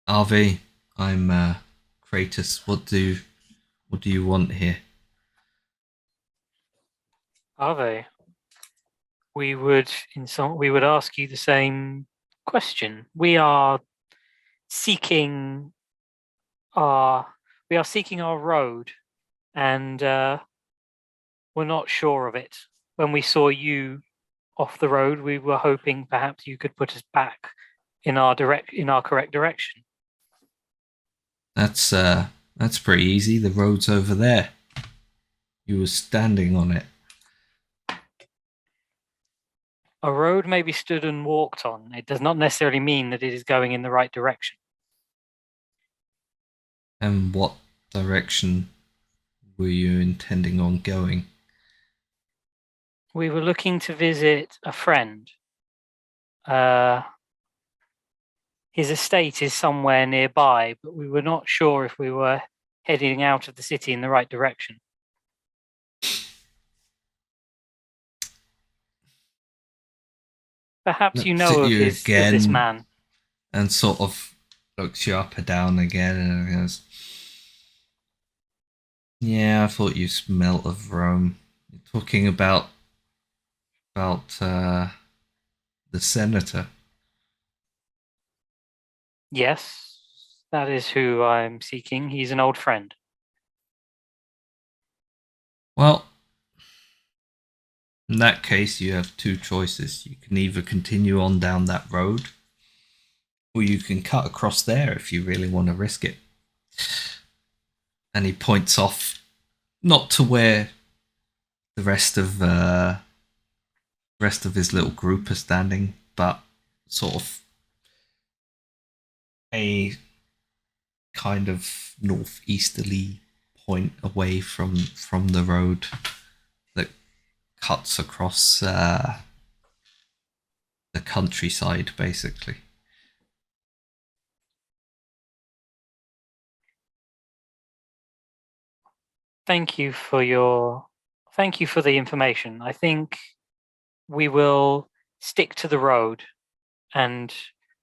"Arve, I'm Kratos. What do you want here?" Arve, we would ask you the same question. We are seeking our road, and we're not sure of it. When we saw you off the road, we were hoping perhaps you could put us back in our correct direction. That's pretty easy. The road's over there. You were standing on it. A road may be stood and walked on. It does not necessarily mean that it is going in the right direction. And what direction were you intending on going? We were looking to visit a friend. His estate is somewhere nearby, but we were not sure if we were heading out of the city in the right direction. Perhaps you know of this man. And sort of looks you up and down again and goes, "Yeah, I thought you smelt of Rome. You're talking about the senator." Yes, that is who I'm seeking. He's an old friend. Well, in that case, you have two choices. You can either continue on down that road, or you can cut across there if you really want to risk it. And he points off not to where the rest of his little group are standing, but sort of a kind of northeasterly point away from the road that cuts across the countryside, basically. Thank you for the information. I think we will stick to the road, and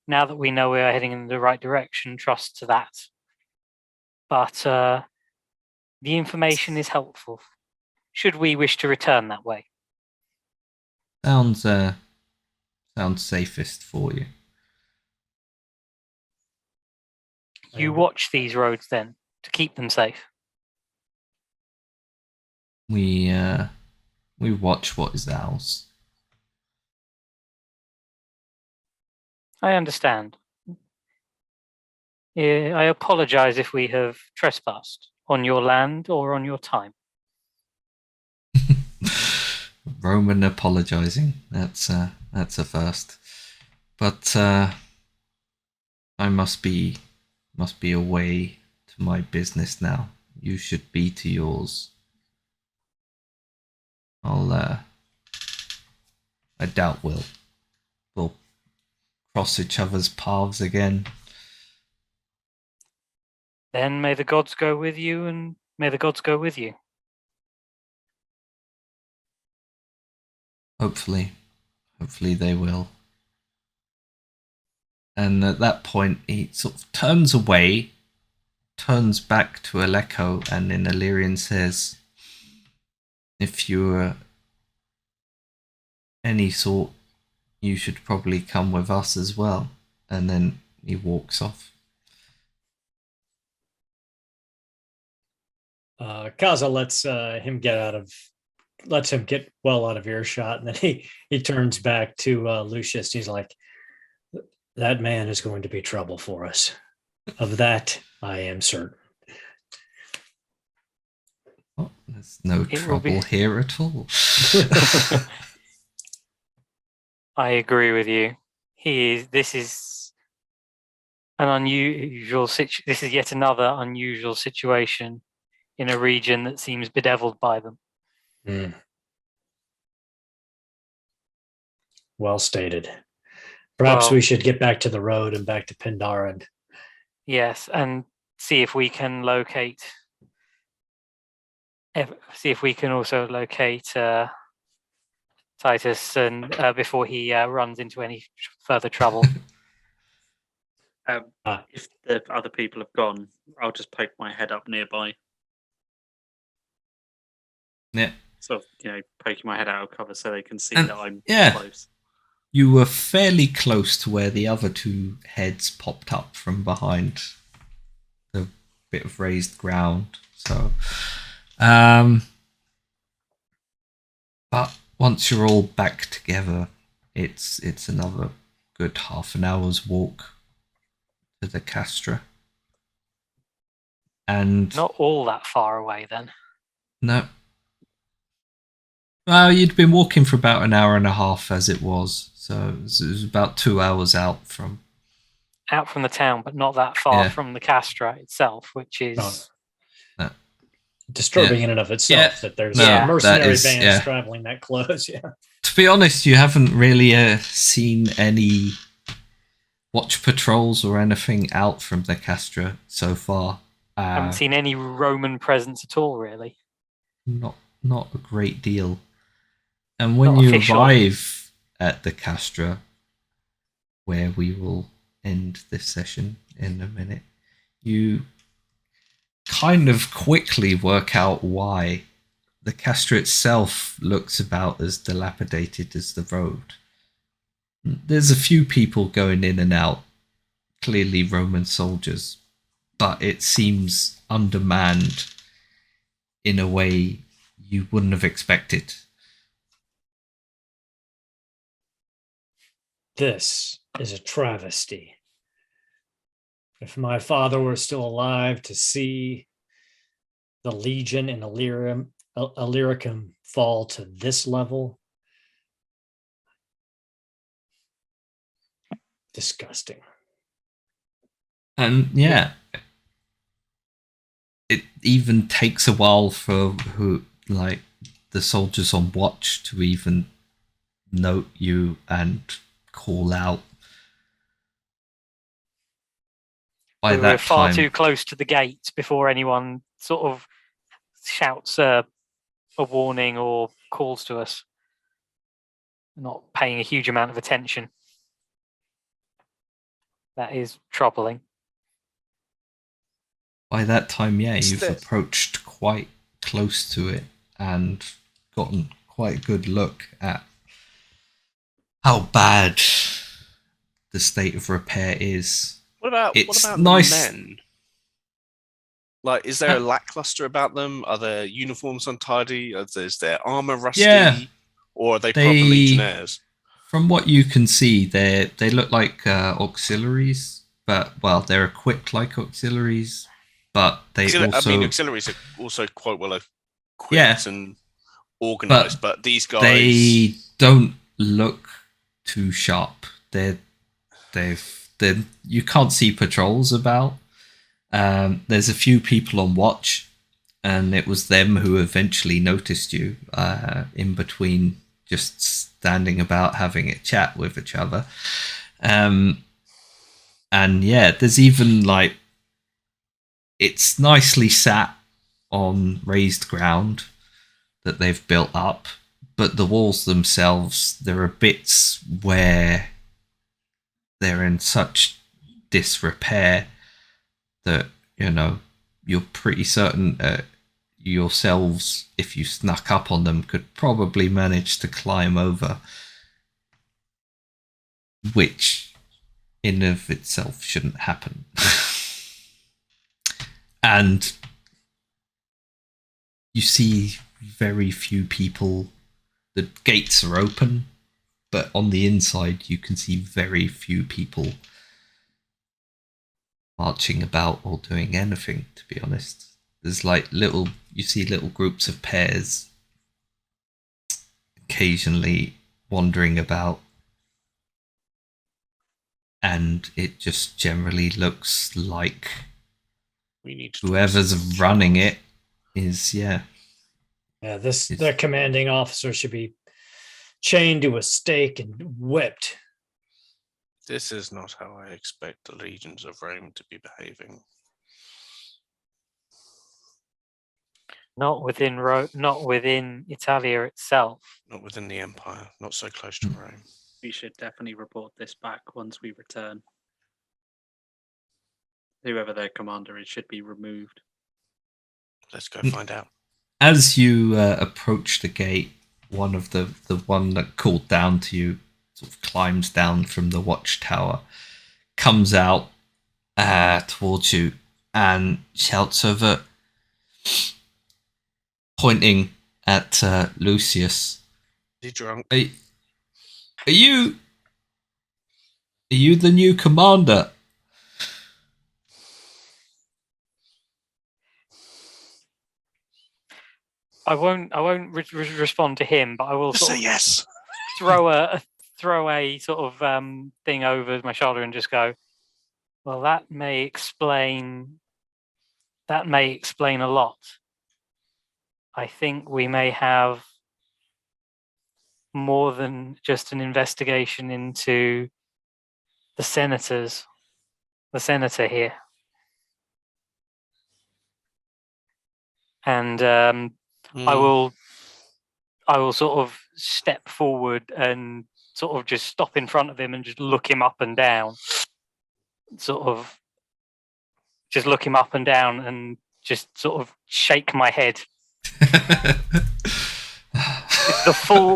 now that we know we are heading in the right direction, trust to that. But the information is helpful. Should we wish to return that way? Sounds safest for you. You watch these roads then to keep them safe. We watch what is ours. I understand. I apologize if we have trespassed on your land or on your time. Roman apologizing. That's a first. But I must be away to my business now. You should be to yours. I doubt we'll cross each other's paths again. Then may the gods go with you, and may the gods go with you. Hopefully they will. And at that point, he sort of turns away, turns back to Aleko, and in Illyrian says, if you're any sort, you should probably come with us as well. And then he walks off. Kaza lets him get well out of earshot, and then he turns back to Lucius. He's like, that man is going to be trouble for us. Of that, I am certain. Oh, there's no trouble here at all. I agree with you. This is an unusual this is yet another unusual situation in a region that seems bedeviled by them. Mm. Well stated. Perhaps we should get back to the road and back to Pindaran. Yes, and see if we can locate. See if we can also locate Titus, and before he runs into any further trouble. If the other people have gone, I'll just poke my head up nearby. Yeah. Sort of, poking my head out of cover so they can see that I'm close. You were fairly close to where the other two heads popped up from behind the bit of raised ground. So, but once you're all back together, it's another good half an hour's walk to the Castra. And not all that far away then. No. Well, you'd been walking for about an hour and a half as it was, so it was about 2 hours out from the town, but not that far from the Castra itself, which is disturbing in and of itself that there's mercenary bands traveling that close. Yeah. To be honest, you haven't really seen any watch patrols or anything out from the Castra so far. I haven't seen any Roman presence at all, really. Not a great deal. And when you arrive at the Castra, where we will end this session in a minute, you kind of quickly work out why. The Castra itself looks about as dilapidated as the road. There's a few people going in and out, clearly Roman soldiers, but it seems undermanned in a way you wouldn't have expected. This is a travesty. If my father were still alive to see the Legion and Illyricum fall to this level. Disgusting. And yeah, it even takes a while for the soldiers on watch to even note you and call out. By We that were far time, too close to the gate before anyone sort of shouts a warning or calls to us. Not paying a huge amount of attention. That is troubling. by that time, yeah, Is you've there- approached quite close to it and gotten quite a good look at how bad the state of repair is. What about It's the nice- men? Like, is there a lackluster about them? Are their uniforms untidy? Is their armor rusty? Yeah. Or are they They- proper legionnaires? From what you can see, they look like auxiliaries, but well, they're equipped like auxiliaries, but they also Auxiliaries are also quite well equipped Yeah. and organized, but these guys, they don't look too sharp. They're you can't see patrols about. There's a few people on watch, and it was them who eventually noticed you in between just standing about having a chat with each other. And yeah, there's even like, it's nicely sat on raised ground that they've built up, but the walls themselves, there are bits where they're in such disrepair that, you know, you're pretty certain yourselves, if you snuck up on them, could probably manage to climb over, which in of itself shouldn't happen. And you see very few people. The gates are open, but on the inside you can see very few people marching about or doing anything, to be honest. There's like you see little groups of pairs occasionally wandering about, and it just generally looks like we need to whoever's running it is, yeah. Yeah, the commanding officer should be chained to a stake and whipped. This is not how I expect the legions of Rome to be behaving. Not within Italia itself. Not within the empire, not so close to Rome. We should definitely report this back once we return. Whoever their commander is should be removed. Let's go find out. As you approach the gate, one of the one that called down to you sort of climbs down from the watchtower, comes out towards you and shouts over, pointing at Lucius. Is he drunk? Are you the new commander? I won't respond to him, but I will Just sort say of yes. throw a sort of thing over my shoulder and just go, well, that may explain a lot. I think we may have more than just an investigation into the senator here. And I will sort of step forward and sort of just stop in front of him and just look him up and down. Sort of just look him up and down and just sort of shake my head.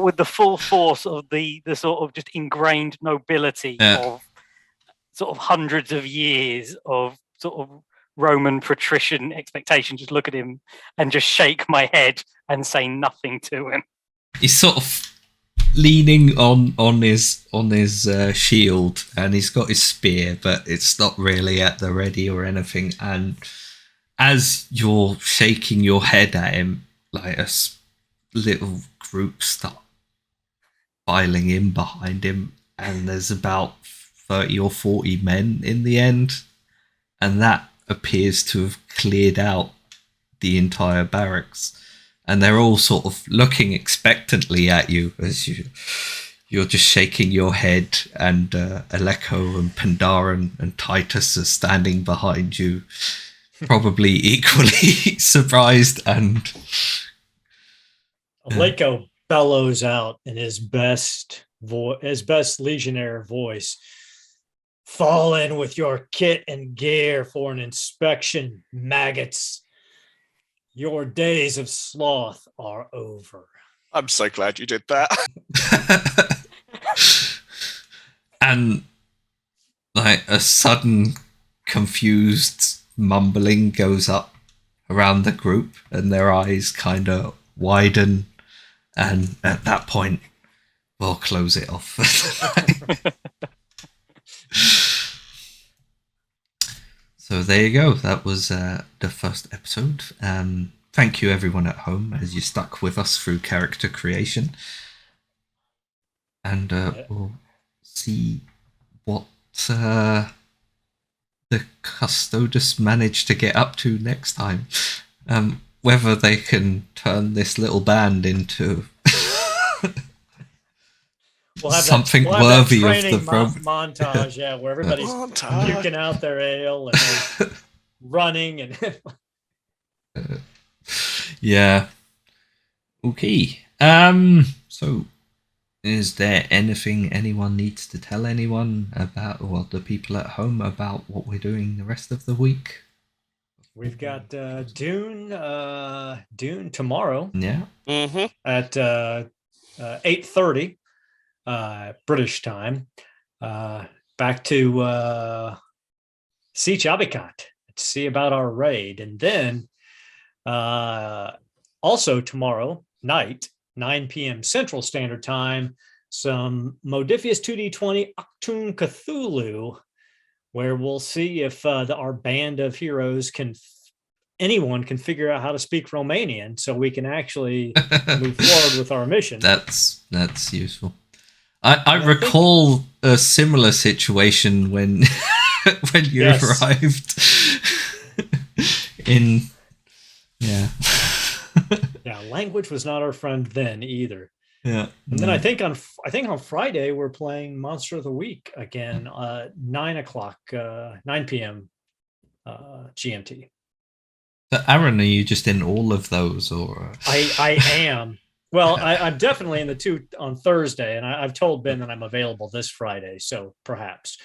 with the full force of the sort of just ingrained nobility of sort of hundreds of years of sort of Roman patrician expectation. Just look at him and just shake my head and say nothing to him. He's sort of leaning on his shield, and he's got his spear, but it's not really at the ready or anything. And as you're shaking your head at him, like little group start filing in behind him, and there's about 30 or 40 men in the end, and that appears to have cleared out the entire barracks, and they're all sort of looking expectantly at you as you're just shaking your head, and Aleko and Pandaren and Titus are standing behind you, probably equally surprised. And Aleko bellows out in his best legionnaire voice. Fall in with your kit and gear for an inspection, maggots. Your days of sloth are over. I'm so glad you did that. and like a sudden confused mumbling goes up around the group, and their eyes kind of widen, and at that point we'll close it off. So there you go. That was the first episode. Thank you everyone at home as you stuck with us through character creation, and we'll see what the Custodes manage to get up to next time. Whether they can turn this little band into something worthy of the montage, yeah, where everybody's puking out their ale and running and yeah. Okay. So is there anything anyone needs to tell anyone about, or the people at home, about what we're doing the rest of the week? We've got Dune tomorrow. Yeah. At 8:30 British time. Back to see Chabikat to see about our raid, and then also tomorrow night, 9 p.m. Central Standard Time, some Modifius 2D20 Octoon Cthulhu, where we'll see if our band of heroes anyone can figure out how to speak Romanian, so we can actually move forward with our mission. That's useful. I recall a similar situation when when you arrived in language was not our friend then either. Yeah. And then I think on Friday we're playing Monster of the Week again, 9 p.m. GMT. So Aaron, are you just in all of those, or I am. Well, I'm definitely in the 2 on Thursday, and I've told Ben that I'm available this Friday, so perhaps.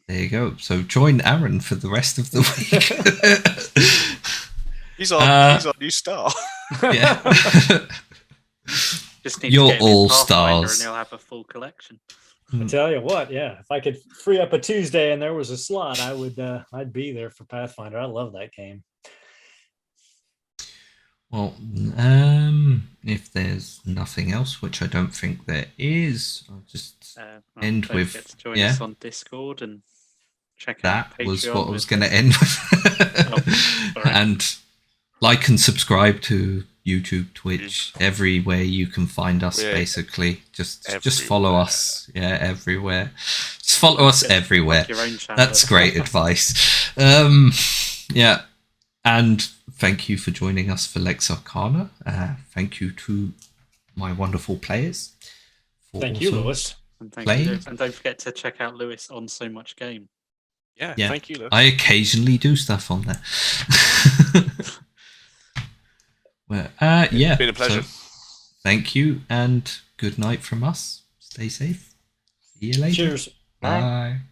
There you go. So join Aaron for the rest of the week. He's on New Star. Yeah. Just need You're to get him all in Pathfinder stars. and he'll have a full collection. I tell you what, yeah, if I could free up a Tuesday and there was a slot, I would. I'd be there for Pathfinder. I love that game. Well, if there's nothing else, which I don't think there is, I'll just end with to join us on Discord and check out that was Patreon what I was going to end with. And like and subscribe to YouTube, Twitch, everywhere you can find us. Basically, just follow us. Yeah, everywhere. Just follow us everywhere. Your own channel. That's great advice. Yeah, and thank you for joining us for Lex Arcana. Thank you to my wonderful players. Thank you, Lewis. And thank you, Lewis. And don't forget to check out Lewis on So Much Game. Yeah, thank you, Lewis. I occasionally do stuff on there. Well, yeah. It's been a pleasure. So, thank you, and good night from us. Stay safe. See you later. Cheers. Bye.